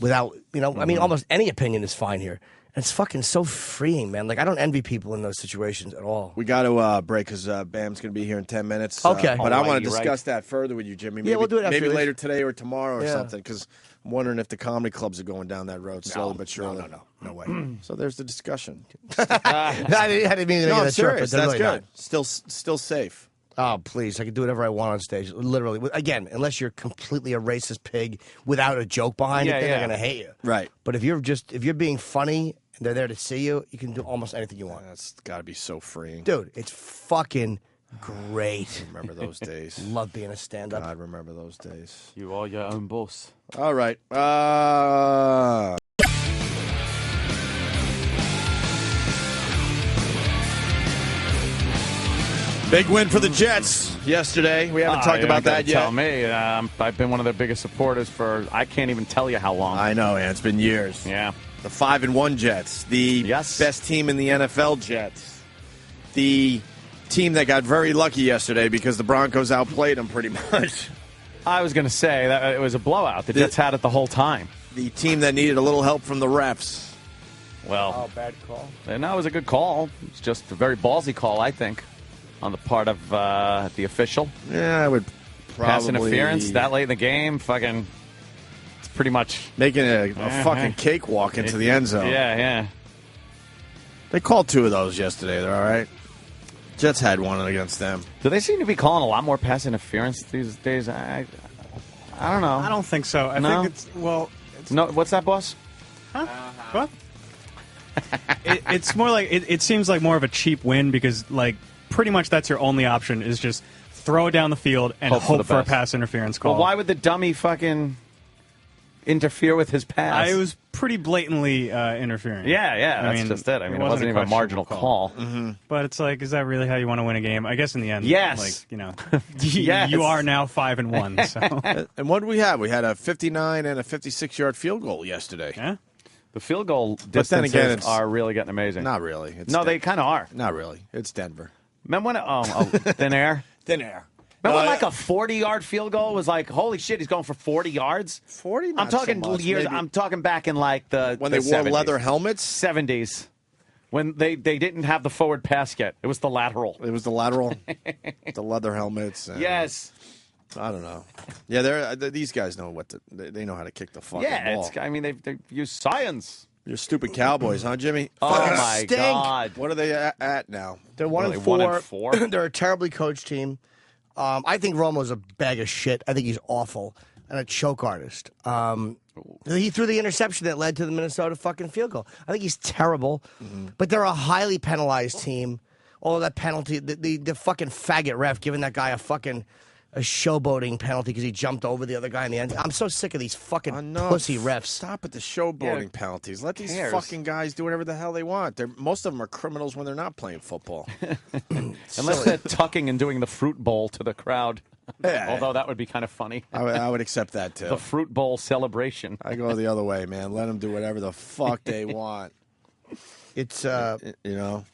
Without, I mean, almost any opinion is fine here. And it's fucking so freeing, man. Like, I don't envy people in those situations at all.
We got to break because Bam's going to be here in 10 minutes.
Okay.
But I want to discuss that further with you, Jimmy. Maybe,
we'll do it after
maybe
this.
later today or tomorrow or something, because I'm wondering if the comedy clubs are going down that road slowly but surely.
No way.
So there's the discussion.
I didn't mean to make
I'm
that short,
serious.
but
That's
really
good.
not.
Still safe.
Oh, please. I can do whatever I want on stage. Literally. Again, unless you're completely a racist pig without a joke behind it, then they're going to hate you.
Right.
But if you're being funny and they're there to see you, you can do almost anything you want.
That's got to be so freeing.
Dude, it's fucking great.
Remember those days.
Love being a stand-up.
God, remember those days.
You are your own boss.
All right. Big win for the Jets yesterday. We haven't talked about that yet.
Tell me. I've been one of their biggest supporters for I can't even tell you how long.
I know, man. It's been years.
Yeah.
The 5-1 Jets. The best team in the NFL Jets. The team that got very lucky yesterday because the Broncos outplayed them pretty much.
I was going to say that it was a blowout. The Jets had it the whole time.
The team that needed a little help from the refs.
Well,
bad call.
And that was a good call. It's just a very ballsy call, I think, on the part of the official.
Yeah, I would probably...
Pass interference that late in the game, fucking... pretty much
making a fucking cakewalk into the end zone.
Yeah.
They called 2 of those yesterday. They're all right. Jets had one against them.
Do they seem to be calling a lot more pass interference these days? I don't know.
I don't think so. I think it's
no. What's that, boss?
Huh? What? It's more like it seems like more of a cheap win because like pretty much that's your only option is just throw it down the field and hope for a pass interference call.
Well, why would the dummy fucking interfere with his pass?
It was pretty blatantly interfering.
Yeah, that's just it. I mean, it wasn't even a marginal call.
Mm-hmm.
But it's like, is that really how you want to win a game? I guess in the end,
yes.
Like, you know,
Yes.
you are now 5-1. So.
And what did we have? We had a 59 and a 56-yard field goal yesterday.
Yeah.
The field goal
But then
distances
again,
are really getting amazing.
Not really.
They kind of are.
Not really. It's Denver.
Remember when thin air?
Thin air.
Remember when, like a 40-yard field goal was like, holy shit, he's going for 40 yards?
40?
I'm talking
so much,
years.
maybe.
I'm talking back in like the
When
the
they wore
70s.
leather helmets?
70s. When they didn't have the forward pass yet. It was the lateral.
It was the lateral. The leather helmets. And
Yes.
I don't know. Yeah, these guys know they know how to kick the fucking ball.
I mean, they use science.
You're stupid Cowboys, huh, Jimmy?
Oh,
Fucking
my
stink.
God.
What are they at now?
They're
What
1
are
and
they,
4.
1 and 4?
They're a terribly coached team. I think Romo's a bag of shit. I think he's awful and a choke artist. He threw the interception that led to the Minnesota fucking field goal. I think he's terrible. But they're a highly penalized team. All of that penalty, the fucking faggot ref giving that guy a showboating penalty because he jumped over the other guy in the end. I'm so sick of these fucking pussy refs.
Stop at the showboating penalties. Let these fucking guys do whatever the hell they want. Most of them are criminals when they're not playing football.
Unless they're tucking and doing the fruit bowl to the crowd.
Yeah.
Although that would be kind of funny.
I would accept that, too.
The fruit bowl celebration.
I go the other way, man. Let them do whatever the fuck they want.
It's,
you know.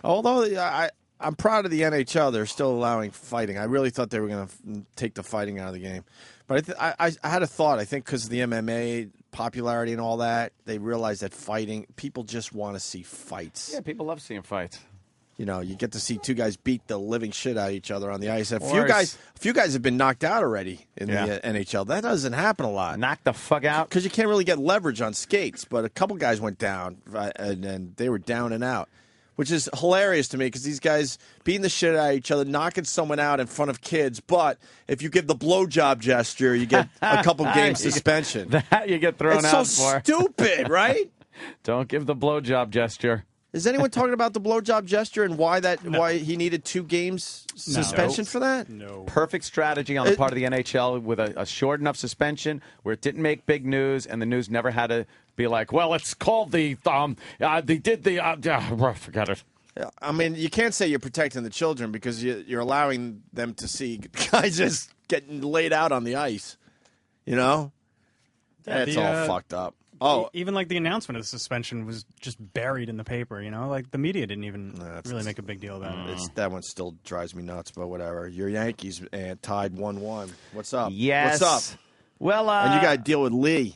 Although I'm proud of the NHL. They're still allowing fighting. I really thought they were going to take the fighting out of the game. But I had a thought. I think because of the MMA popularity and all that, they realized that people just want to see fights.
Yeah, people love seeing fights.
You know, you get to see 2 guys beat the living shit out of each other on the ice. A few guys have been knocked out already in the NHL. That doesn't happen a lot.
Knock the fuck out?
Because you can't really get leverage on skates. But a couple guys went down, and they were down and out. Which is hilarious to me because these guys beating the shit out of each other, knocking someone out in front of kids. But if you give the blowjob gesture, you get a couple game suspension.
That you get thrown
it's
out
so
for.
Stupid, right?
Don't give the blowjob gesture.
Is anyone talking about the blowjob gesture and why he needed 2 games suspension for that?
No.
Perfect strategy on the part of the NHL with a short enough suspension where it didn't make big news and the news never had to be like, well, it's called they did the forget it.
I mean, you can't say you're protecting the children because you're allowing them to see guys just getting laid out on the ice. You know?
Yeah,
it's all fucked up. Oh,
even like the announcement of the suspension was just buried in the paper. You know, like the media didn't even really make a big deal about it.
That one still drives me nuts, but whatever. Your Yankees tied 1-1. What's up?
Yes.
What's up?
Well,
and you got to deal with Lee.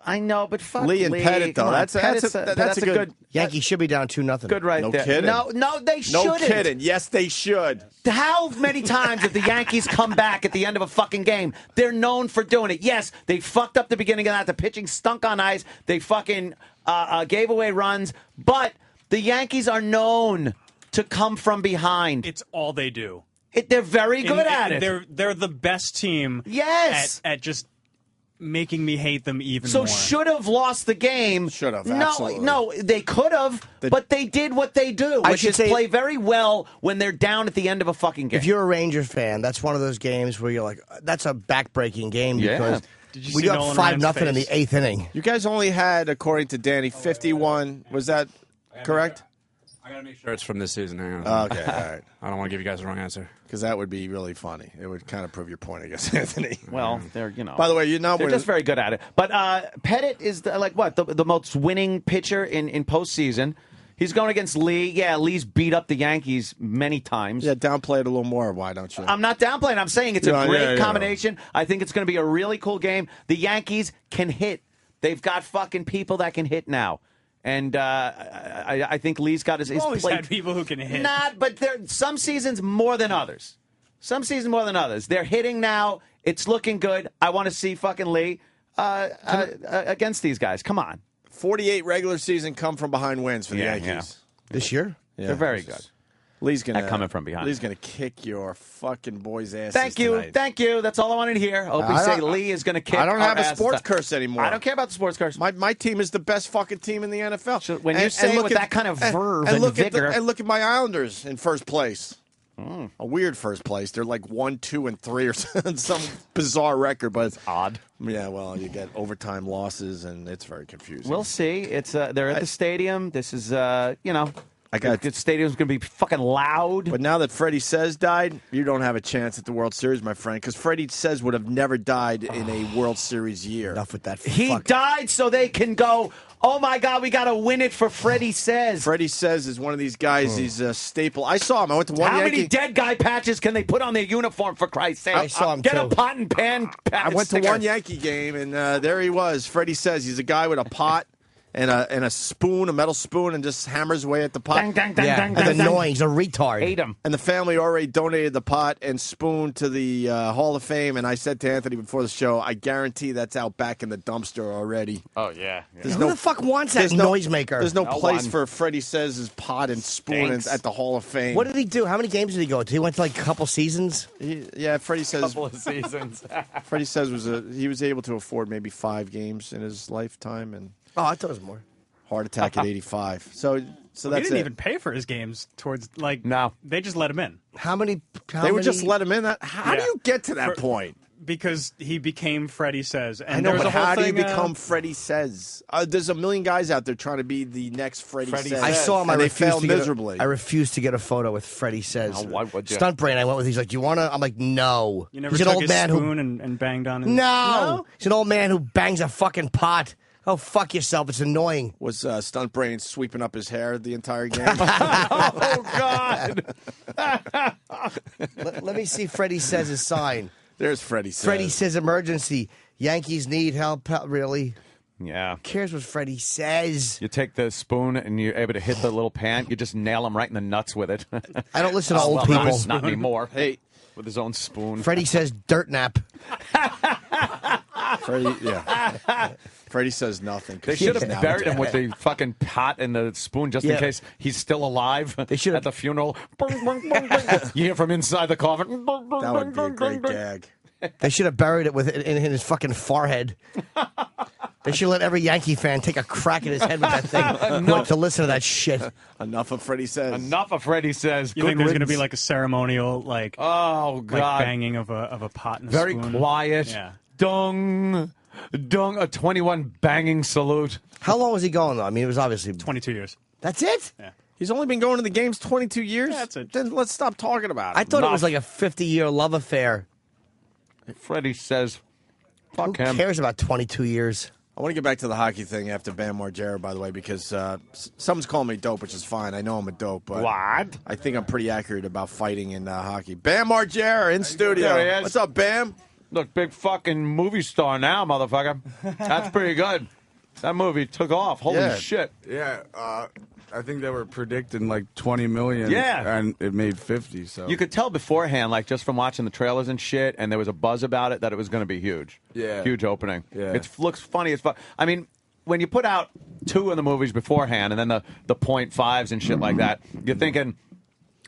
I know, but fuck
Lee and Pettit, though. That's a good.
Yankees should be down 2-0.
Good right
no
there.
Kidding.
No, they shouldn't.
No kidding. Yes, they should.
How many times have the Yankees come back at the end of a fucking game? They're known for doing it. Yes, they fucked up the beginning of that. The pitching stunk on ice. They fucking gave away runs. But the Yankees are known to come from behind.
It's all they do.
They're very good at it.
They're the best team.
Yes.
At just making me hate them even
so
more.
should have lost the game.
Should have.
No, they could have, but they did what they do, which is play very well when they're down at the end of a fucking game.
If you're a Rangers fan, that's one of those games where you're like, that's a back-breaking game because we got 5-0 in the 8th inning.
You guys only had, according to Danny, 51. Was that correct?
I gotta make sure it's from this season. Hang on.
Okay, all right.
I don't want to give you guys the wrong answer
because that would be really funny. It would kind of prove your point, I guess, Anthony.
Well, they're
By the way,
they're just very good at it. But Pettit is the most winning pitcher in postseason. He's going against Lee. Yeah, Lee's beat up the Yankees many times.
Yeah, downplay it a little more. Why don't you?
I'm not downplaying. I'm saying it's a great combination. I think it's going to be a really cool game. The Yankees can hit. They've got fucking people that can hit now. And I think Lee's got his
always
plate.
had people who can hit.
But some seasons more than others. Some seasons more than others. They're hitting now. It's looking good. I want to see fucking Lee. against these guys. Come on.
48 regular season come from behind wins for the Yankees.
This year?
Yeah.
They're very good.
Lee's gonna
coming from behind.
Lee's gonna kick your fucking boys' asses.
Thank you.
tonight.
Thank you. That's all I wanted to hear. Opie say Lee is going to kick.
I don't
our
have a
asses.
sports curse anymore.
I don't care about the sports curse.
My team is the best fucking team in the NFL.
So when you say it with that kind of verve and
look
vigor,
and look at my Islanders in first place. A weird first place. They're like 1, 2, and 3 or some bizarre record, but it's
odd.
Yeah, well, you get overtime losses, and it's very confusing.
we'll see. It's they're at the stadium. This is
I got
the stadium's going to be fucking loud.
But now that Freddie Says died, you don't have a chance at the World Series, my friend, because Freddie Says would have never died in a World Series year.
Enough with that.
He died so they can go, oh, my God, we got to win it for Freddie Says.
Freddie Says is one of these guys. He's a staple. I saw him. I went to one
How
Yankee.
many dead guy patches can they put on their uniform, for Christ's sake?
I saw him,
Get
too.
a pot and pan patch
I went
sticker.
to one Yankee game, and there he was. Freddie Says he's a guy with a pot and a spoon, a metal spoon, and just hammers away at the pot.
Dang, dang, dang,
Yeah,
dang,
and
dang, dang.
annoying. He's a retard.
Hate him.
And the family already donated the pot and spoon to the Hall of Fame. And I said to Anthony before the show, I guarantee that's out back in the dumpster already.
Oh, yeah.
There's
Who the fuck wants that noisemaker?
There's no place
one.
for Freddie Says' pot and spoon
Stinks.
at the Hall of Fame.
What did he do? How many games did he go to? He went to like a couple seasons.
Freddie Says.
Couple of seasons.
Freddie Says he was able to afford maybe 5 games in his lifetime, and
Oh, I thought it was more.
heart attack at 85. So
He
that's
didn't
it.
even pay for his games towards
No.
They just let him in
How many?
They would just let him in. How do you get to that point?
because he became Freddie Says. And
I know,
there was
but
a whole
how do you
thing,
become Freddie Says? There's a million guys out there trying to be the next Freddie Says.
I saw him.
And
I
they
refused
failed
to get
miserably.
I refused to get a photo with Freddie Says.
Oh, why would you?
Stunt brain. I went with. He's like, "Do you want to?" I'm like, "No."
You never
He's an
took
old
his
man who.
spoon and banged on his...
No, he's an old man who bangs a fucking pot. Oh, fuck yourself. It's annoying.
Was Stunt Brain sweeping up his hair the entire game?
Oh, God.
Let me see Freddie Says his sign.
There's Freddie Says.
Freddie Says emergency. Yankees need help. Really?
Yeah.
Who cares what Freddie says?
You take the spoon and you're able to hit the little pan. You just nail him right in the nuts with it.
I don't listen to old
well,
people.
Not anymore.
Hey,
with his own spoon.
Freddie says dirt nap.
Freddie Says nothing.
They should have buried him with the fucking pot and the spoon just in
Yeah.
case he's still alive
They should
at the funeral. You hear from inside the coffin.
That would be a great gag.
They should have buried it with in his fucking forehead. They should let every Yankee fan take a crack at his head with that thing to listen to that shit.
Enough of Freddie Says.
Enough of Freddie Says.
You
Good
think there's going to be
riddance.
like a ceremonial, like,
Oh, God.
like banging of a pot and a
Very
spoon?
quiet.
Yeah.
Dung. Dung. A 21 banging salute.
How long was he going though? I mean, it was obviously
22 years.
That's it.
Yeah.
He's only been going to the games 22 years?
Yeah, that's it.
Then let's stop talking about it.
I thought it was like a 50-year love affair.
Freddie Says, fuck
Who
him.
cares about 22 years?
I want to get back to the hockey thing after Bam Margera, by the way, because someone's calling me dope, which is fine. I know I'm a dope, but
What?
I think I'm pretty accurate about fighting in hockey. Bam Margera in studio.
There he is.
What's up, Bam?
Look, big fucking movie star now, motherfucker. That's pretty good. That movie took off. Holy
Yeah.
shit.
Yeah, I think they were predicting like 20 million.
Yeah.
And it made 50, so.
You could tell beforehand, like just from watching the trailers and shit, and there was a buzz about it that it was going to be huge.
Yeah.
Huge opening.
Yeah.
It looks funny as fuck. I mean, when you put out 2 of the movies beforehand and then the .5s and shit like that, you're thinking,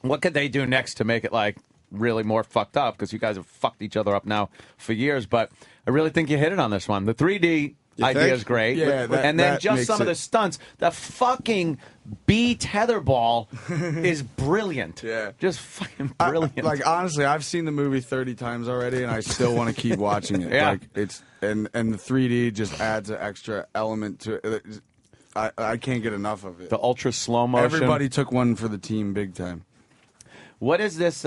what could they do next to make it like really more fucked up? Because you guys have fucked each other up now for years, but I really think you hit it on this one. The 3D idea
think?
is great.
Yeah,
and then
that
just
makes
some of
it-
the stunts. The fucking bee tetherball is brilliant.
Yeah.
Just fucking brilliant.
Like honestly, I've seen the movie 30 times already, and I still want to keep watching it.
Yeah.
Like it's and the 3D just adds an extra element to it. I can't get enough of it.
The ultra slow motion.
Everybody took one for the team, big time.
What is this?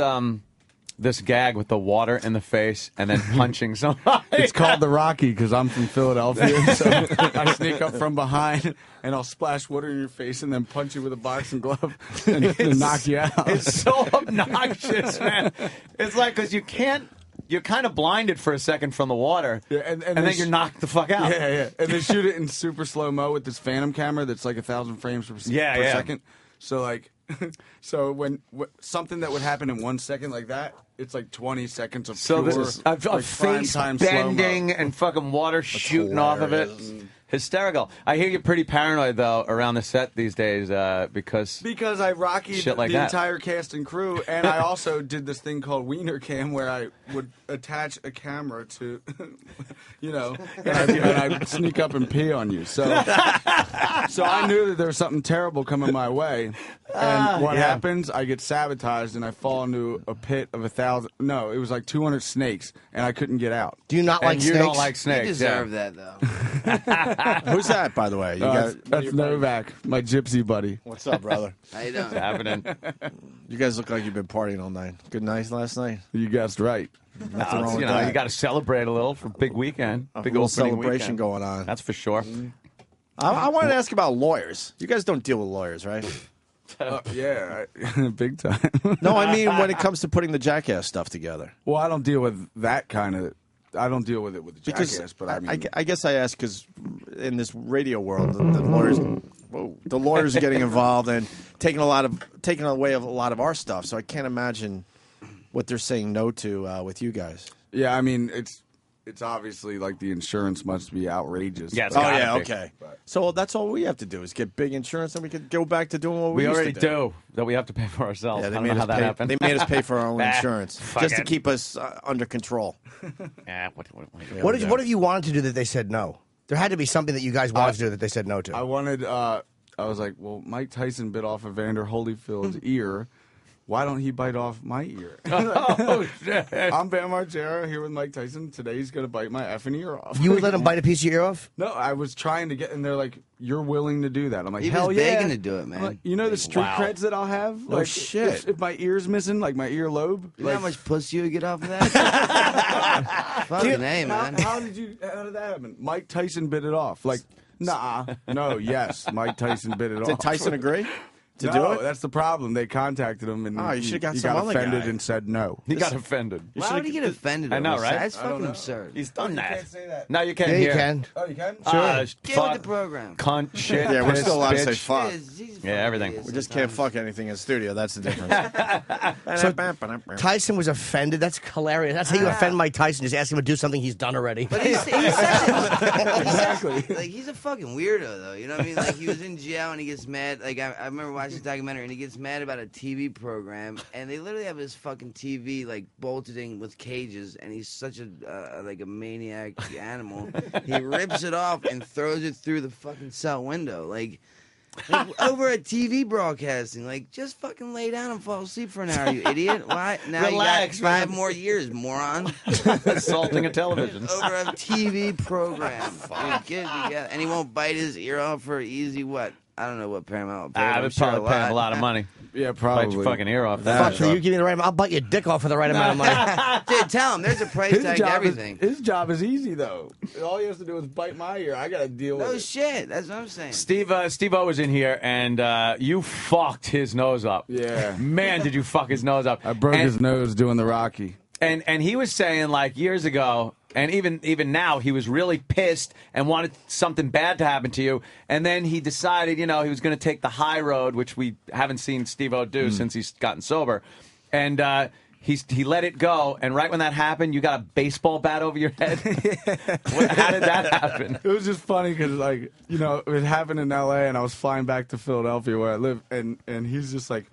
This gag with the water in the face and then punching somebody.
It's called the Rocky because I'm from Philadelphia, so I sneak up from behind and I'll splash water in your face and then punch you with a boxing glove and knock you out.
It's so obnoxious, man. It's like because you can't. You're kind of blinded for a second from the water,
Yeah,
and
they
then you're knocked the fuck out.
Yeah, yeah. And they shoot it in super slow-mo with this Phantom camera that's like 1,000 frames per
Yeah, yeah.
second. So like, so when something that would happen in 1 second like that It's like 20 seconds of
So
pure,
this a
like,
face
prime-time
bending and fucking water shooting off of it. Hysterical. I hear you're pretty paranoid though around the set these days because
I Rockied
shit like
the
that.
entire cast and crew, and I also did this thing called Wiener Cam where I would attach a camera to, and I'd sneak up and pee on you. So I knew that there was something terrible coming my way, and what happens? I get sabotaged and I fall into a pit of 1,000. No, it was like 200 snakes, and I couldn't get out.
Do you not like
you
snakes?
don't like snakes.
You deserve that, though.
Who's that, by the way?
That's Novak, my gypsy buddy.
What's up, brother?
How you doing?
What's happening?
You guys look like you've been partying all night. Good night last night.
You guessed right.
Nothing wrong with that.
You got to celebrate a little for big weekend.
A
Big
little
opening
celebration
weekend.
going on.
That's for sure.
I wanted to ask about lawyers. You guys don't deal with lawyers, right?
Yeah, big time.
No, I mean when it comes to putting the Jackass stuff together.
Well, I don't deal with that kind of. I don't deal with it with the
Because
Jackass, but I mean,
I guess I ask because in this radio world, the lawyers are getting involved and taking away a lot of our stuff. So I can't imagine what they're saying no to with you guys.
yeah, I mean it's obviously like the insurance must be outrageous.
Yeah, it's
Oh
gotta
yeah,
be.
okay. So that's all we have to do is get big insurance, and we could go back to doing what we
We
used
already
to do.
do that. We have to pay for ourselves.
Yeah,
I don't know how that happened.
They made us pay for our own
Ah,
insurance
fuck
just to
it.
keep us under control.
What have you wanted to do that they said no? There had to be something that you guys wanted to do that they said no to.
I wanted. I was like, well, Mike Tyson bit off Evander Holyfield's ear. Why don't he bite off my ear?
Oh, shit.
I'm Bam Margera here with Mike Tyson. Today he's going to bite my effing ear off.
You would let him bite a piece of your ear off?
No, I was trying to get, and they're like, you're willing to do that. I'm like,
He
hell
was
yeah.
begging to do it, man.
I'm like, you know the street
Wow.
creds that I'll have?
No
Like,
shit.
If my ear's missing, like my earlobe.
You know
like,
how much pussy you would get off of that? Fucking A, man.
How did that happen? Mike Tyson bit it off. Like, nah, no, yes, Mike Tyson bit it off.
Did Tyson agree to
no,
do it?
that's the problem. They contacted him, and
Oh, you
he
should've got
he
some
got
other
offended
guy.
and said no.
He got offended.
Why would he get offended?
I know,
over
right?
that? That's
I don't
fucking
know.
absurd.
He's done
You
that.
can't say that.
No, you can't
Yeah, you
hear.
can.
Oh, you can?
Get with the program.
Cunt, shit.
Yeah, we're
piss,
still allowed to say
bitch.
fuck.
He's
Yeah, everything.
We just can't fuck anything in studio. That's the difference.
So Tyson was offended. That's hilarious. That's how you offend Mike Tyson. Just ask him to do something he's done already.
But he's like he's a fucking weirdo though. You know what I mean? Like he was in jail and he gets mad. Like I remember watching the documentary and he gets mad about a TV program and they literally have his fucking TV like bolted in with cages and he's such a like a maniac animal. He rips it off and throws it through the fucking cell window like over a TV broadcasting. Like just fucking lay down and fall asleep for an hour, you idiot. Why? Now
Relax,
you got 5
man.
more years, moron.
Assaulting a television.
Over a TV program. Get it together. And he won't bite his ear off for easy what? I don't know what Paramount paid.
I
I'm
would
sure
probably pay him a lot of money.
Yeah, probably.
Bite your fucking ear off.
Fuck you, give me the right amount. I'll bite your dick off for the right amount of money.
Dude, tell him there's a price tag to everything.
His job is easy though. All he has to do is bite my ear. I got to deal with
No
it.
shit. That's what I'm saying.
Steve-O was in here, and you fucked his nose up.
Yeah.
Man, did you fuck his nose up.
I broke his nose doing the Rocky.
And he was saying, like, years ago, and even now, he was really pissed and wanted something bad to happen to you. And then he decided, he was going to take the high road, which we haven't seen Steve-O do since he's gotten sober. And he let it go. And right when that happened, you got a baseball bat over your head. How did that happen?
It was just funny because, like, it happened in L.A. and I was flying back to Philadelphia where I live. And he's just like,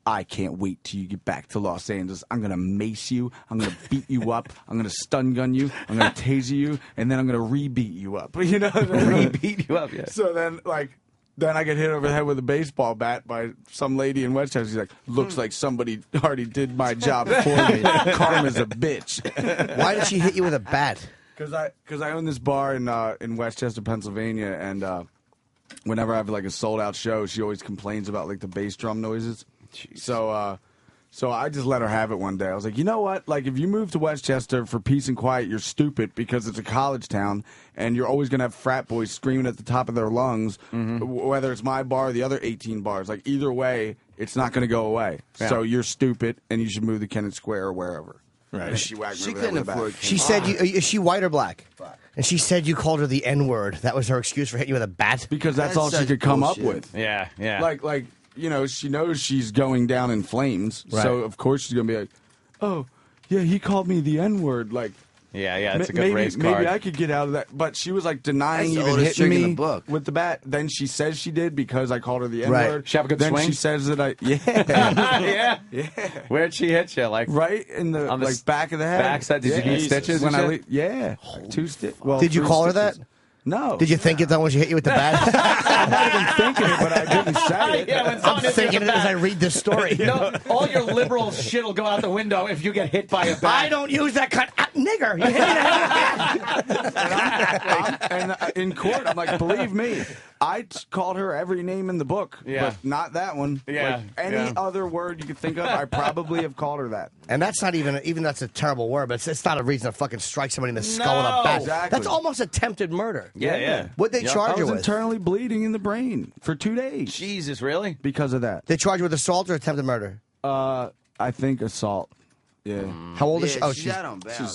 I can't wait till you get back to Los Angeles. I'm going to mace you. I'm going to beat you up. I'm going to stun gun you. I'm going to taser you. And then I'm going to re-beat you up.
Re-beat you up, yeah.
So then I get hit over the head with a baseball bat by some lady in Westchester. She's like, looks like somebody already did my job for me. Karma's a bitch.
Why did she hit you with a bat?
Because I own this bar in Westchester, Pennsylvania, and whenever I have like a sold out show, she always complains about like the bass drum noises. Jeez. So I just let her have it one day. I was like, you know what? Like, if you move to Westchester for peace and quiet, you're stupid because it's a college town, and you're always going to have frat boys screaming at the top of their lungs, whether it's my bar or the other 18 bars. Like, either way, it's not going to go away.
Yeah.
So you're stupid, and you should move to Kennett Square or wherever. Right. And she whacked me over the head with a bat.
She said, is she white or black? Black. And she said you called her the N-word. That was her excuse for hitting you with a bat?
Because that's all she could come up with.
Yeah, yeah.
Like, she knows she's going down in flames,
Right.
so of course she's going to be like, oh, yeah, he called me the N-word. Like,
yeah, it's a good race card.
Maybe I could get out of that. But she was like denying
That's the
even
oldest
hitting
trick in
me
the book.
with the bat. Then she says she did because I called her the
Right.
N-word.
She have a good
then
swing?
she says that I,
yeah. Where'd she hit you? Like
right in the
on the
like back of the head.
Backside? Did you need stitches?
When
and shit?
yeah, 2 stitches. Well,
Did you
3
call her
stitches.
that?
No.
Did you think it though when she hit you with the bat?
I might have been thinking it, but I didn't say it.
Yeah, when
I'm
someone hits you
thinking
with
it
a
as
bat.
I read this story.
No, all your liberal shit will go out the window if you get hit by a bat.
I don't use that kind. Nigger, you hit me in the head.
And in court, I'm like, believe me, I called her every name in the book, but not that one.
Yeah,
Like, any other word you could think of, I probably have called her that.
And that's not even that's a terrible word, but it's not a reason to fucking strike somebody in the skull with a bat.
Exactly.
That's almost attempted murder.
Yeah.
What'd they charge
I
you
was
with?
internally bleeding in the brain for 2 days.
Jesus, really?
Because of that.
They charge you with assault or attempted murder?
I think assault. Yeah.
How old is she? Oh,
she's out on bail,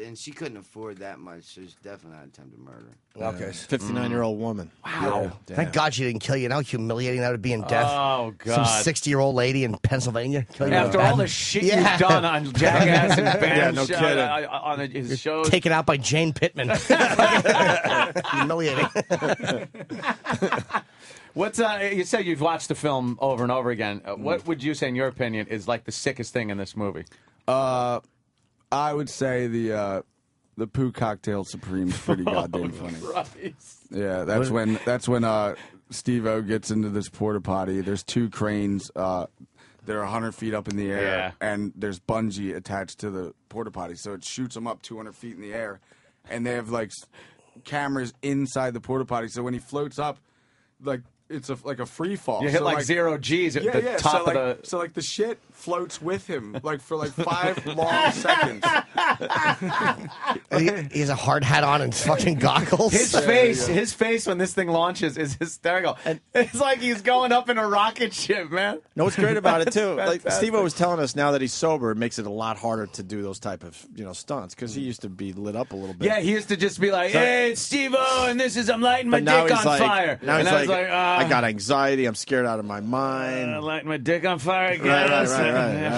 and she couldn't afford that much, so it's definitely not attempted murder.
Okay.
59-year-old woman.
Wow.
Yeah.
Thank God she didn't kill you. How humiliating that would be in death.
Oh,
Some
God.
60-year-old lady in Pennsylvania. Kill you
After
with a
all
bat.
the shit you've done on Jackass and Bam
Yeah, no kidding.
on his shows.
Taken out by Jane Pittman. Humiliating.
What's you said you've watched the film over and over again. What would you say, in your opinion, is like the sickest thing in this movie?
I would say the Poo Cocktail Supreme's pretty goddamn funny.
Christ.
Yeah, that's when Steve-O gets into this porta potty. There's 2 cranes. They're 100 feet up in the air, and there's bungee attached to the porta potty, so it shoots them up 200 feet in the air, and they have like cameras inside the porta potty. So when he floats up, like it's like a free fall.
You hit
so
like 0 G's at the top
so
of the.
So like the shit floats with him like for like 5 long seconds.
He has a hard hat on and fucking goggles.
His face when this thing launches is hysterical. It's like he's going up in a rocket ship, man.
No, what's great about it too, like
Fantastic.
Steve-O was telling us, now that he's sober, it makes it a lot harder to do those type of stunts because he used to be lit up a little bit.
Yeah, he used to just be like, "Hey, it's Steve-O, and this is I'm lighting my
But now
dick
he's
on
like,
fire."
Now
and
he's
I was
like,
like,
I got anxiety. I'm scared out of my mind.
lighting my dick on fire again.
Right.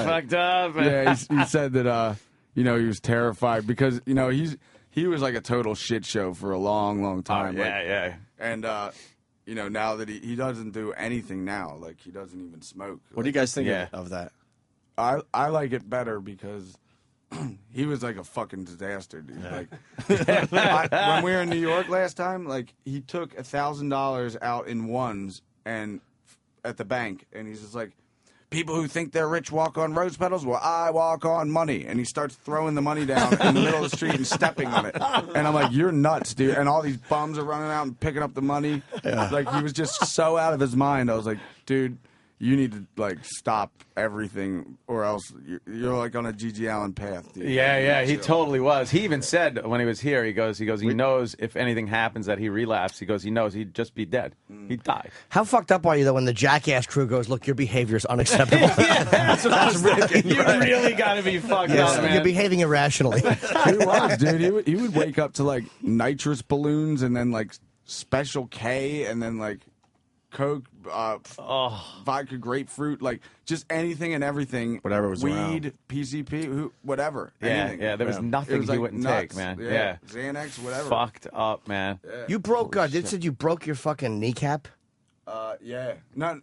Fucked up.
Yeah, he said that he was terrified because he was like a total shit show for a long time.
Yeah.
And now that he doesn't do anything now, like he doesn't even smoke.
What do you guys think of that?
I like it better because he was like a fucking disaster, dude. Like when we were in New York last time, like he took $1,000 out in ones and at the bank, and he's just like, people who think they're rich walk on rose petals. Well, I walk on money. And he starts throwing the money down in the middle of the street and stepping on it. And I'm like, you're nuts, dude. And all these bums are running out and picking up the money.
Yeah.
Like, he was just so out of his mind. I was like, dude, you need to, like, stop everything or else you're like, on a G.G. Allen path, dude.
Yeah, he totally was. He even said when he was here, he goes, he knows if anything happens that he relapsed, he goes, he knows he'd just be dead. He'd die.
How fucked up are you, though, when the Jackass crew goes, look, your behavior is unacceptable?
That's what I was thinking. You really got to be fucked up, man.
You're behaving irrationally.
He was, dude. He would wake up to, like, nitrous balloons and then, like, Special K and then, like, Coke, vodka, grapefruit, like just anything and everything.
Whatever was
weed,
around.
PCP, whatever.
Yeah,
anything.
yeah. There was nothing
It was,
he
like,
wouldn't
nuts.
take, man.
Yeah.
Yeah.
Xanax, whatever.
Fucked up, man.
Yeah.
You broke, said you broke your fucking kneecap?
Yeah.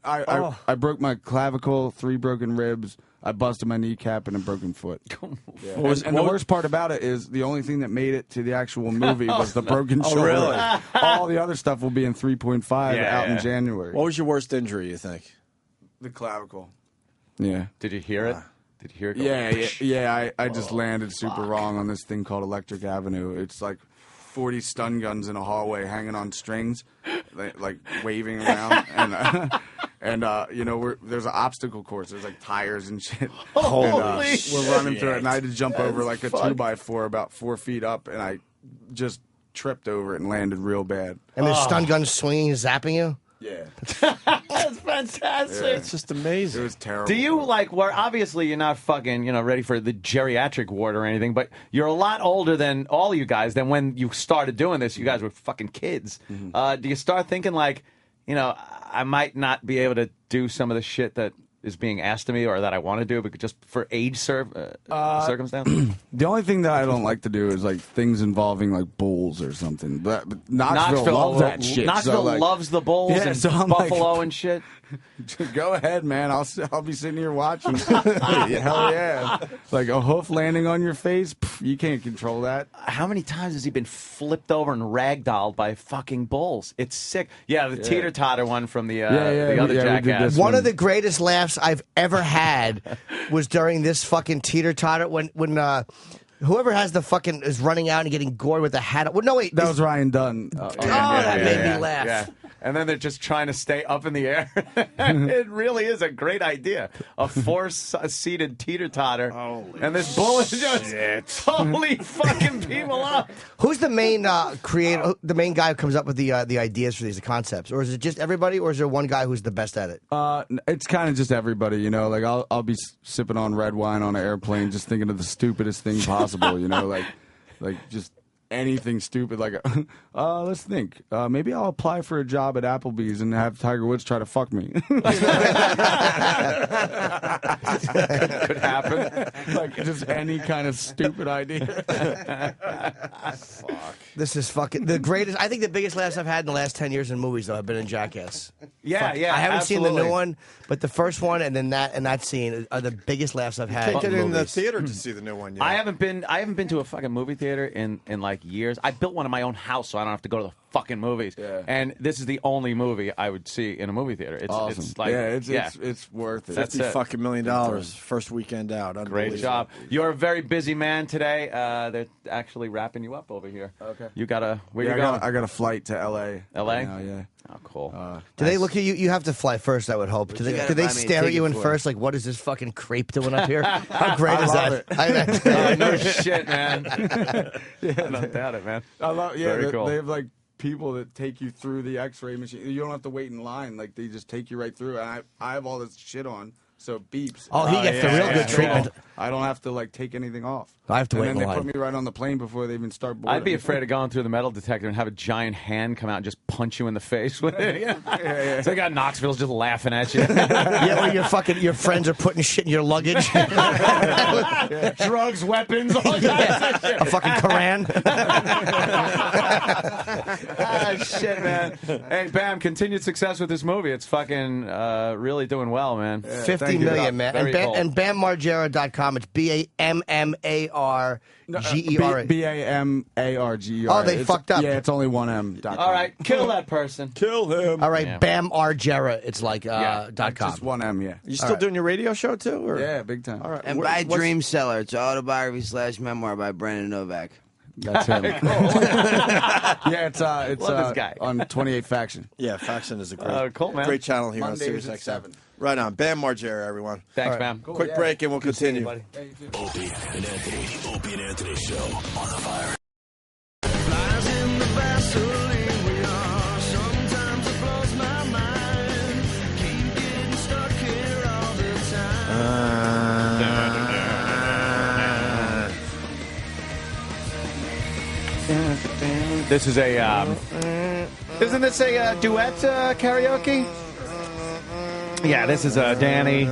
I broke my clavicle, 3 broken ribs. I busted my kneecap and a broken foot. Yeah. And the worst part about it is the only thing that made it to the actual movie was the broken shoulder.
Really?
All the other stuff will be in 3.5 out in January.
What was your worst injury, you think?
The clavicle. Yeah.
Did you hear it? Did you hear it go?
Yeah. I just landed super wrong on this thing called Electric Avenue. It's like 40 stun guns in a hallway hanging on strings, like waving around, and there's an obstacle course. There's like tires and shit.
Holy
and, we're running through it, and I had to jump
That's
over like a 2x4 about 4 feet up, and I just tripped over it and landed real bad.
And the stun gun swinging, zapping you?
Yeah.
That's fantastic.
Yeah.
It's just amazing.
It was terrible.
Do you where obviously you're not fucking, ready for the geriatric ward or anything, but you're a lot older than all you guys than when you started doing this. You guys were fucking kids. Do you start thinking like, I might not be able to do some of the shit that is being asked of me or that I want to do, but just for age circumstance?
The only thing that I don't like to do is like things involving like bulls or something. But Knoxville loves that shit.
Knoxville loves the bulls and
so I'm
Buffalo
like,
and shit.
Go ahead, man. I'll be sitting here watching. Hell yeah! Like a hoof landing on your face, you can't control that.
How many times has he been flipped over and ragdolled by fucking bulls? It's sick. Yeah, the teeter-totter one from the other jackass.
One of the greatest laughs I've ever had was during this fucking teeter-totter when whoever has the fucking is running out and getting gored with the hat. Well, no, wait.
That was Ryan Dunn.
That made me laugh.
Yeah. And then they're just trying to stay up in the air. It really is a great idea. A four-seated teeter-totter. And this bull is just totally fucking people up.
Who's the main creator, the main guy who comes up with the ideas for these concepts? Or is it just everybody, or is there one guy who's the best at it?
It's kind of just everybody, you know. Like I'll be sipping on red wine on an airplane, just thinking of the stupidest thing possible, you know, like just anything stupid. Like, let's think. Maybe I'll apply for a job at Applebee's and have Tiger Woods try to fuck me.
Could happen.
Like just any kind of stupid idea.
Fuck. This is fucking the greatest. I think the biggest laughs I've had in the last 10 years in movies, though, have been in Jackass.
Yeah,
I haven't seen the new
absolutely.
one, but the first one and then that scene are the biggest laughs I've had.
Can't get in the
movies.
theater to see the new one yet.
I haven't been to a fucking movie theater in like years. I built one in my own house, so I don't have to go to the fucking movies.
Yeah.
And this is the only movie I would see in a movie theater. It's
Awesome.
It's like
It's worth it.
That's
$50
it.
fucking million first weekend out.
Great
Unbelievable.
job. You're a very busy man today. They're actually wrapping you up over here.
Okay.
You gotta where
Yeah,
you going?
I got a flight to L.A.
L.A.
Right now, yeah.
Oh, cool.
Do they look at you? You have to fly first, I would hope. Do
you
they,
gotta
do they
buy me a
stare at you in
ticket for?
first? Like, what is this fucking creep doing up here? How great
I
is
love
that?
it.
No shit, man.
Yeah,
I don't doubt it, man.
I love. Yeah,
Very cool.
they have like people that take you through the X-ray machine. You don't have to wait in line. Like they just take you right through. And I have all this shit on, so it beeps.
Oh, he gets the real good treatment.
I don't have to like take anything off.
I have to
and
wait
then
in
they
line.
put me right on the plane before they even start boarding.
I'd be afraid of going through the metal detector and have a giant hand come out and just punch you in the face with it. Yeah. So I got Knoxville's just laughing at you.
Yeah, where your friends are putting shit in your luggage.
Drugs, weapons, all kinds of shit.
A fucking Koran.
Shit, man. Hey, Bam, continued success with this movie. It's fucking really doing well, man.
50 million, man.
Very cool.
And BamMargera.com. It's BAMMARGERA.
BAMARGER.
Oh, they fucked up.
Yeah, it's only one M.
All right, kill that person.
Kill him.
All right,
Yeah.
BamMargera. It's like .com.
Just one M, yeah.
You still doing your radio show too? Or?
Yeah, big time.
All right.
And by Dream Seller, it's autobiography / memoir by Brandon Novak.
That's him. Yeah, it's
Love this guy.
on 28 Faction.
Yeah, Faction is a
Cool, man.
great channel here
Mondays
on Sirius
at
XM.
7.
Right on. Bam Margera, everyone.
Thanks,
All right.
Bam.
Quick break and we'll continue.
Opie and Anthony. The Opie and Anthony Show on the fire.
This is a. Isn't this a duet karaoke? Yeah, this is Danny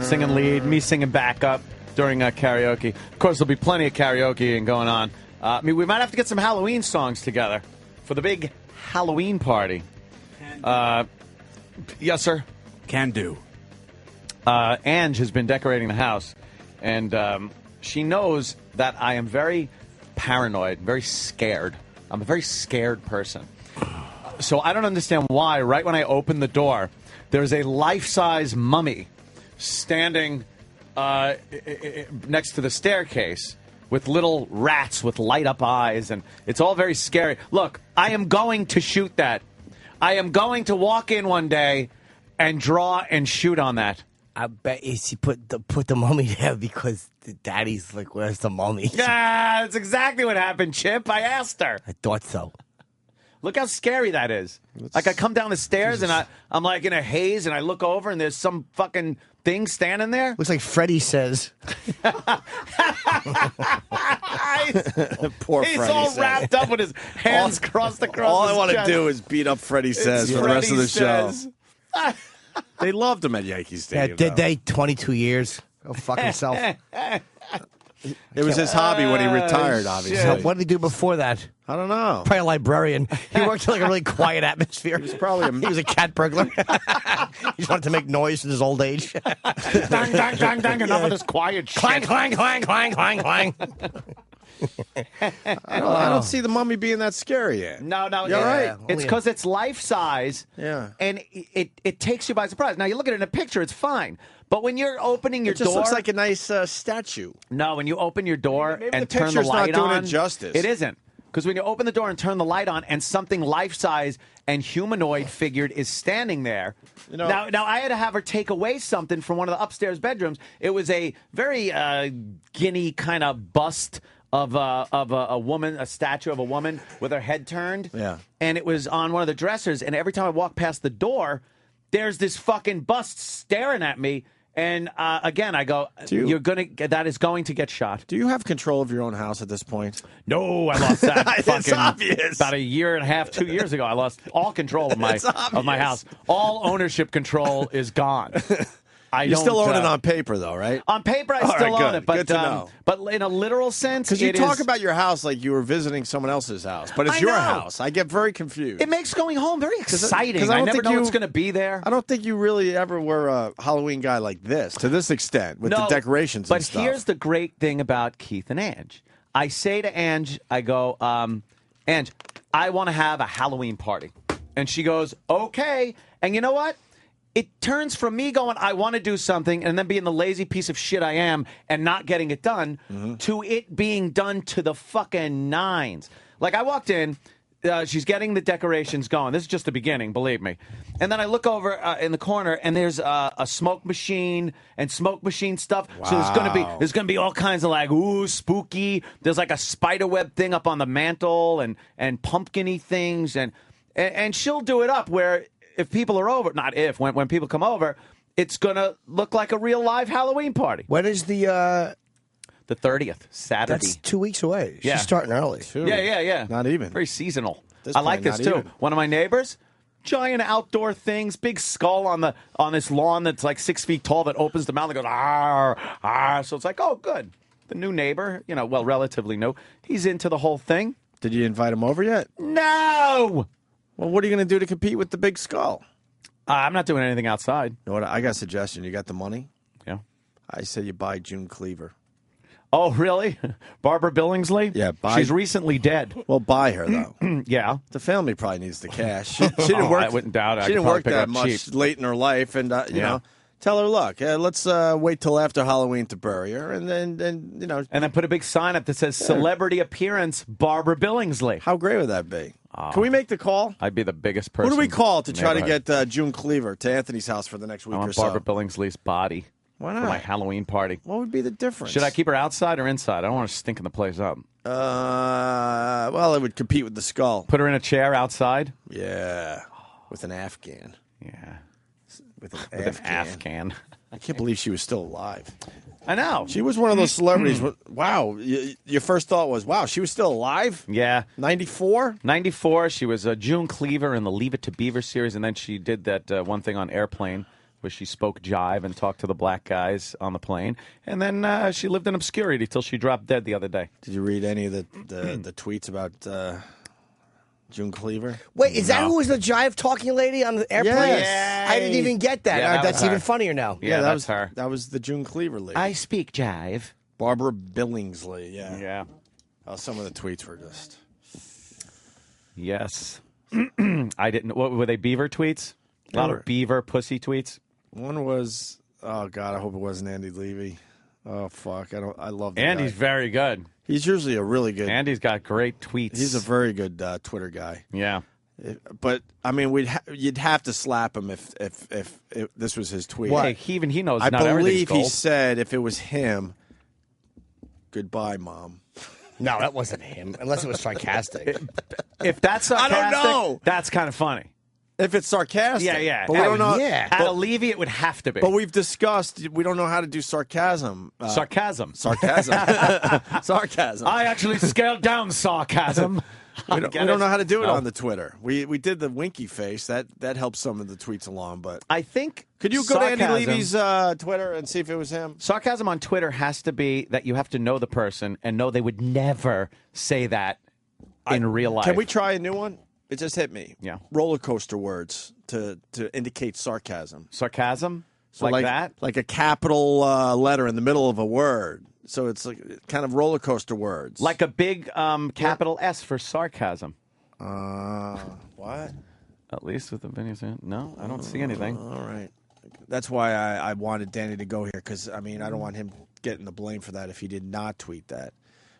singing lead, me singing backup during karaoke. Of course, there'll be plenty of karaoke going on. I mean, we might have to get some Halloween songs together for the big Halloween party. Yes, sir.
Can do.
Ange has been decorating the house, and she knows that I am very paranoid, very scared. I'm a very scared person. So I don't understand why, right when I open the door, there's a life-size mummy standing next to the staircase with little rats with light-up eyes, and it's all very scary. Look, I am going to shoot that. I am going to walk in one day and draw and shoot on that.
I bet she put the mummy there because the daddy's like, where's the mummy?
Yeah, that's exactly what happened, Chip. I asked her.
I thought so.
Look how scary that is. Like I come down the stairs and I'm like in a haze and I look over and there's some fucking thing standing there.
Looks like Freddy says.
Poor
He's
Freddy
all
Says.
wrapped up with his hands crossed across
All
his
I want to
chest.
do is beat up Freddie Says
It's
for the rest of the
Freddy
show.
Says.
They loved him at Yankee Stadium.
Yeah, did they? 22 years. Go fuck himself.
It was his hobby when he retired, obviously.
So what did he do before that?
I don't know.
Probably a librarian. He worked in like a really quiet atmosphere.
He
was a cat burglar. He just wanted to make noise in his old age.
Dang, dang, dang, dang. Enough of this quiet shit.
Clang, clang, clang, clang, clang, clang.
I don't see the mummy being that scary yet.
No,
You're right.
It's because it's life size.
Yeah.
And it takes you by surprise. Now, you look at it in a picture, it's fine. But when you're opening your
It just
door.
looks like a nice statue.
No, when you open your door
Maybe
and
the
turn the
picture's
light
not doing
on.
it justice.
It isn't. Because when you open the door and turn the light on and something life size and humanoid figured is standing there.
You know-
now I had to have her take away something from one of the upstairs bedrooms. It was a very guinea kind of bust of a woman, a statue of a woman with her head turned.
Yeah.
And it was on one of the dressers. And every time I walk past the door, there's this fucking bust staring at me. And again, I go, that is going to get shot.
Do you have control of your own house at this point?
No, I lost that.
It's
fucking,
obvious.
About a year and a half, 2 years ago, I lost all control of my house. All ownership control is gone.
You still own it on paper, though, right?
On paper, I
All
still
right,
own
good.
it, but
Good to know.
but in a literal sense,
Because you
it
talk
is-
about your house like you were visiting someone else's house, but it's
I
your
know.
house. I get very confused.
It makes going home very exciting.
'Cause I
I
don't
never
think
know
you-
what's going to be there.
I don't think you really ever were a Halloween guy like this, to this extent, with the
No,
decorations
but
and stuff.
here's the great thing about Keith and Ange. I say to Ange, I go, Ange, I want to have a Halloween party. And she goes, okay. And you know what? It turns from me going, I want to do something, and then being the lazy piece of shit I am and not getting it done, to it being done to the fucking nines. Like, I walked in, she's getting the decorations going. This is just the beginning, believe me. And then I look over in the corner, and there's a smoke machine and smoke machine stuff. So there's gonna be all kinds of like, ooh, spooky. There's like a spider web thing up on the mantle and pumpkin-y things, and she'll do it up where if people are over, not if, when people come over, it's going to look like a real live Halloween party.
When is the
30th, Saturday.
That's 2 weeks away.
Yeah.
She's starting early.
Yeah.
Not even.
Very seasonal.
This
I like
point,
this
not
too.
even.
One of my neighbors, giant outdoor things, big skull on this lawn that's like 6 feet tall that opens the mouth and goes, "Arr, arr." So it's like, oh, good. The new neighbor, relatively new, he's into the whole thing.
Did you invite him over yet?
No!
Well, what are you going to do to compete with the big skull?
I'm not doing anything outside.
You know what? I got a suggestion. You got the money?
Yeah.
I say you buy June Cleaver.
Oh, really? Barbara Billingsley?
Yeah,
She's recently dead.
Well, buy her, though.
Yeah.
The family probably needs the cash. She didn't work.
I wouldn't doubt it.
She
I
didn't
could
work
probably
that
pick her up
much
cheap.
late in her life, and you know, tell her, look, let's wait till after Halloween to bury her, and then
And then put a big sign up that says "Celebrity Appearance, Barbara Billingsley."
How great would that be? Can we make the call?
I'd be the biggest person.
Who do we call to
in the
try to
neighborhood.
get June Cleaver to Anthony's house for the next week
I
or
want
so?
Barbara Billingsley's body.
Why
For
not?
my Halloween party.
What would be the difference?
Should I keep her outside or inside? I don't want her stinking the place up.
Well, it would compete with the skull.
Put her in a chair outside?
Yeah. With an Afghan.
Yeah.
With an
With an Afghan.
I can't believe she was still alive.
I know.
She was one of those celebrities. Wow. Your first thought was, wow, she was still alive?
Yeah.
94?
94. She was June Cleaver in the Leave It to Beaver series, and then she did that one thing on Airplane where she spoke jive and talked to the black guys on the plane. And then she lived in obscurity till she dropped dead the other day.
Did you read any of the tweets about June Cleaver?
Wait, is that who was the jive talking lady on the airplane?
Yes.
I didn't even get that.
Yeah, that
That's
was her.
even funnier now.
Yeah,
that
that's
was
her.
That was the June Cleaver lady.
I speak jive.
Barbara Billingsley, yeah.
Yeah.
Some of the tweets were just...
Yes. I didn't. What were they? Beaver tweets? A lot
They were.
of beaver pussy tweets.
One was, oh, God, I hope it wasn't Andy Levy. Oh, fuck. I love the
Andy's
guy.
very good.
He's usually a really good...
Andy's got great tweets.
He's a very good Twitter guy.
Yeah.
But I mean, you'd have to slap him if this was his tweet.
Hey, even he knows
I
not everything's
believe he
gold.
said if it was him, goodbye, Mom.
No, that wasn't him, unless it was sarcastic.
If that's
I
sarcastic,
don't know.
that's kind of funny.
If it's sarcastic,
Yeah.
But we don't know.
yeah.
At a Levy, it would have to be.
But we've discussed we don't know how to do sarcasm.
Sarcasm.
Sarcasm. Sarcasm.
I actually scaled down sarcasm.
We don't know how to do it on the Twitter. We did the winky face. That helps some of the tweets along. But
I think
could you go to Andy Levy's Twitter and see if it was him?
Sarcasm on Twitter has to be that you have to know the person and know they would never say that in real life.
Can we try a new one? It just hit me.
Yeah.
Roller coaster words to indicate sarcasm.
Sarcasm?
So
like that?
Like a capital letter in the middle of a word. So it's like kind of roller coaster words.
Like a big capital S for sarcasm.
What?
At least with the video. No, I don't see anything.
All right. That's why I wanted Danny to go here, because, I mean, I don't want him getting the blame for that if he did not tweet that.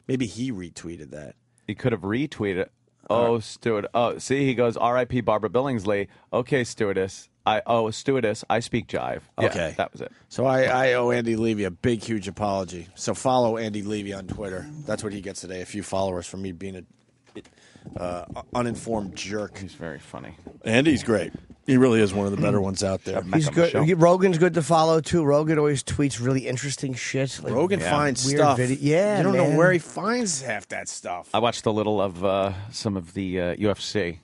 Maybe he retweeted that.
He could have retweeted. Oh, steward. Oh, see, he goes, R.I.P. Barbara Billingsley. Okay, stewardess. Stewardess, I speak jive. Yeah,
Okay.
that was it.
So I owe Andy Levy a big, huge apology. So follow Andy Levy on Twitter. That's what he gets today, a few followers from me being a uninformed jerk.
He's very funny.
Andy's great. He really is one of the better ones out there.
He's good. Rogan's good to follow, too. Rogan always tweets really interesting shit. Like
Rogan finds
weird
stuff.
Yeah,
you don't know
man.
where he finds half that stuff.
I watched a little of some of the UFC.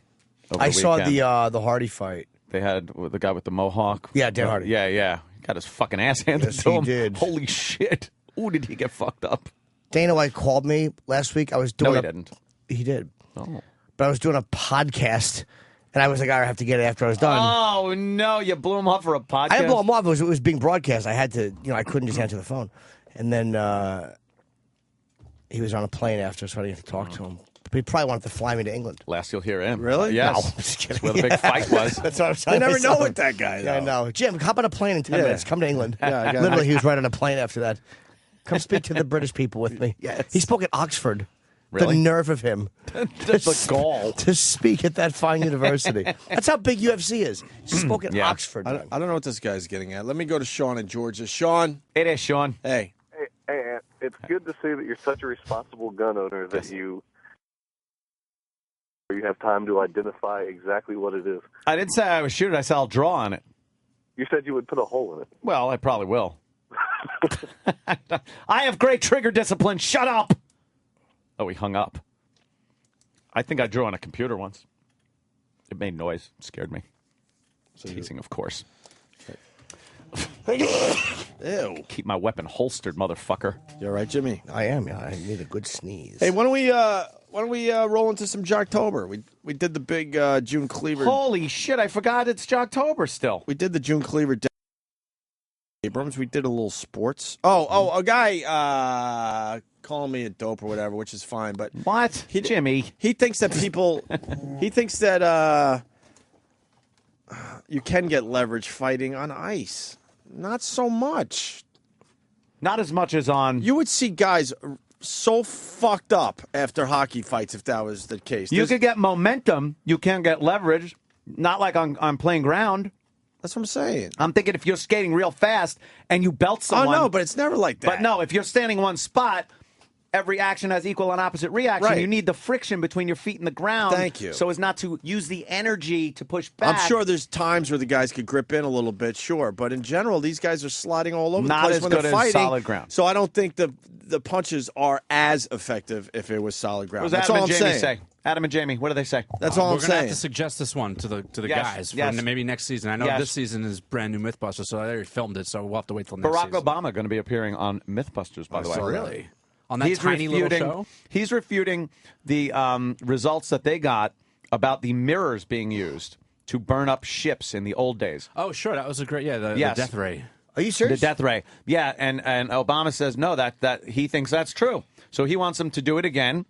Over
I
the
saw
weekend.
the Hardy fight.
They had the guy with the mohawk.
Yeah, Dan Hardy.
Yeah. He got his fucking ass handed
Yes,
to
he
him.
did.
Holy shit. Ooh, did he get fucked up?
Dana White called me last week. I was doing
No, he didn't.
He did.
Oh.
But I was doing a podcast, and I was like, I have to get it after I was done.
Oh, no. You blew him up for a podcast?
I didn't blow him off. It was being broadcast. I had to, I couldn't just answer the phone. And then he was on a plane after, so I didn't have to talk to him. But he probably wanted to fly me to England.
Last you'll hear him.
Really?
Yes.
No, I'm just kidding.
That's where the big fight was.
That's what I'm
I
saying.
never know with that guy,
Yeah, I
though.
know. Jim, hop on a plane in 10
Yeah.
minutes. Come to England.
Yeah, I got
Literally,
it.
he was right on a plane after that. Come speak to the British people with me.
Yes.
He spoke at Oxford.
Really?
The nerve of him.
The gall.
To speak at that fine university. That's how big UFC is. He spoke at
Yeah.
Oxford.
I don't know what this guy's getting at. Let me go to Sean in Georgia. Sean.
It is, Sean.
Hey.
Hey, it's good to see that you're such a responsible gun owner that you have time to identify exactly what it is.
I didn't say I was shooting. I said I'll draw on it.
You said you would put a hole in it.
Well, I probably will. I have great trigger discipline. Shut up. Oh, he hung up. I think I drew on a computer once. It made noise. It scared me. Teasing, of course.
Ew.
Keep my weapon holstered, motherfucker.
You all right, Jimmy?
I am. Yeah, I need a good sneeze.
Hey, why don't we roll into some Jocktober? We did the big June Cleaver.
Holy shit! I forgot it's Jocktober still.
We did the June Cleaver. Abrams. We did a little sports. Oh, a guy calling me a dope or whatever, which is fine. But
what, Jimmy?
He thinks that people. He thinks that you can get leverage fighting on ice. Not so much.
Not as much as on.
You would see guys so fucked up after hockey fights if that was the case.
You could get momentum. You can't get leverage. Not like on playing ground.
That's what I'm saying.
I'm thinking if you're skating real fast and you belt someone.
Oh, no, but it's never like that.
But no, if you're standing in one spot, every action has equal and opposite reaction.
Right.
You need the friction between your feet and the ground.
Thank you.
So as not to use the energy to push back.
I'm sure there's times where the guys could grip in a little bit, sure. But in general, these guys are sliding all over
Not
the place
as
when
good
they're
as
fighting.
solid ground.
So I don't think the punches are as effective if it was solid ground.
What does
That's
Adam
all
and
I'm
Jamie
saying.
say? Adam and Jamie, what do they say?
That's all I'm
We're gonna have
saying.
to suggest this one to the
Yes,
guys for
yes.
maybe next season. I know
Yes.
this season is brand new MythBusters, so I already filmed it, so we'll have to wait till next
Barack
season.
Obama going to be appearing on MythBusters, by the way.
Really? On that tiny little show?
He's refuting the results that they got about the mirrors being used to burn up ships in the old days.
Oh, sure. That was a great, the
Yes.
death ray.
Are you serious?
The death ray. Yeah, and Obama says no, that he thinks that's true. So he wants them to do it again,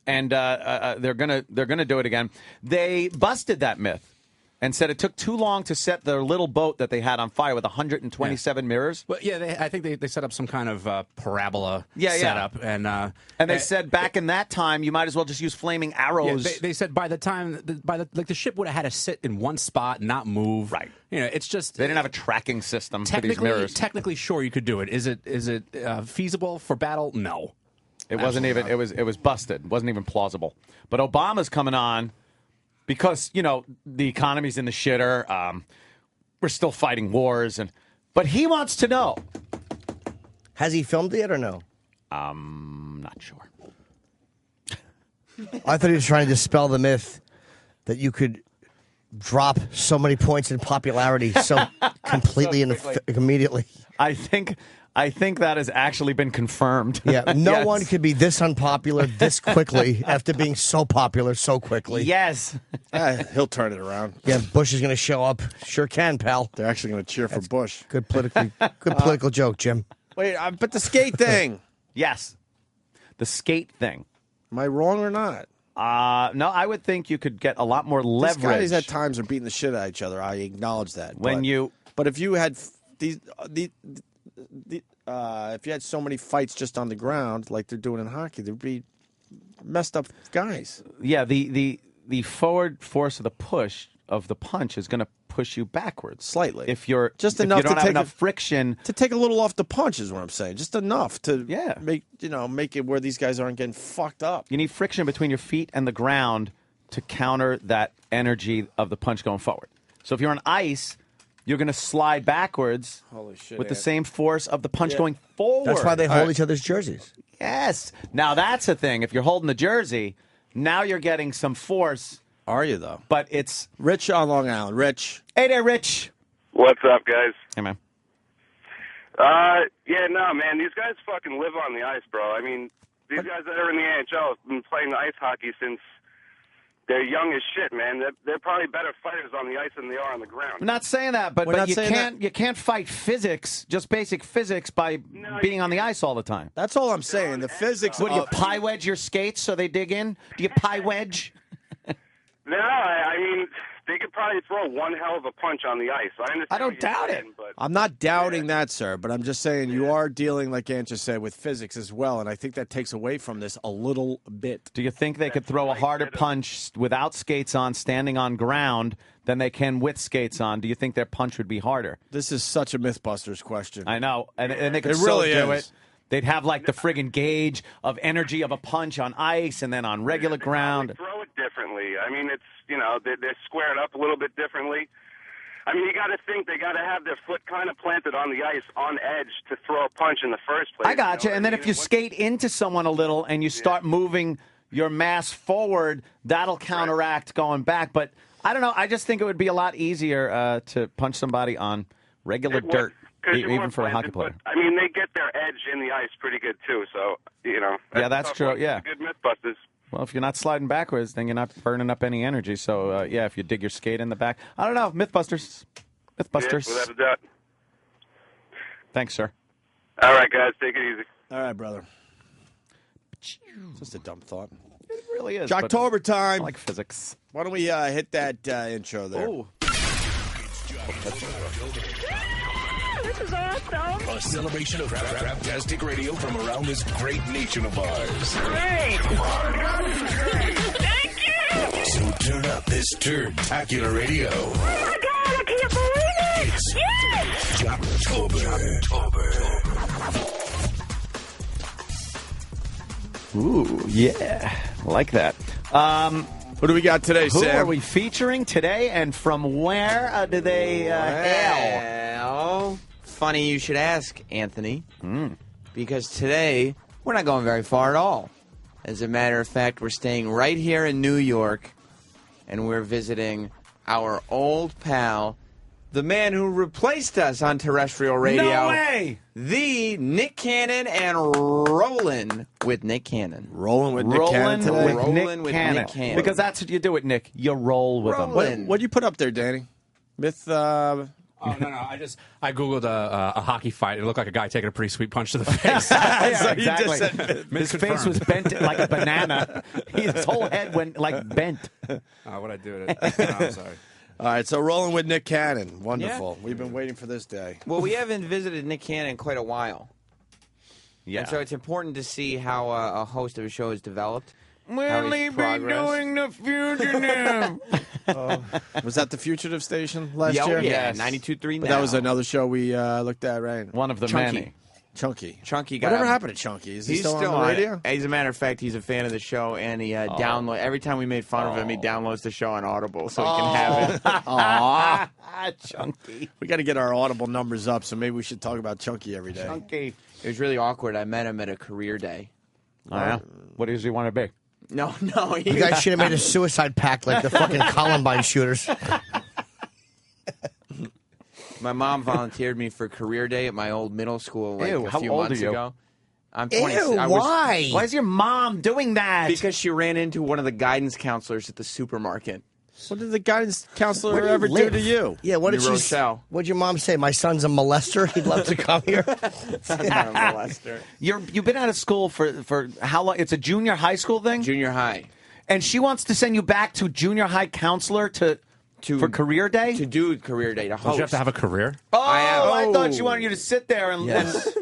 and they're gonna do it again. They busted that myth and said it took too long to set their little boat that they had on fire with 127 mirrors.
Well, yeah, I think they set up some kind of parabola
Yeah, yeah.
setup, and
they said back in that time you might as well just use flaming arrows.
Yeah, they said by the time the ship would have had to sit in one spot, not move.
Right.
You know, it's just
They didn't have a tracking system for these mirrors.
Technically, sure, you could do it. Is it feasible for battle? No.
It wasn't even. It was busted. It wasn't even plausible. But Obama's coming on because the economy's in the shitter. We're still fighting wars, but he wants to know.
Has he filmed it or no?
Not sure.
I thought he was trying to dispel the myth that you could drop so many points in popularity so completely and immediately.
I think that has actually been confirmed.
Yeah, no
Yes.
one could be this unpopular this quickly after being so popular so quickly.
Yes.
He'll turn it around.
Yeah, Bush is going to show up. Sure can, pal.
They're actually going to cheer for Bush.
Good political joke, Jim.
Wait, but the skate thing.
Yes. The skate thing.
Am I wrong or not?
No, I would think you could get a lot more leverage.
These guys at times are beating the shit out of each other. I acknowledge that. But if you had if you had so many fights just on the ground like they're doing in hockey, there'd be messed up guys.
Yeah, the forward force of the push of the punch is going to push you backwards
slightly.
If you're
Just
if
enough
you don't
to
have
take
enough friction
to take a little off the punch is what I'm saying. Just enough to make it where these guys aren't getting fucked up.
You need friction between your feet and the ground to counter that energy of the punch going forward. So if you're on ice, you're going to slide backwards
Holy shit,
with the
Ed.
same force of the punch going forward.
That's why they hold each other's jerseys.
Yes. Now that's a thing. If you're holding the jersey, now you're getting some force.
Are you, though?
But it's
Rich on Long Island. Rich.
Hey there, Rich.
What's up, guys?
Hey, man.
Yeah, no, man, these guys fucking live on the ice, bro. I mean, these guys that are in the NHL have been playing ice hockey since they're young as shit, man. They're probably better fighters on the ice than they are on the ground.
I'm not saying that, but you can't fight physics, just basic physics, by being on the ice all the time.
That's all I'm saying. The physics.
Would you pie wedge your skates so they dig in? Do you pie wedge?
No, I mean, they could probably throw one hell of a punch on the ice. I don't
doubt it.
But
I'm not doubting that, sir, but I'm just saying you are dealing, like Ant just said, with physics as well, and I think that takes away from this a little bit.
Do you think they could throw a harder punch without skates on, standing on ground, than they can with skates on? Do you think their punch would be harder?
This is such a Mythbusters question.
I know, and they could
It
still
really
do
is.
it. They'd have like the friggin' gauge of energy of a punch on ice and then on regular ground.
throw it differently. I mean, it's, they're squared up a little bit differently. I mean, you got to think they got to have their foot kind of planted on the ice, on edge, to throw a punch in the first place.
I got you. And then if you skate into someone a little and you start moving your mass forward, that'll counteract going back. But I don't know. I just think it would be a lot easier to punch somebody on regular dirt, even for a hockey player.
I mean, they get their edge in the ice pretty good, too. So,
That's true. Yeah.
Good Mythbusters.
Well, if you're not sliding backwards, then you're not burning up any energy. So, if you dig your skate in the back. I don't know. Mythbusters. Mythbusters.
Yeah, without a doubt.
Thanks, sir.
All right, guys. Take it easy.
All right, brother. Just a dumb thought.
It really is.
Jocktober time.
I like physics.
Why don't we hit that intro there?
Ooh.
This is awesome. A celebration of Raptastic Radio from around this great nation of ours. Great. Thank you. So turn up this turntacular radio. Oh my God, I can't believe it. Yes.
Jocktober.
Ooh, yeah. Like that.
What do we got today,
Who
Sam?
are we featuring today, and from where do they hail?
Well, funny you should ask, Anthony. Because today, we're not going very far at all. As a matter of fact, we're staying right here in New York, and we're visiting our old pal, the man who replaced us on terrestrial radio.
No way!
The Nick Cannon and Rollin' with Nick Cannon.
Rolling with Nick Cannon today?
Rolling with Nick Cannon.
Because that's what you do with Nick. You roll with him.
What'd you put up there, Danny? Myth.
Oh, no. I Googled a hockey fight. It looked like a guy taking a pretty sweet punch to the face.
Yeah, exactly. His face was bent like a banana. His whole head went like bent.
What'd I do with it? No, I'm sorry.
All right, so rolling with Nick Cannon. Wonderful. Yeah. We've been waiting for this day.
Well, we haven't visited Nick Cannon in quite a while.
Yeah.
And so it's important to see how a host of a show is developed.
Will he be doing the fugitive?
Was that the Fugitive station last year?
Yeah, 92.3 now.
But that was another show we looked at, right?
One of the many.
Chunky.
got
Whatever happened to Chunky? Is he
he's
still on the radio?
As a matter of fact, he's a fan of the show, and he download every time we made fun of him, he downloads the show on Audible so he can have it.
Aw.
Chunky.
We got to get our Audible numbers up, so maybe we should talk about Chunky every day.
Chunky.
It was really awkward. I met him at a career day.
Oh, yeah? What does he want to be?
No.
You guys should have made a suicide pact like the fucking Columbine shooters.
My mom volunteered me for career day at my old middle school like
Ew,
a
how
few
old
months
are you?
ago. I'm
Ew,
26.
why? Why is your mom doing that?
Because she ran into one of the guidance counselors at the supermarket.
What did the guidance counselor
Where do you
ever do
live?
to you?
Yeah, what did
New
she?
Rochelle.
What'd your mom say? My son's a molester. He'd love to come here.
You've been out of school for how long? It's a junior high school thing?
Junior high.
And she wants to send you back to junior high counselor for career day?
To do career day, to host.
Don't you have to have a career?
Oh, I thought she wanted you to sit there and
No,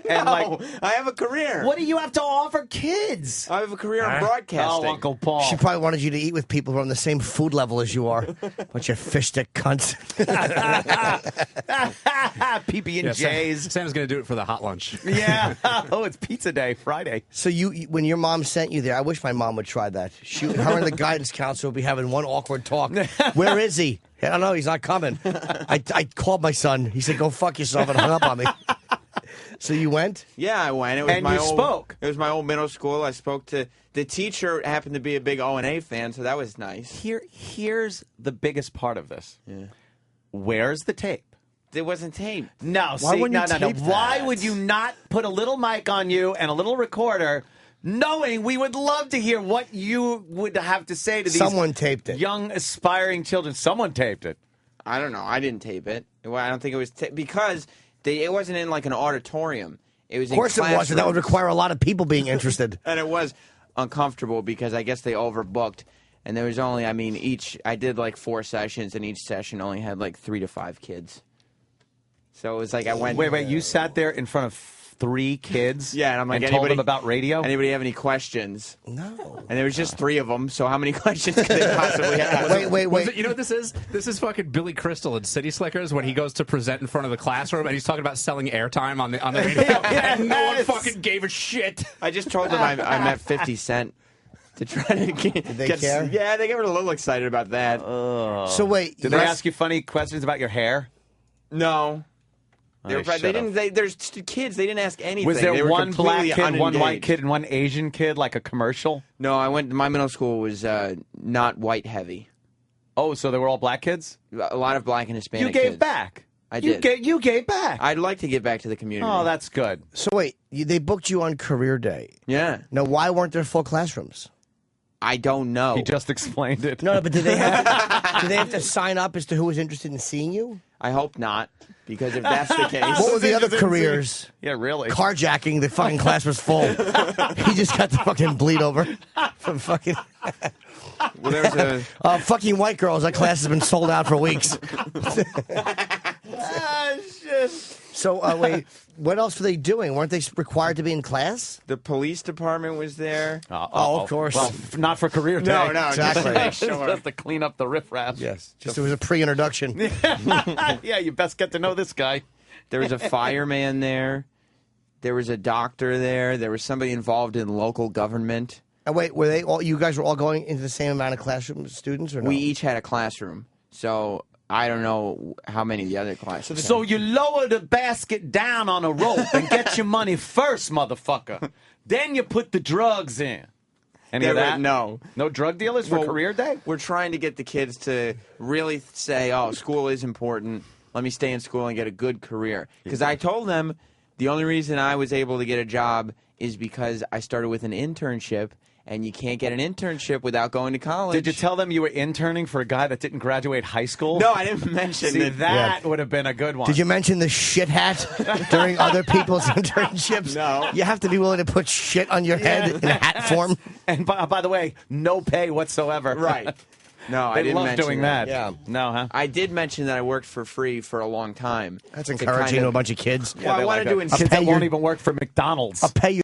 like.
I have a career.
What do you have to offer kids?
I have a career in broadcasting.
Oh, Uncle Paul.
She probably wanted you to eat with people who are on the same food level as you are. Bunch of fish stick cunts.
PB&J's.
Sam's going to do it for the hot lunch.
Yeah. Oh, it's pizza day, Friday.
So when your mom sent you there, I wish my mom would try that. Her and the guidance counselor would be having one awkward talk. Where is he? I don't know. He's not coming. I called my son. He said, "Go fuck yourself," and hung up on me. So you went?
Yeah, I went. It was
And
my
you
old,
spoke.
It was my old middle school. I spoke to the teacher. Happened to be a big O&A fan, so that was nice.
Here's the biggest part of this. Yeah. Where's the tape?
There wasn't tape.
No,
Why
see,
wouldn't you
no.
tape
Why
that?
would you not put a little mic on you and a little recorder, knowing we would love to hear what you would have to say to these
Someone taped it.
young, aspiring children? Someone taped it.
I don't know. I didn't tape it. I don't think it was because it wasn't in like an auditorium. It was.
Of course
in
it was. And that would require a lot of people being interested.
And it was uncomfortable because I guess they overbooked. And there was only, I did like 4 sessions, and each session only had like 3 to 5 kids. So it was like I went.
Wait, you sat there in front of 3 kids?
Yeah, and I'm like,
and told them about radio?
Anybody have any questions?
No.
And there was just 3 of them, so how many questions could they possibly have?
Wait. You know what this is? This is fucking Billy Crystal in City Slickers when he goes to present in front of the classroom and he's talking about selling airtime on the radio. And no one fucking gave a shit.
I just told them I met 50 Cent to try to get.
Did they care?
Yeah, they got a little excited about that.
So wait,
Did they ask you funny questions about your hair?
No.
Oh,
They didn't. There's kids. They didn't ask anything.
Was there
They were
one black
completely
kid, one white
unengaged.
kid, and one Asian kid, like a commercial?
No, my middle school was not white heavy.
Oh, so they were all black kids?
A lot of black and Hispanic
You gave
kids.
back.
I did.
You gave back.
I'd like to give back to the community.
Oh, that's good.
So wait, they booked you on career day.
Yeah.
Now, why weren't there full classrooms?
I don't know.
He just explained it.
No, but did they have to sign up as to who was interested in seeing you?
I hope not, because if that's the case,
What were the other careers?
Yeah, really.
Carjacking, the fucking class was full. He just got the fucking bleed over from fucking.
Well, there's a
fucking white girls. That class has been sold out for weeks.
Shit.
So wait, what else were they doing? Weren't they required to be in class?
the police department was there.
Oh, of course.
Well, not for career day.
No, no,
Exactly.
just to make sure.
Just to clean up the riffraff.
Yes. Just it was a pre-introduction.
Yeah, you best get to know this guy.
There was a fireman there. There was a doctor there. There was somebody involved in local government.
And wait, were they all? You guys were all going into the same amount of classroom students, or no?
We each had a classroom, so I don't know how many the other classes.
So you lower the basket down on a rope and get your money first, motherfucker. Then you put the drugs in. Any of that?
No.
No drug dealers for
Well,
career day?
We're trying to get the kids to really say, oh, school is important. Let me stay in school and get a good career. Because I told them the only reason I was able to get a job is because I started with an internship, and you can't get an internship without going to college.
Did you tell them you were interning for a guy that didn't graduate high school?
No, I didn't mention
See,
it.
that would have been a good one.
Did you mention the shit hat during other people's internships?
No.
You have to be willing to put shit on your head in hat form.
And by the way, no pay whatsoever.
Right. No, I
They
didn't
love
mention
doing that.
Yeah.
No, huh?
I did mention that I worked for free for a long time.
That's
to
encouraging
kind
to a
of-
bunch of kids.
Well, I
they
wanted
like
to
that.
insist.
Kids that
pay
won't
your-
even work for McDonald's.
I'll pay you.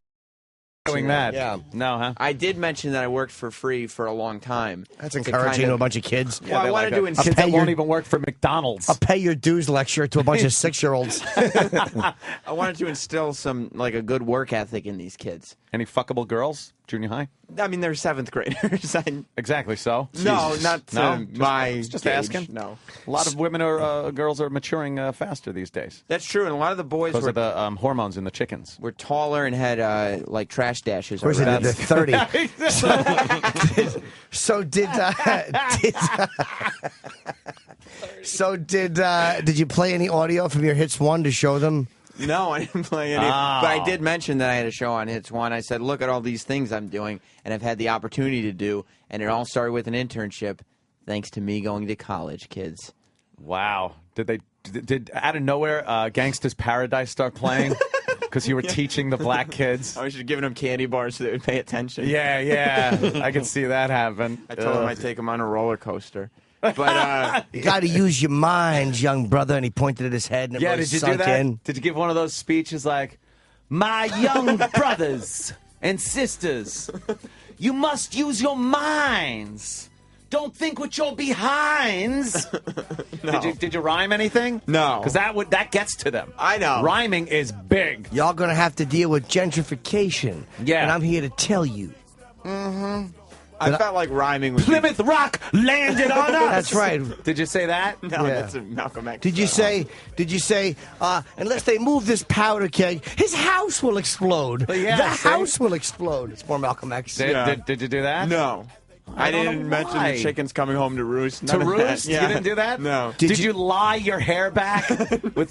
Doing that.
Yeah.
No, huh?
I did mention that I worked for free for a long time.
That's
to
encouraging
kind
to
of-
a bunch of kids.
Well, I
they
wanted
like
to
that.
insist.
Kids that
pay
won't
your-
even work for McDonald's.
I'll pay your dues lecture to a bunch of 6-year-olds.
I wanted to instill some like a good work ethic in these kids.
Any fuckable girls, junior high?
I mean, they're 7th graders.
Exactly so.
No,
Jesus.
not to
No?
my
Just
gauge,
asking.
no.
A lot of women or girls are maturing faster these days.
That's true, and a lot of the boys
Because
were
of the hormones in the chickens.
were taller and had like trash dashes.
Where's it?
already.
The 30. So did did you play any audio from your Hits 1 to show them?
No, I didn't play any.
Oh.
But I did mention that I had a show on Hits 1. I said, look at all these things I'm doing and I've had the opportunity to do. And it all started with an internship thanks to me going to college, kids.
Wow. Did out of nowhere Gangsta's Paradise start playing? Because you were teaching the black kids.
I was just giving them candy bars so they would pay attention.
Yeah. I could see that happen.
I told them I'd take them on a roller coaster. But
you got to use your minds, young brother. And he pointed at his head and it really
did you
sunk
do that?
in.
Did you give one of those speeches like, "My young brothers and sisters, you must use your minds. Don't think with your behinds."
No.
Did you rhyme anything?
No.
Because that gets to them.
I know.
Rhyming is big.
Y'all going to have to deal with gentrification.
Yeah.
And I'm here to tell you.
Mm-hmm. I felt like rhyming was...
Plymouth Rock landed on us.
That's right.
Did you say that?
No, that's a Malcolm X.
Did you say, unless they move this powder keg, his house will explode.
Yeah,
the
see?
house will explode. It's more Malcolm X.
Did you do that?
No. I
don't
didn't
know
mention
why.
the chickens coming home to roost.
To
None of
roost?
that. Yeah.
You didn't do that?
No.
Did you lie your hair back?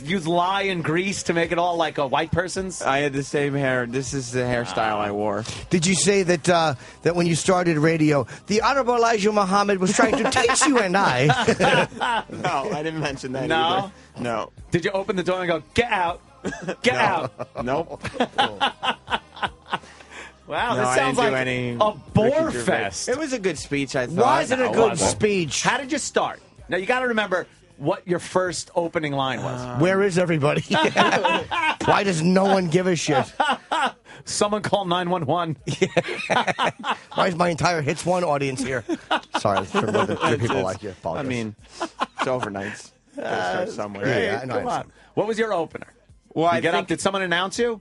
Use lye and grease to make it all like a white person's?
I had the same hair. This is the hairstyle I wore.
Did you say that that when you started radio, the Honorable Elijah Muhammad was trying to teach you and I?
No, I didn't mention that
No?
either. No.
Did you open the door and go, "Get out. Get out"?
Nope.
Wow,
No,
this
I
sounds
didn't do
like
any
a
Ricky
bore
Gervais.
fest.
It was a good speech, I thought.
Was it a
No,
good
it wasn't.
speech?
How did you start? Now, you got to remember what your first opening line was.
Where is everybody? Why does no one give a shit?
Someone call 911.
Why is my entire Hits 1 audience here? Sorry, for the people like you.
I
Apologize.
mean, it's overnights. Gotta start somewhere.
Yeah, I know.
Come on. What was your opener?
Well, I
You get up,
think,
did someone announce you?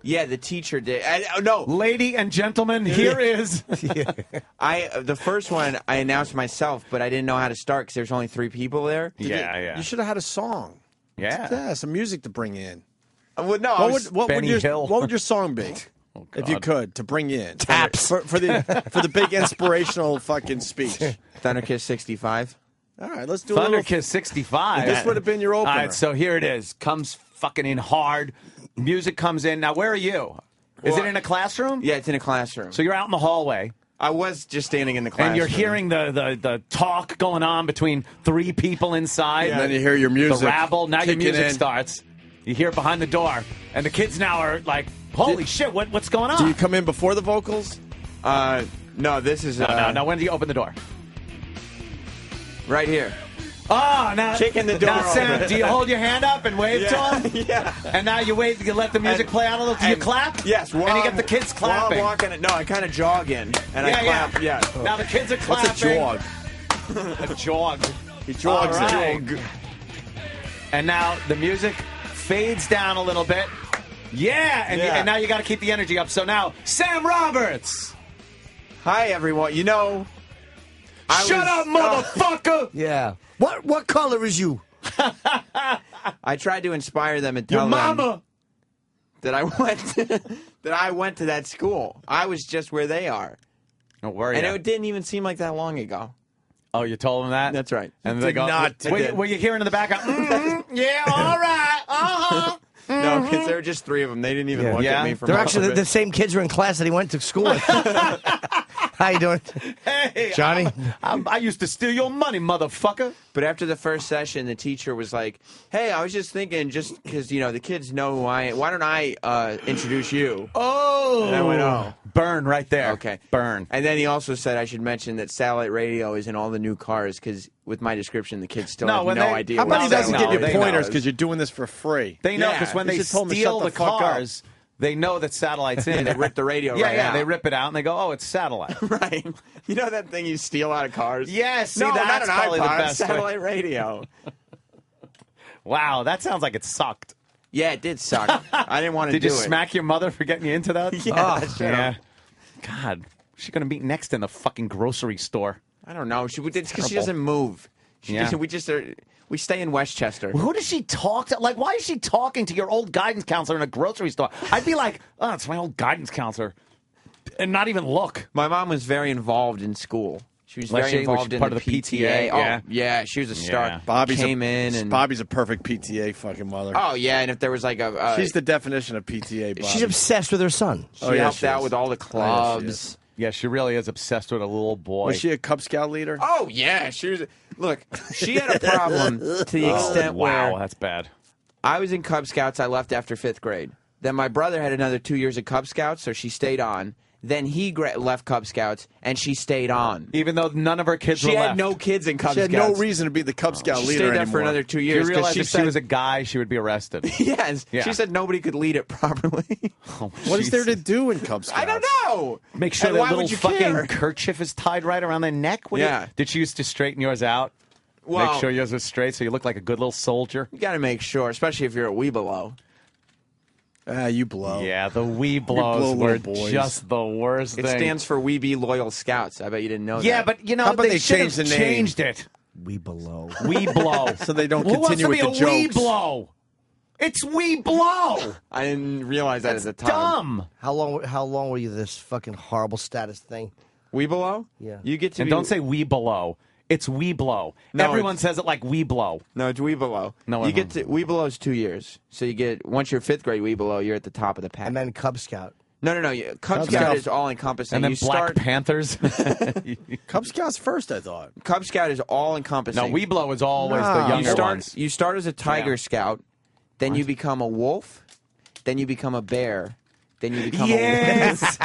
yeah, the teacher did. No,
Lady and gentlemen, here is.
the first one I announced myself, but I didn't know how to start because there's only 3 people there.
Yeah.
You should have had a song.
Yeah.
Some music to bring in.
Well, no,
What would your
Hill.
what would your song be? If you
God.
could, to bring you in.
Taps.
For the big inspirational fucking speech.
Thunderkiss 65.
All right, let's do a little.
Thunderkiss 65.
This would have been your opener.
All right, so here it is. Comes fucking in hard. Music comes in. Now, where are you? Is it in a classroom?
Yeah, it's in a classroom.
So you're out in the hallway.
I was just standing in the classroom.
And you're hearing the talk going on between 3 people inside.
And then you hear your music
The rabble. Now your
kicking
music
in.
starts. You hear it behind the door. And the kids now are like, holy shit, what's going on?
Do you come in before the vocals?
No, this is...
No. When do you open the door?
Right here.
Oh, now
Kicking the door
Now, Sam,
open.
do you hold your hand up and wave to them?
Yeah.
And now you wait. You let the music play out a little. Do you clap?
Yes.
And you get the kids clapping.
While I'm walking, no, I kind of jog in and I clap. Yeah.
Now the kids are clapping.
What's a jog?
A jog.
He jogs
All right.
it.
And now the music fades down a little bit. Yeah, and now you got to keep the energy up. So now, Sam Roberts.
Hi, everyone. You know...
Shut up, motherfucker!
Yeah. What color is you?
I tried to inspire them and tell
Your mama.
them that I went to that school. I was just where they are.
Don't worry.
And it didn't even seem like that long ago.
Oh, you told them that?
That's right.
And
You
they
did
go,
not.
Were you hearing in the background? Yeah, all right. Uh-huh.
No, because there were just 3 of them. They didn't even look at me.
They're actually the same kids were in class that he went to school with. How you doing?
Hey,
Johnny?
I used to steal your money, motherfucker.
But after the first session, the teacher was like, hey, I was just thinking, just because, you know, the kids know who I am, why don't I introduce you?
Oh.
And I went, oh.
Burn right there.
Okay.
Burn.
And then he also said I should mention that satellite radio is in all the new cars because with my description, the kids still have no idea.
How about
what
he doesn't
satellite
give you
radio
pointers
is.
because you're doing this for free?
They know because when
You
they
should tell them to
steal
shut
the
fuck up.
cars, they know that satellite's in.
They rip the radio
yeah,
right
yeah,
out.
they rip it out and they go, oh, it's satellite.
Right. You know that thing you steal out of cars?
Yes, see,
no,
that's
not an
probably the
iPod,
best way.
satellite radio.
Wow, that sounds like it sucked.
Yeah, it did suck. I didn't want to do it.
Did you smack your mother for getting you into that?
Yeah,
Oh, yeah. God, what's she going to meet next in the fucking grocery store?
I don't know. Because she doesn't move. We stay in Westchester.
Who does she talk to? Like, why is she talking to your old guidance counselor in a grocery store? I'd be like, oh, it's my old guidance counselor, and not even look.
My mom was very involved in school. She was very involved in
part
the
of the
PTA.
PTA.
Oh, yeah, she was a star.
Bobby's
came in and
Bobby's a perfect PTA fucking mother.
Oh yeah, and if there was like a
she's the definition of PTA. Bobby.
She's obsessed with her son.
She helped out with all the clubs.
yeah, she is.
Yeah, she really is obsessed with a little boy.
Was she a Cub Scout leader?
Oh yeah, she was. Look, she had a problem to the extent where
that's bad.
I was in Cub Scouts. I left after 5th grade. Then my brother had another 2 years of Cub Scouts, so she stayed on. Then he left Cub Scouts, and she stayed on.
Even though none of her kids
she
were
had
left.
no kids in Cub
She had
Scouts.
no reason to be the Cub Scout
She
leader
stayed there
anymore.
for another 2
Do
years.
you realize
she
if
said,
she was a guy, she would be arrested?
Yes.
Yeah.
She said nobody could lead it properly.
What is there to do in Cub Scouts?
I don't know.
Make sure
And
that
why
little
would you
fucking
care?
kerchief is tied right around their neck.
Yeah.
Did she used to straighten yours out?
Well-
Make sure yours was straight so you look like a good little soldier?
You got to make sure, especially if you're a wee below.
You blow.
Yeah, the wee blows
blow
were
little boys.
just the worst
It
thing.
stands for We Be Loyal Scouts. I bet you didn't know that.
Yeah, but you know
How about
they
they
should
change
have
the name?
changed it.
We below.
We blow.
So they don't
Who wants
continue
to
with
be
the
a wee
jokes.
blow? It's we blow.
I didn't realize that at the time.
Dumb.
How long were you this fucking horrible status thing?
We below?
Yeah.
You get to
And
be...
don't say we below. It's we blow.
No,
Everyone
it's-
says it like we blow.
No, it's we below.
No,
you get to we below's 2 years. So you get once you're 5th grade we below, you're at the top of the pack.
And then Cub Scout.
No. Cub Scout
Scout.
is all encompassing.
And then
you
Black
start
Panthers.
Cub Scouts first, I thought.
Cub Scout is all encompassing.
No, we blow is always
No.
the
You
younger
you start
ones.
you start as a Tiger
Yeah.
Scout, then you become a wolf, then you become a bear, then you become
Yes.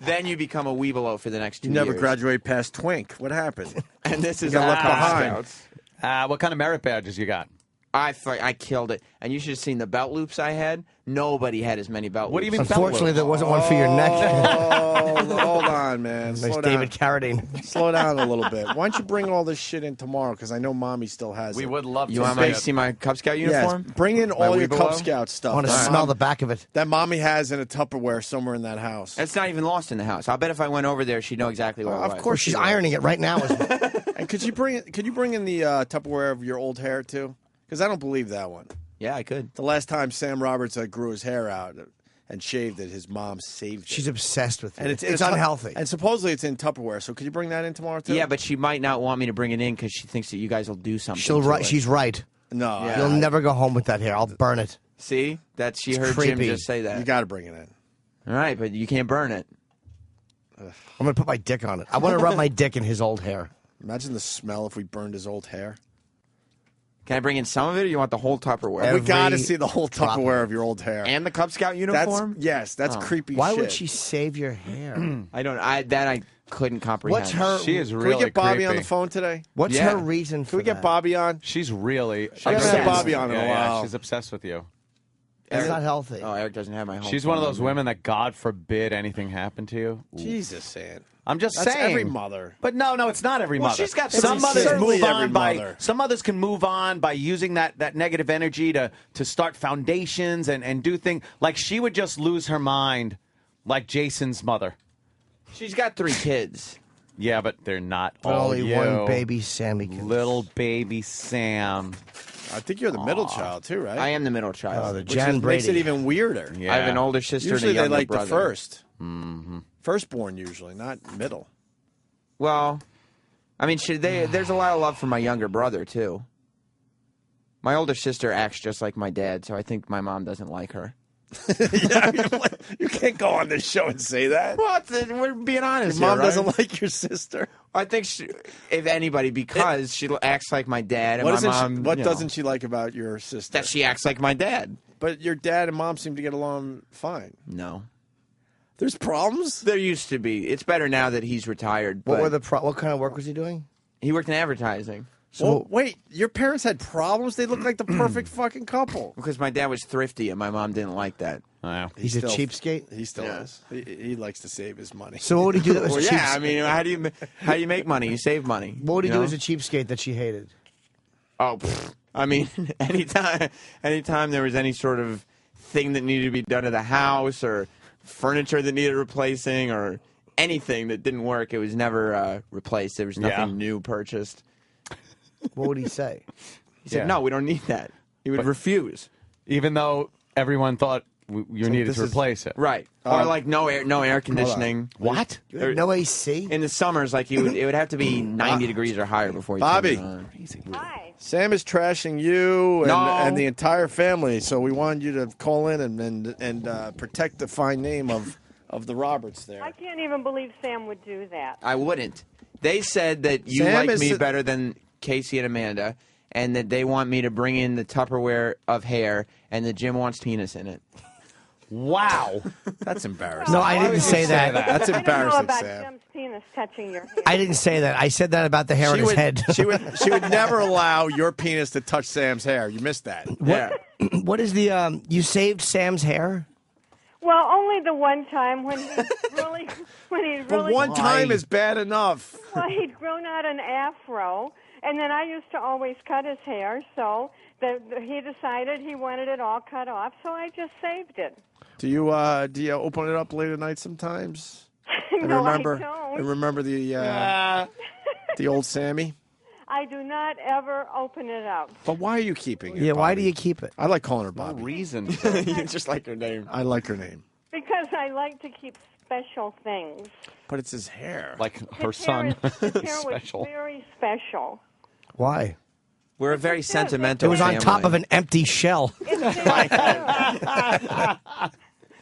then you become a wee below for the next 2
You
years.
never graduate past Twink. What happened?
And this is
You got
all
left
Cub
behind.
Scouts.
What kind of merit badges you got?
I killed it. And you should have seen the belt loops I had. Nobody had as many belt
What do you
loops.
mean belt
Unfortunately, there wasn't one for your neck.
Oh, hold on, man.
Nice
Slow
David
down.
Carradine.
Slow down a little bit. Why don't you bring all this shit in tomorrow? Because I know Mommy still has
We
it.
would love
You
to
want
see
me
it.
to see my Cub Scout
Yes,
uniform?
bring in all your
Weebelow?
Cub Scout stuff.
I want to
that
smell
Mom-
the back of it.
that Mommy has in a Tupperware somewhere in that house.
It's not even lost in the house. I'll bet if I went over there, she'd know exactly where it was.
Of course
She's
she will.
ironing it right now.
And could you bring in the Tupperware of your old hair too? Because I don't believe that one.
Yeah, I could.
The last time Sam Roberts grew his hair out and shaved it, his mom saved it.
She's obsessed with it.
And
It's unhealthy.
And supposedly it's in Tupperware. So could you bring that in tomorrow too?
Yeah, but she might not want me to bring it in because she thinks that you guys will do something.
She'll
to
right.
it.
She's right.
No,
Yeah.
You'll never go home with that hair. I'll burn it.
See? That she
It's
heard
creepy.
Jim just say that.
you got to bring it in.
All right, but you can't burn it.
I'm gonna put my dick on it. I want to rub my dick in his old hair.
Imagine the smell if we burned his old hair.
Can I bring in some of it, or you want the whole Tupperware?
We got to
Every
see the whole
drop.
Tupperware of your old hair.
And the Cub Scout uniform?
Yes, that's
Oh.
creepy
Why
shit.
would she save your hair?
I don't. I couldn't comprehend.
What's her?
She is
Can
really
we get Bobby on
creepy.
the phone today?
What's
Yeah.
her reason for
Can we get
that?
Bobby on?
She's really
I haven't had
obsessed.
Bobby on in a
Yeah,
while.
she's obsessed with you.
It's not healthy.
Oh, Eric doesn't have my home.
She's
phone
one of those
number.
women that God forbid anything happen to you. Ooh.
Jesus, Sam.
I'm just
That's
saying.
every mother.
But no, it's not every
Well,
mother.
she's got
some
some
mothers
certainly
move
every
on by
mother.
some mothers can move on by using that negative energy to start foundations and do things like she would just lose her mind like Jason's mother.
She's got 3 kids.
Yeah, but they're not
But
all
only
you.
one baby Sammy can.
Little baby Sam.
I think you're the middle child too, right?
I am the middle child.
Oh, the
Which
Jan
makes it
Brady.
even weirder.
Yeah.
I have an older sister
Usually
and a
they
younger
like
brother.
the first.
Mm-hmm.
Firstborn usually, not middle.
Well, I mean, there's a lot of love for my younger brother too. My older sister acts just like my dad, so I think my mom doesn't like her.
You can't go on this show and say that.
Well, we're being honest.
Your mom
here, right?
doesn't like your sister.
I think, if anybody, because she acts like my dad, and
What
my
isn't
mom.
she, what
you know,
doesn't she like about your sister?
that she acts like my dad?
But your dad and mom seem to get along fine.
No,
There's problems.
there used to be. It's better now that he's retired.
What
but
were the? What kind of work was he doing?
He worked in advertising.
Well, wait, your parents had problems? They look like the perfect fucking couple.
Because my dad was thrifty and my mom didn't like that.
Wow.
He's a cheapskate.
He still
Yeah.
is. He likes to save his money.
So what would he do that was
Well,
a
yeah,
cheapskate?
I mean, how do you make money? You save money.
What would he
you
do
know?
as a cheapskate that she hated?
Oh, I mean, anytime there was any sort of thing that needed to be done to the house or furniture that needed replacing or anything that didn't work, it was never replaced. There was nothing new purchased.
What would he say?
He said, "No, we don't need that." He would refuse,
even though everyone thought you needed to replace it.
Right? Or like no air conditioning.
What?
No AC
in the summers. Like it would have to be 90 degrees or higher before you
Bobby.
turn it on.
Hi.
Sam is trashing you
No.
and the entire family, so we wanted you to call in and protect the fine name of the Roberts there.
I can't even believe Sam would do that.
I wouldn't. They said that you
Sam
like
is
me
the-
better than Casey and Amanda, and that they want me to bring in the Tupperware of hair, and that Jim wants penis in it.
Wow.
That's embarrassing.
No, I didn't say that.
That's
I don't know
embarrassing,
about
Sam.
Jim's penis touching your hair.
I didn't say that. I said that about the hair on his head.
she would never allow your penis to touch Sam's hair. You missed that.
What is the you saved Sam's hair?
Well, only the one time when he really.
But one time is bad enough.
Well, he'd grown out an afro, and then I used to always cut his hair, so he decided he wanted it all cut off, so I just saved it.
Do you open it up late at night sometimes?
No, I
remember,
don't.
And remember the old Sammy?
I do not ever open it up.
But why are you keeping it?
Yeah, why
Bobby?
do you keep it?
I like calling her Bobby.
No reason.
You just like her name.
I like her name.
Because I like to keep special things.
But it's his hair.
Like her
His hair
son.
His hair
Special.
was very special.
Why?
We're a very sentimental.
It was on
family.
top of an empty shell.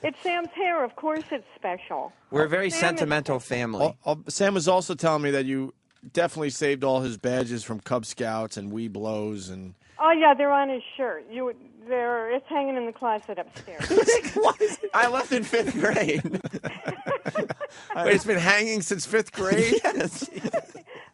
It's Sam's hair. Of course it's special.
We're a very
Sam is-
sentimental family.
Sam was also telling me that you definitely saved all his badges from Cub Scouts and Weeblos and.
Oh, yeah, they're on his shirt. It's hanging in the closet upstairs.
I left in 5th grade.
Wait, it's been hanging since 5th grade?
Yes.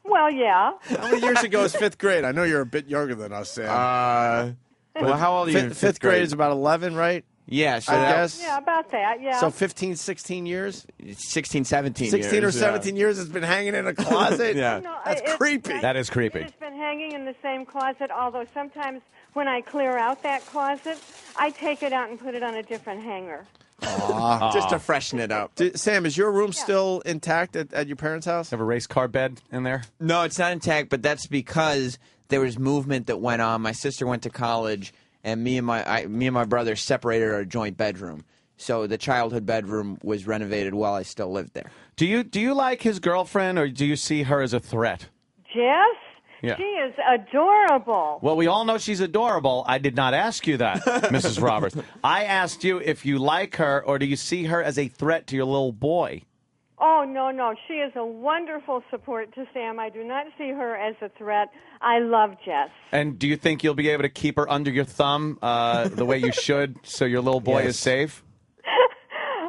Well, yeah.
How many years ago is 5th grade? I know you're a bit younger than us, Sam.
Well, how old are you in
5th grade is about 11, right?
Yeah, so
I
that-
guess.
Yeah, about that, yeah.
So 15, 16 years?
16, 17
16
years.
or 17 years it's been hanging in a closet?
Yeah.
No,
That's creepy.
That is creepy.
It's been hanging in the same closet, although sometimes when I clear out that closet, I take it out and put it on a different hanger.
Just to freshen it up.
Sam, is your room still intact at your parents' house?
Have a race car bed in there?
No, it's not intact, but that's because there was movement that went on. My sister went to college, and me and my brother separated our joint bedroom. So the childhood bedroom was renovated while I still lived there.
Do you like his girlfriend, or do you see her as a threat?
Jess?
Yeah.
She is adorable.
Well, we all know she's adorable. I did not ask you that, Mrs. Roberts. I asked you if you like her, or do you see her as a threat to your little boy?
Oh, no. She is a wonderful support to Sam. I do not see her as a threat. I love Jess.
And do you think you'll be able to keep her under your thumb the way you should so your little boy is safe?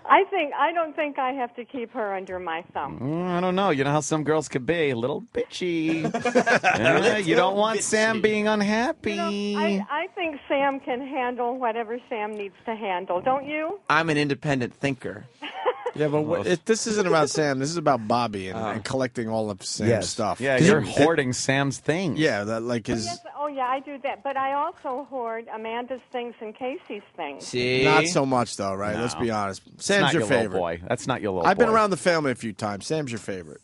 I don't think I have to keep her under my thumb.
I don't know. You know how some girls could be, a little bitchy. You don't want Sam being unhappy.
I think Sam can handle whatever Sam needs to handle. Don't you?
I'm an independent thinker.
Yeah, but this isn't about Sam. This is about Bobby and collecting all of Sam's stuff.
Yeah, you're hoarding Sam's things.
Yeah, that like his.
Yes, oh, yeah, I do that. But I also hoard Amanda's things and Casey's things.
See?
Not so much though, right?
No.
Let's be honest.
It's
Sam's
not
your
your little
favorite.
boy. That's not your little
I've been
boy.
around the family a few times. Sam's your favorite.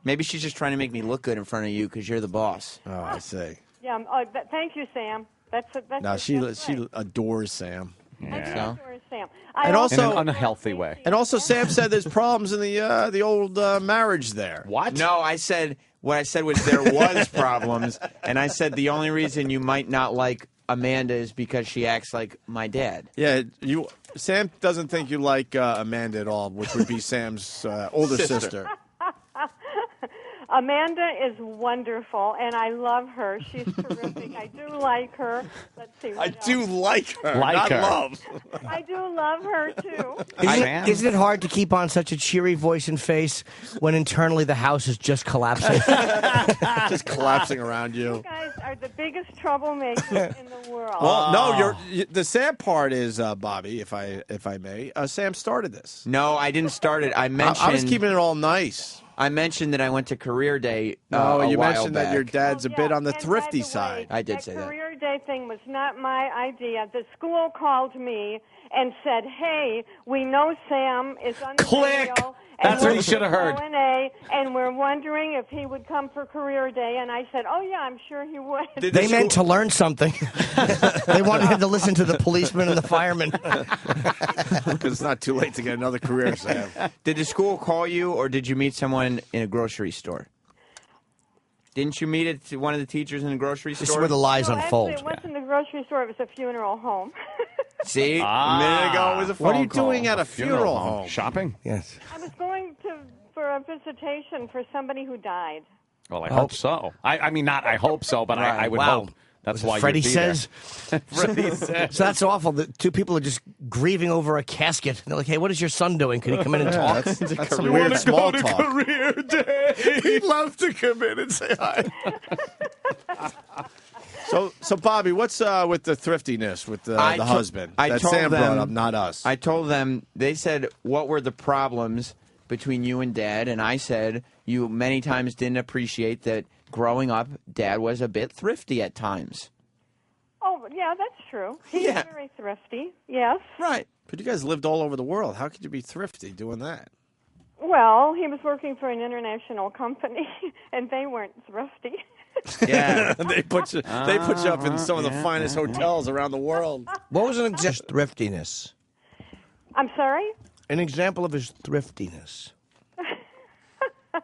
Maybe she's just trying to make me look good in front of you because you're the boss.
Oh, I see.
Yeah. Thank you, Sam. That's
No, she
great.
adores Sam.
I do
So?
adore Sam.
And also
in an unhealthy way.
And also, Sam said there's problems in the old marriage there.
What?
No, what I said was there was problems, and I said the only reason you might not like Amanda is because she acts like my dad.
Yeah, Sam doesn't think you like Amanda at all, which would be Sam's older sister.
Amanda is wonderful, and I love her. She's terrific. I do like her. Let's see.
I do like her,
Like
not
her.
love.
I do love her too.
Isn't it hard to keep on such a cheery voice and face when internally the house is just collapsing?
Just collapsing around you.
You guys are the biggest troublemakers in the world.
Well, no, the sad part is, Bobby, if I may, Sam started this.
No, I didn't start it. I mentioned
I was keeping it all nice.
I mentioned that I went to Career Day.
No,
a
you
while
mentioned
back.
that your dad's a bit on the thrifty side.
I did say that.
Career Day thing was not my idea. The school called me and said, "Hey, we know Sam is on the radio, and
That's what he
works
should have
with
heard.
O&A, and we're wondering if he would come for Career Day." And I said, "Oh yeah, I'm sure he would."
They meant to learn something. They wanted him to listen to the policemen and the firemen.
Because it's not too late to get another career, Sam.
Did the school call you, or did you meet someone in a grocery store? Didn't you meet one of the teachers in a grocery store?
This is where the lies
No,
unfold.
Actually, it wasn't a grocery store. It was a funeral home.
See?
A minute ago it was a phone
What are you
call.
doing at a funeral home? Shopping?
Yes.
I was going for a visitation for somebody who died.
Well, I hope so. I mean, not I hope so, but I would
Wow.
hope. That's
Was it
why
Freddie
you'd be
says.
there. Freddie says.
So that's awful. The two people are just grieving over a casket. They're like, "Hey, what is your son doing? Can he come in and talk?"
That's some weird small talk.
Career Day. He'd love to come in and say hi.
So Bobby, what's with the thriftiness with the husband? That
told
Sam
them,
brought up, not us.
I told them, they said, what were the problems between you and Dad? And I said, you many times didn't appreciate that growing up, Dad was a bit thrifty at times.
Oh, yeah, that's true. He's
Yeah.
very thrifty, yes.
Right.
But you guys lived all over the world. How could you be thrifty doing that?
Well, he was working for an international company, and they weren't thrifty.
Yeah, they put you up in some of the finest hotels around the world.
What was an example of thriftiness?
I'm sorry?
An example of his thriftiness.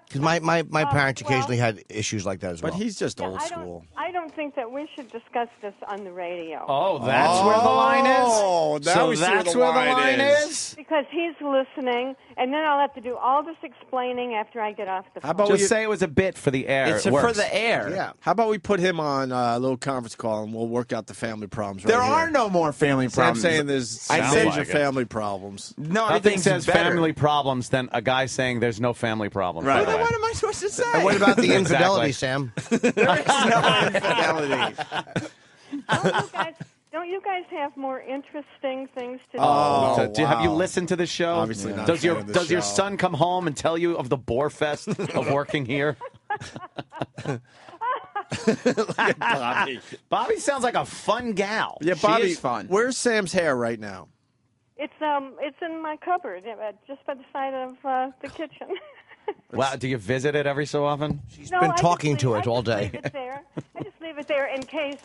Because my parents occasionally had issues like that as well.
But he's just old
I
school.
I don't think that we should discuss this on the radio.
Oh, that's where the line is?
Oh, now
So
we see
that's
where the
where the
line
line
is.
is?
Because he's listening, and then I'll have to do all this explaining after I get off the phone.
How about
Just say it was a bit for the air.
It's
It
for
works.
the air.
Yeah. How about we put him on a little conference call and we'll work out the family problems.
There
right
are
here.
no more family
So I'm
problems.
saying there's
I
major
said-
family problems.
No,
Nothing
everything's
says
better.
family problems than a guy saying there's no family problems.
Right.
by the
Then
way.
what am I supposed to say?
And what about the infidelity,
Exactly.
Sam?
There is no infidelity.
Don't you guys have more interesting things to do?
Oh,
So, have you
wow.
listened to the show?
Obviously not
Does
a fan of the
does your
show.
son come home and tell you of the bore fest of working here? Bobby sounds like a fun gal.
Yeah,
She
Bobby,
is fun.
where's Sam's hair right now?
It's in my cupboard, just by the side of the kitchen.
Wow, do you visit it every so often?
She's
No,
been
I just
talking to
leave-
it all
I just
day.
leave it there. I just leave it there in case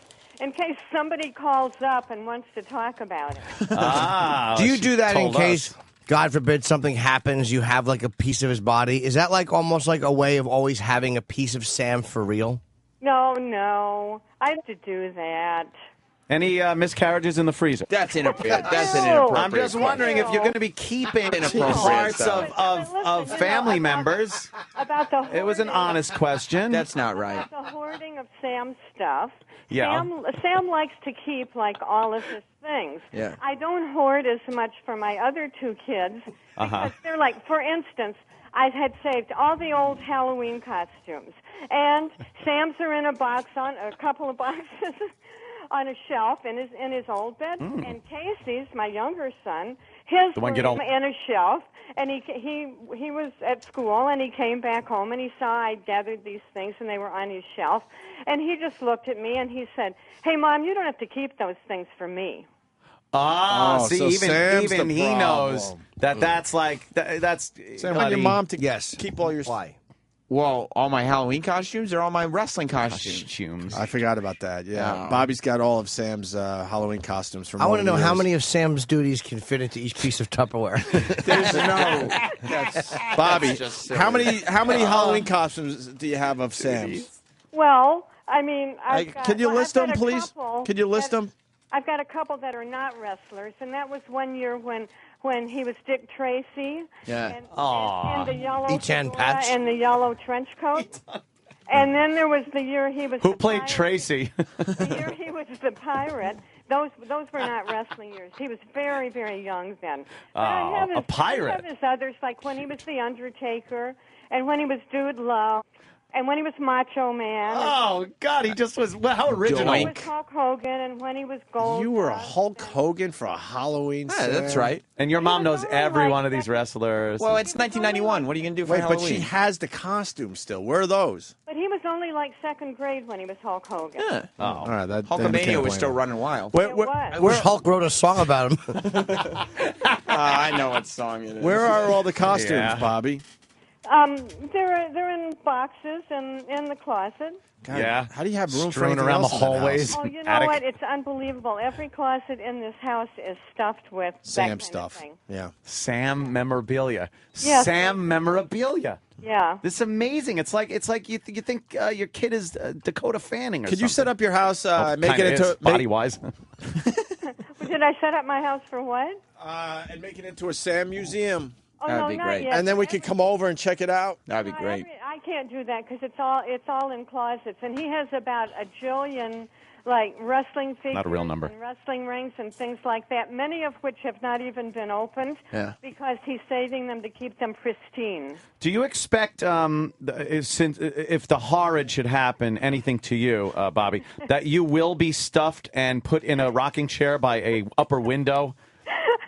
somebody calls up and wants to talk about it.
Ah,
Do you
she
do that in
told
case,
us.
God forbid, something happens, you have like a piece of his body? Is that like almost like a way of always having a piece of Sam for real?
No, I have to do that.
Any miscarriages in the freezer?
That's inappropriate. That's an
Ew.
inappropriate.
I'm just wondering if you're going to be keeping
Inappropriate
parts
stuff.
of family members.
About the
It was an honest question.
That's not right.
the hoarding of Sam's stuff.
Yeah.
Sam likes to keep like all of his things.
Yeah.
I don't hoard as much for my other two kids because they're like, for instance, I had saved all the old Halloween costumes, and Sam's are in a couple of boxes on a shelf in his old bed, and Casey's, my younger son, his
The one
were
get all-
in a shelf, and he was at school, and he came back home, and he saw I gathered these things, and they were on his shelf, and he just looked at me, and he said, "Hey, Mom, you don't have to keep those things for me."
Ah,
Oh,
see,
so Sam's
even
the
he knows
problem.
that's like that's.
Sam, want your
buddy.
mom to
Yes.
keep all your...
Why?
Well, all my Halloween costumes or all my wrestling costumes?
Costumes.
I forgot about that, yeah.
Oh.
Bobby's got all of Sam's Halloween costumes from
I want
want
to know how many of Sam's duties can fit into each piece of Tupperware.
There's no. That's
Bobby,
just silly.
how many Halloween costumes do you have of Sam's?
Well, I mean,
Can you list them,
I've got a
please?
couple
Can you list
that-
them?
I've got a couple that are not wrestlers, and that was one year when he was Dick Tracy.
Yeah.
And the yellow
Etan
fedora
Patch.
and the yellow trench coat. And then there was the year he was
Who
the
played
pirate.
Tracy?
The year he was the pirate. Those were not wrestling years. He was very, very young then. But I have
a
his,
pirate.
I have his others, like when he was the Undertaker and when he was Dude Love. and when he was Macho Man.
Oh, God, he just was, well, how original.
When he was Hulk Hogan, and when he was Gold.
You were a Hulk Hogan for a Halloween.
Yeah, that's right.
And your mom knows every one of these wrestlers.
Well, it's 1991. What are you going to do for
Wait,
Halloween?
but she has the costume still. Where are those?
But he was only like second grade when he was Hulk Hogan.
Yeah.
Oh, all right. That
Hulkamania was still running wild.
I wish Hulk wrote a song about him.
I know what song it is.
Where are all the costumes,
Yeah.
Bobby?
They're in boxes and in the closet.
God,
Yeah.
How do you have room for
Strewn
anything
around
else
the
in that
hallways.
house?
Oh, you know
Attic.
what? It's unbelievable. Every closet in this house is stuffed with that
Sam
kind
stuff.
of thing.
Yeah.
Sam memorabilia.
Yes.
Sam memorabilia.
Yeah.
This is amazing. It's like you think your kid is Dakota Fanning or
Could
something.
you set up your house, make
Kinda
it into
is, body-wise.
Did I set up my house for what?
and make it into a Sam museum?
Oh, no, not yet.
And then we could come over and check it out.
That'd be great.
I can't do that because it's all in closets, and he has about a jillion wrestling figures,
Not a real number.
and wrestling rings, and things like that. Many of which have not even been opened because he's saving them to keep them pristine.
Do you expect, if the horrid should happen, anything to you, Bobby, that you will be stuffed and put in a rocking chair by a upper window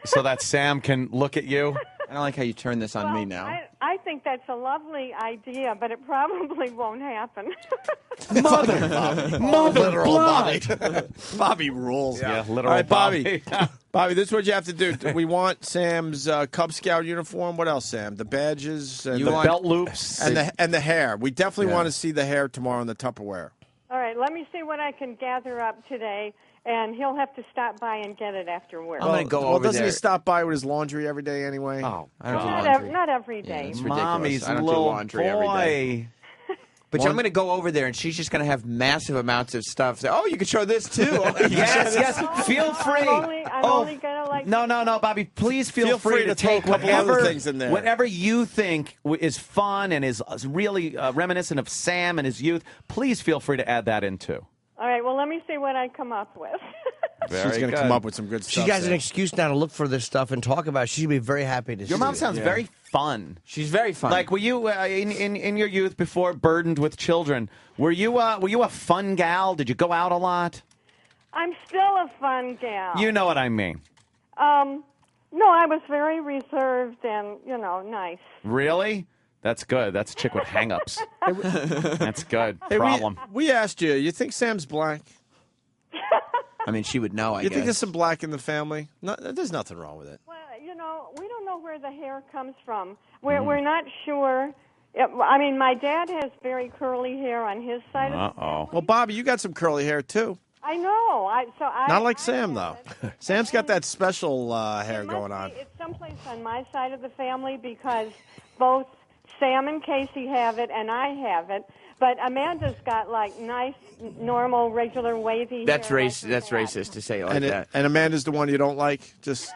so that Sam can look at you?
I don't like how you turn this on me now.
I think that's a lovely idea, but it probably won't happen.
Literal Bobby. Bobby rules.
Yeah, literal
All right, Bobby.
Bobby.
Bobby, this is what you have to do. We want Sam's Cub Scout uniform. What else, Sam? The badges, and
The belt loops,
and the hair. We definitely want to see the hair tomorrow in the Tupperware.
All right, let me see what I can gather up today, and he'll have to stop by and get it after work.
I'm going to go
well,
over
doesn't
there.
he stop by with his laundry every day anyway?
Oh,
I don't do
Not,
laundry.
not every day.
It's ridiculous.
Mommy's
I don't do
little
laundry every day.
boy.
But I'm going to go over there, and she's just going to have massive amounts of stuff. Oh, you can show this too.
Yes. Feel free.
I'm only gonna
No, Bobby. Please feel
free to
take
throw a couple other
whatever
things in there.
whatever you think is fun and is really reminiscent of Sam and his youth. Please feel free to add that in too.
All right, well, let me see what I come up with.
She's going to come up with some good stuff.
She has an
there.
excuse now to look for this stuff and talk about it. She'd be very happy to see
Your mom
it.
sounds very fun.
She's very fun.
Like, were you in your youth before burdened with children? Were you a fun gal? Did you go out a lot?
I'm still a fun gal.
You know what I mean.
No, I was very reserved and, nice.
Really? That's good. That's a chick with hang-ups. That's good.
Hey,
Problem.
We asked you. You think Sam's black?
I mean, she would know, I
You
guess.
think there's some black in the family? No, there's nothing wrong with it.
Well, we don't know where the hair comes from. We're not sure. My dad has very curly hair on his side of the family.
Well, Bobby, you got some curly hair too.
I know.
Not like Sam though. Sam's got that special hair going on.
It's someplace on my side of the family because both Sam and Casey have it and I have it. But Amanda's got nice, normal, regular, wavy
That's
hair.
That's racist to say it like that.
And Amanda's the one you don't like. Just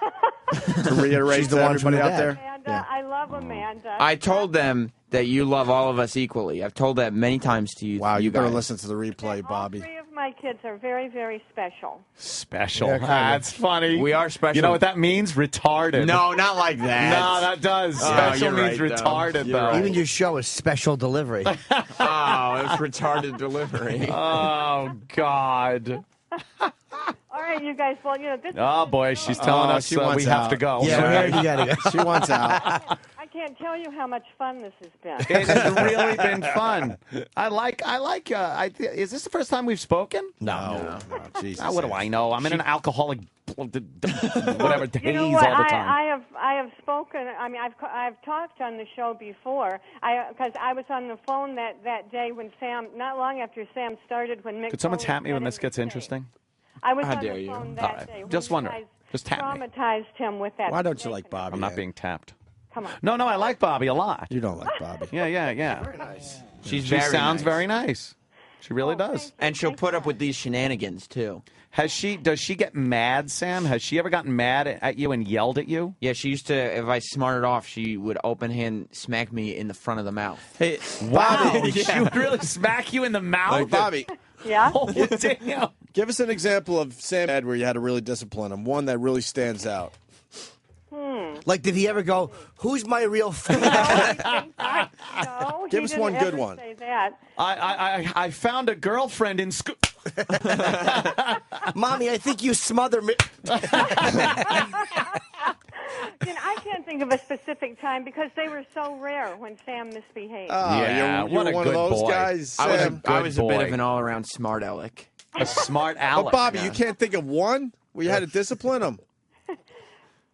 to reiterate
She's the
to
one from
everybody
the
out there.
Amanda, I love Amanda.
I told them that you love all of us equally. I've told that many times to you.
Wow, you better
guys.
listen to the replay, Bobby.
Three of my kids are very, very special.
Special.
Yeah, kinda.
That's funny.
We are special.
You know what that means? Retarded.
No, not like that.
No, that does. Special means retarded, though.
Even your show is special delivery.
Oh, it's retarded delivery.
Oh, God.
All right, you guys. Well, this.
Oh, boy, she's telling us
she wants
we have
out.
to go.
Yeah,
Sorry.
you gotta go.
She wants out.
I can't tell you how much fun this has been.
It has really been fun. I like. Is this the first time we've spoken?
No, Jesus.
What do I know? I'm in an alcoholic, whatever, haze
You know
all
what?
the time.
I have spoken. I mean, I've talked on the show before. Because I was on the phone that day when Sam, not long after Sam started, when Mick.
Could someone
Foley
tap me
said
when
it
this
was
gets
safe.
interesting?
I was
How
on
dare
the
you.
phone
All
that
right.
day. when
Just
you
wondering.
guys
Just tap me.
traumatized him with that.
Why don't you like Bobby?
I'm not being tapped.
Come on.
No, I like Bobby a lot.
You don't like Bobby.
Yeah.
Very nice.
She
very
sounds
nice.
very nice. She really does.
And she'll put up with these shenanigans too.
Does she get mad, Sam? Has she ever gotten mad at you and yelled at you?
Yeah, she used to. If I smarted off, she would open hand smack me in the front of the mouth.
Hey,
Wow,
Bobby.
she would really smack you in the mouth?
Bobby,
Yeah.
Oh, damn.
give us an example of Sam Ed where you had to really discipline him. One that really stands out.
Like, did he ever go, who's my real fan?
No,
Give
he
us
didn't
one good
ever
one.
Say that.
I found a girlfriend in school.
Mommy, I think you smother me.
I can't think of a specific time because they were so rare when Sam misbehaved.
Yeah,
you're
what a
one
good
of those
boy.
guys.
I was a bit
boy.
of an all-around smart aleck.
A smart aleck.
But Bobby, you can't think of one where you had to discipline him.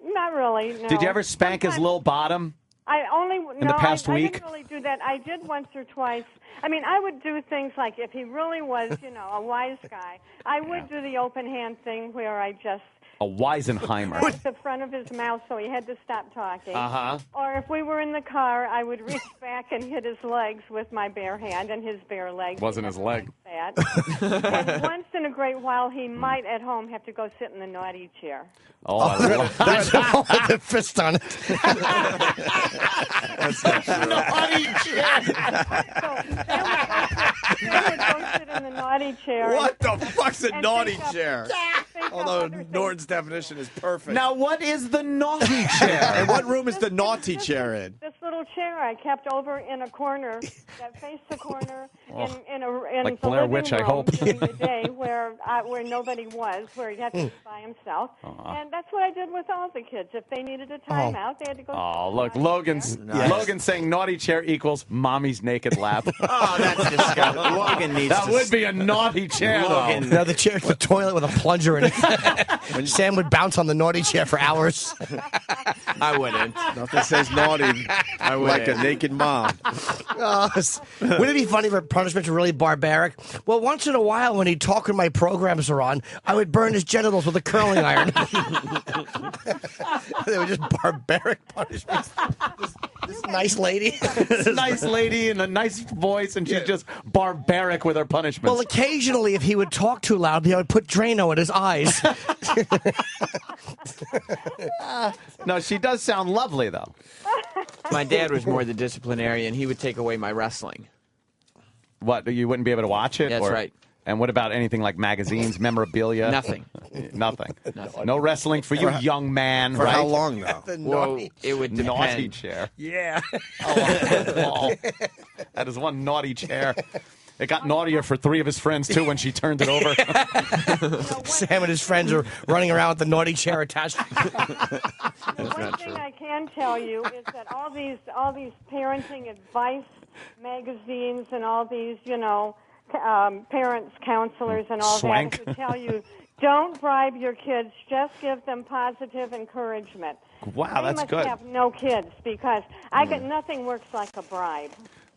Not really. No.
Did you ever spank his little bottom?
I only
In the past
I
week?
didn't really do that. I did once or twice. I mean, I would do things like if he really was, a wise guy, I would do the open hand thing where I just
A Weisenheimer.
grabbed the front of his mouth so he had to stop talking.
Uh-huh.
Or if we were in the car, I would reach back and hit his legs with my bare hand and his bare leg.
Wasn't his leg.
That. And once in a great while, he might at home have to go sit in the naughty chair.
Oh, I love
That's with the fist on it.
That's not true.
naughty chair.
Sam would go sit in the naughty chair.
What the fuck's a
and
naughty
think up-
chair?
think up
Although
other things.
Norton's definition is perfect.
Now, what is the naughty chair?
And what room is the naughty chair in?
This little chair I kept over in a corner that faced the corner in
Like
the
Blair
living
Witch, I
room
hope.
during the day where nobody was, where he'd have to be by himself. And that's what I did with all the kids. If they needed a timeout, they had to go.
Oh, look, Logan's saying naughty chair equals mommy's naked lap.
Oh, that's disgusting. Logan needs
That
to
would be a naughty chair, though.
No, the chair's the toilet with a plunger in it. Sam would bounce on the naughty chair for hours.
I wouldn't.
Nothing says naughty like a naked mom.
Wouldn't it be funny if punishments were really barbaric? Well, once in a while, when he'd talk when my programs are on, I would burn his genitals with a curling iron. They were just barbaric punishments. This nice lady.
This nice lady in a nice voice, and she's just barbaric with her punishments.
Well, occasionally, if he would talk too loudly, I would put Drano in his eyes.
No, she does sound lovely, though.
My dad was more the disciplinarian. He would take away my wrestling.
What, you wouldn't be able to watch it?
That's right.
And what about anything like magazines, memorabilia?
Nothing.
Nothing. No wrestling for you, young man,
For
right?
how long, though?
Well, it would depend.
Naughty chair.
Yeah.
Oh, that is one naughty chair. It got naughtier for three of his friends, too, when she turned it over.
Sam and his friends are running around with the naughty chair attached.
One thing I can tell you is that all these parenting advice magazines and all these, parents, counselors, and all
Swank.
that to tell you, don't bribe your kids. Just give them positive encouragement.
Wow, that's good.
I must have no kids because I get nothing works like a bribe.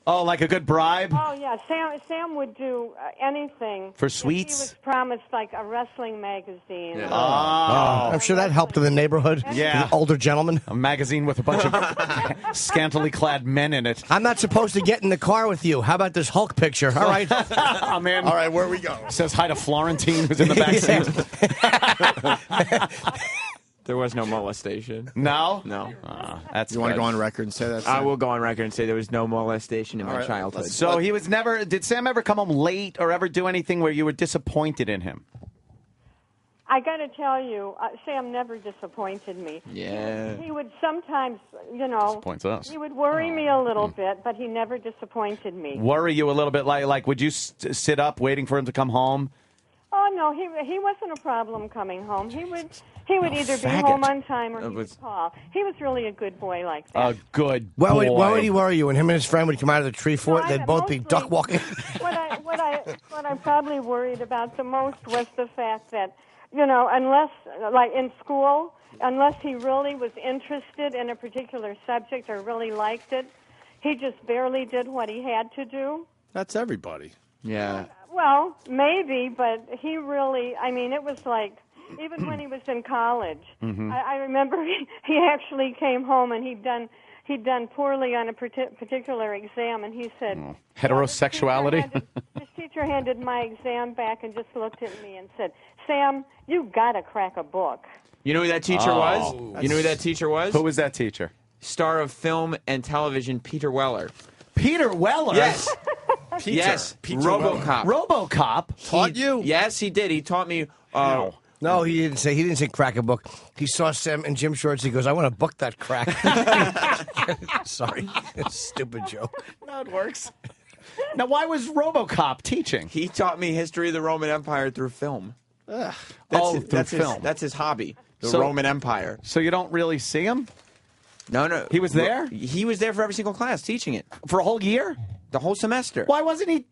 Oh, like a good bribe?
Oh yeah, Sam would do anything
For
if
sweets?
He was promised like a wrestling magazine.
Yeah.
Oh, I'm sure that helped in the neighborhood.
Yeah.
The older gentleman.
A magazine with a bunch of scantily clad men in it.
I'm not supposed to get in the car with you. How about this Hulk picture? All right.
I'm in.
All right, where we go?
Says hi to Florentine, who's in the back seat.
There was no molestation.
No?
No.
That's
You want to
good.
go on record and say that?
I will go on record and say there was no molestation in my childhood.
So he was never. Did Sam ever come home late or ever do anything where you were disappointed in him?
I got to tell you, Sam never disappointed me.
Yeah.
He would sometimes,
Disappoints us.
he would worry me a little bit, but he never disappointed me.
Worry you a little bit, like would you sit up waiting for him to come home?
Oh no, he wasn't a problem coming home. He would either be
faggot.
home on time or he would
was-
call. He was really a good boy like that.
A good
Why
boy.
would he worry you when him and his friend would come out of the tree fort? They'd both be duck walking.
What I probably worried about the most was the fact that, unless, like in school, unless he really was interested in a particular subject or really liked it, he just barely did what he had to do.
That's everybody.
Yeah.
Well, maybe, but he really, it was like, even when he was in college, I remember he actually came home and he'd done poorly on a particular exam, and he said,
Heterosexuality?
His teacher handed my exam back and just looked at me and said, Sam, you got to crack a book.
You know who that teacher was? You know who that teacher was?
Who was that teacher?
Star of film and television, Peter Weller.
Peter Weller?
Yes.
Peter.
Yes.
Peter
RoboCop.
RoboCop?
Taught you?
Yes, he did. He taught me
No, he didn't say crack a book. He saw Sam in gym shorts. He goes, I want to book that crack. Sorry. Stupid joke.
No, it works. Now, why was RoboCop teaching?
He taught me history of the Roman Empire through film.
Through
film. That's his hobby, the Roman Empire.
So you don't really see him?
No.
He was there?
He was there for every single class teaching it.
For a whole year?
The whole semester.
Why wasn't he...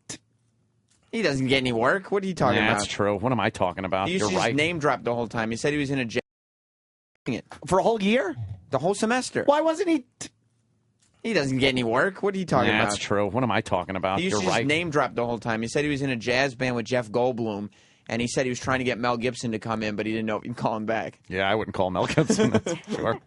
He doesn't get any work. What are you talking about?
That's true. What am I talking about?
He used
You're
to
right.
just name drop the whole time. He said he was in a jail.
For a whole year?
The whole semester.
Why wasn't he...
He doesn't get any work. What are you talking about?
That's true. What am I talking about?
He used
You're
to just
right.
name drop the whole time. He said he was in a jazz band with Jeff Goldblum, and he said he was trying to get Mel Gibson to come in, but he didn't know if he'd call him back.
Yeah, I wouldn't call Mel Gibson. That's for sure.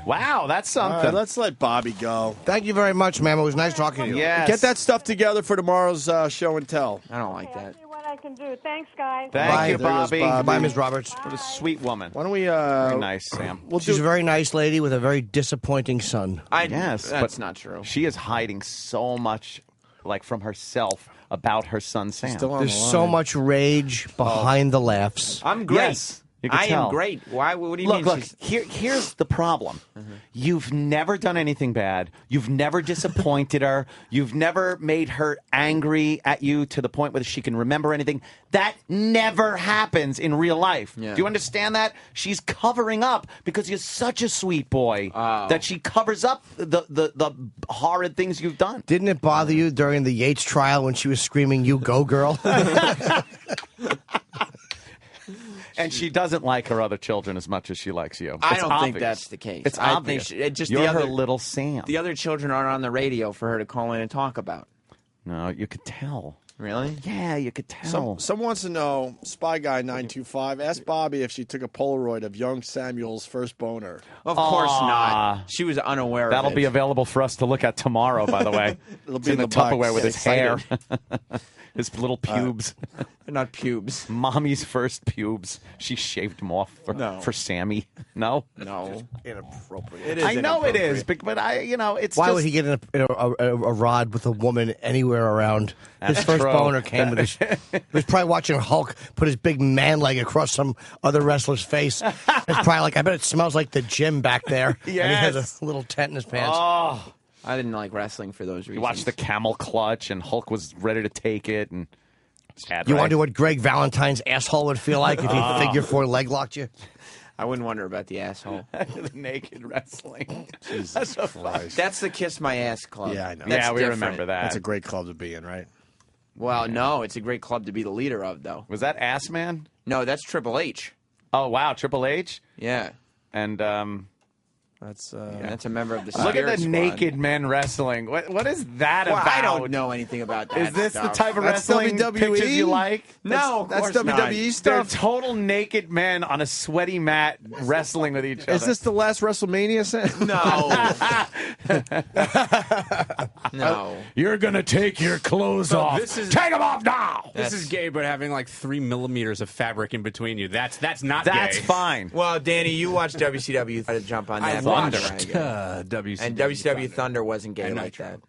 Wow, that's something.
All right, let's let Bobby go.
Thank you very much, ma'am. It was nice talking to you.
Yes.
Get that stuff together for tomorrow's show and tell.
I don't like that.
See what I can do. Thanks, guys.
Thank you,
There goes
Bobby.
Bobby.
Bye, Ms. Roberts.
What a sweet woman.
Why don't we?
Very nice, Sam.
She's a very nice lady with a very disappointing son.
Yes,
that's
but
not true.
She is hiding so much, like from herself, about her son Sam.
There's so much rage behind the laughs.
I'm great.
Yes, you can
I
tell.
am great. Why? What do you
Look,
mean?
look.
she's-
Here's the problem. You've never done anything bad. You've never disappointed her. You've never made her angry at you to the point where she can remember anything. That never happens in real life.
Yeah.
Do you understand that? She's covering up because you're such a sweet boy that she covers up the horrid things you've done.
Didn't it bother you during the Yates trial when she was screaming, "You go, girl"?
And she doesn't like her other children as much as she likes you.
I
It's
don't think
obvious.
that's the case.
It's
I
obvious.
think just
You're
the
her
other
little Sam.
The other children aren't on the radio for her to call in and talk about.
No, you could tell.
Really?
Yeah, you could tell.
Someone wants to know, Spy Guy 925, ask Bobby if she took a Polaroid of young Samuel's first boner.
Of course not. She was unaware of it.
That'll be available for us to look at tomorrow, by the way.
It'll
It's
be
in
in
the
the box.
Tupperware with
Get
his hair.
excited.
His little pubes.
They're not pubes.
Mommy's first pubes. She shaved them off for Sammy. No?
No.
Inappropriate.
It is
I know it is,
inappropriate.
but it's
Why
just...
would he get a rod with a woman anywhere around?
That's
His first
true.
boner came with his... He was probably watching Hulk put his big man leg across some other wrestler's face. It's probably like, I bet it smells like the gym back there. And he has
Yes.
a little tent in his pants.
Oh.
I didn't like wrestling for those reasons.
You watched the camel clutch, and Hulk was ready to take it, and...
You wonder what Greg Valentine's asshole would feel like if he
Oh.
figure four leg locked you?
I wouldn't wonder about the asshole.
the naked wrestling.
Jesus Christ.
That's the Kiss My Ass Club.
Yeah, I know.
That's
Yeah, we
different.
remember that.
That's a great club to be in, right?
Well, no, it's a great club to be the leader of, though.
Was that Ass Man?
No, that's Triple H.
Oh, wow, Triple H?
Yeah.
And,
That's
that's a member of the
look at
Spirit
the
Squad.
naked men wrestling. What is that
Well,
about?
I don't know anything about that.
Is this the
stuff.
type of
That's
wrestling
WWE?
pictures you like?
No, of
that's
course not.
WWE
They're
stuff.
total naked men on a sweaty mat wrestling with each other.
Is this the last WrestleMania?
No.
You're gonna take your clothes
So
off.
this is-
Take them off now.
This is gay, but having like 3 millimeters of fabric in between you, that's not
That's
gay.
fine.
Well, Danny, you watched WCW. Try to jump on that.
I
bandwagon.
watched WCW.
And WCW Thunder wasn't gay
And
like
Nitro.
that.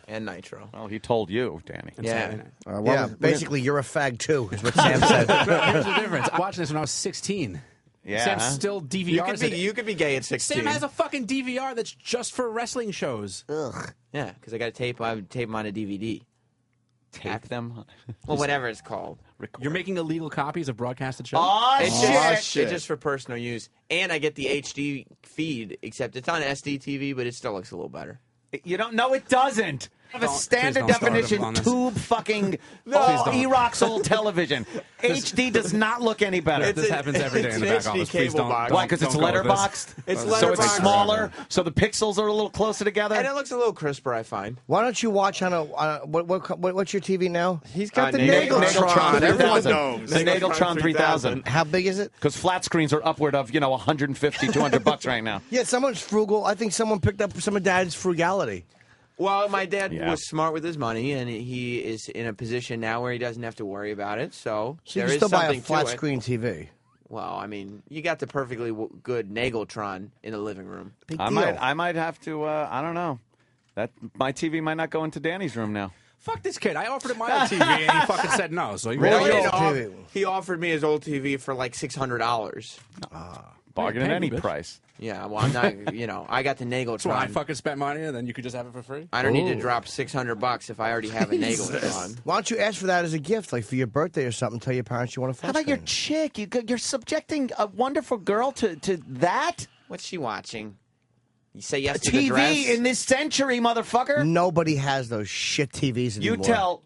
And Nitro.
Well, he told you, Danny.
Yeah.
Yeah, basically, you're a fag too, is what Sam said.
Here's the difference. I watched this when I was 16.
Yeah.
Sam's still DVRs.
You could be gay at 16.
Sam has a fucking DVR that's just for wrestling shows.
Ugh.
Yeah, because I got I would tape them on a DVD.
Tape them.
Well, whatever it's called.
You're making illegal copies of broadcasted shows?
Oh,
It's just for personal use. And I get the HD feed, except it's on SD TV, but it still looks a little better.
You don't know it doesn't. Have a
Don't-
standard
please don't start
definition
on this.
tube fucking
Please don't.
E-Rock's old television. HD does not look any better.
This happens every day in the back office. Please don't.
Why? Because it's
don't go with this.
letterboxed?
It's
So it's
letterboxed.
smaller, so the pixels are a little closer together?
And it looks a little crisper, I find.
Why don't you watch on a what's your TV now?
He's got the
Nageltron.
Nageltron. Everyone
3000.
knows.
The Nageltron 3000.
How big is it?
Because flat screens are upward of, $150, $200 right now.
Yeah, someone's frugal. I think someone picked up some of Dad's frugality.
Well, my dad
Yeah.
was smart with his money, and he is in a position now where he doesn't have to worry about it. So,
So you
there
can
is
still buy a
something
flat
to it.
screen TV.
Well, I mean, you got the perfectly good Nageltron in the living room.
Big
I
deal.
might have to, I don't know. My TV might not go into Danny's room now.
Fuck this kid. I offered him my old TV, and he fucking said no. So
He offered me his old TV for like $600.
Bargain at any price.
Yeah, well, I'm not. I got the Nageltron.
So I fucking spent money, and then you could just have it for free.
I don't need to drop $600 if I already have a Nageltron.
Why don't you ask for that as a gift, like for your birthday or something? Tell your parents you want a flat
How about your chick? You're subjecting a wonderful girl to that?
What's she watching? You say yes to
TV
the dress?
in this century, motherfucker.
Nobody has those shit TVs anymore.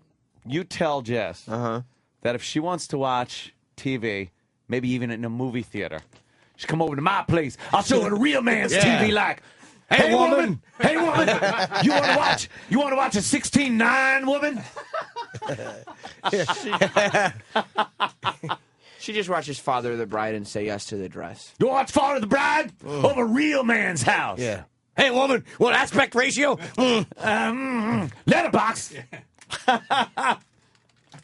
You tell Jess that if she wants to watch TV, maybe even in a movie theater, she come over to my place. I'll show her the real man's TV. Like, hey woman, you want to watch a 16:9 woman?
She just watches Father of the Bride and say yes to the dress.
You watch Father of the Bride over real man's house?
Yeah.
Hey woman, what aspect ratio? Letterbox.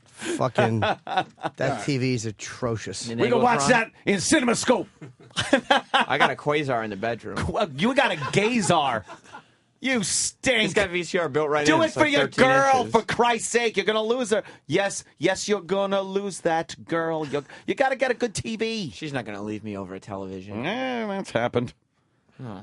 Fucking that TV is atrocious.
We can watch that in CinemaScope.
I got a Quasar in the bedroom.
You got a Gazar. You stink.
He's got VCR built right in.
Do it
It's
for
like
your
13
girl,
inches.
for Christ's sake. You're going to lose her. Yes, you're going to lose that girl. You got to get a good TV.
She's not going to leave me over a television.
That's happened.
Huh.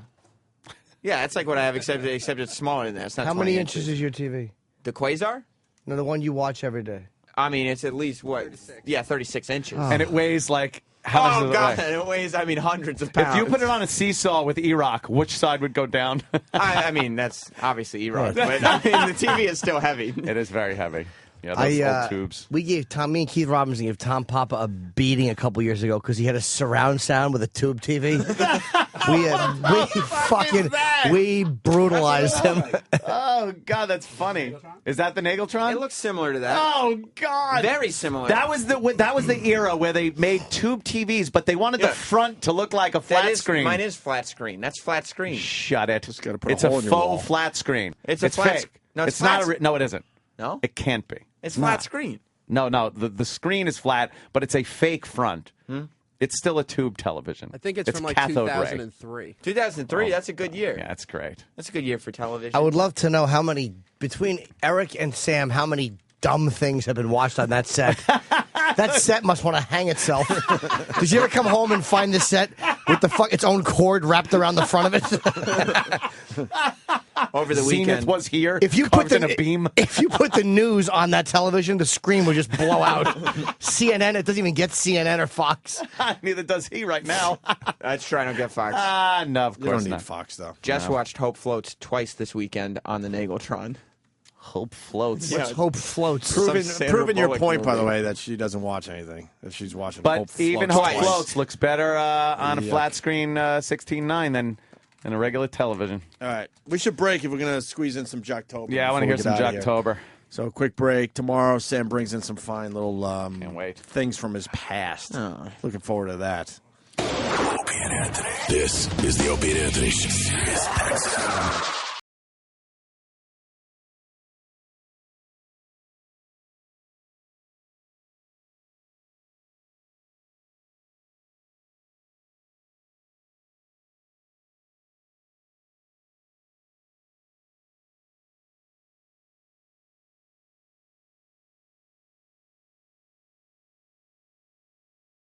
Yeah, that's like what I have, except it's smaller than that. It's not
How
20
many inches is your TV?
The Quasar?
No, the one you watch every day.
I mean, it's at least, what? 36. Yeah, 36 inches.
And it weighs like... How much does it
God,
weigh?
it weighs, hundreds of pounds.
If you put it on a seesaw with E-Rock, which side would go down?
I mean, that's obviously E-Rock, but I mean, the TV is still heavy.
It is very heavy. Yeah, those old tubes.
We gave me and Keith Robinson gave Tom Papa a beating a couple years ago because he had a surround sound with a tube TV. we brutalized him.
Oh God, that's funny. Is that the Nageltron?
It looks similar to that.
Oh God,
very similar.
That was the era where they made tube TVs, but they wanted the front to look like a flat screen.
Mine is flat screen. That's flat screen.
Shut it.
Just gotta put
It's
a
a
hole in your wall.
faux flat screen.
It's a flat
fake.
No,
it's
flat
not. No, it isn't.
No,
it can't be.
It's flat screen.
No. The screen is flat, but it's a fake front. It's still a tube television.
I think it's from like
cathode ray.
2003.
2003. That's a good year.
Yeah, that's great.
That's a good year for television.
I would love to know how many, between Eric and Sam, how many dumb things have been watched on that set. That set must want to hang itself. Did you ever come home and find the set with its own cord wrapped around the front of it?
Over the
Zenith
weekend.
was here.
If you
carved in a beam.
If you put the news on that television, the screen would just blow out. CNN, it doesn't even get CNN or Fox.
Neither does he right now.
That's true. I don't get Fox.
No, of
You
course
don't
not.
need Fox though.
Jess watched Hope Floats twice this weekend on the Nageltron.
Hope floats.
What's Hope Floats?
Proving your point, by the way, that she doesn't watch anything. That she's watching
But
Hope
even
Floats
Hope
twice.
Floats looks better on a
Yuck.
flat screen 16:9 than a regular television.
All right. We should break if we're going to squeeze in some Jocktober.
Yeah, I want to hear some Jocktober.
So, quick break. Tomorrow, Sam brings in some fine little
Can't wait.
things from his past. Looking forward to that.
Opie and Anthony. This is the Opie and Anthony Show.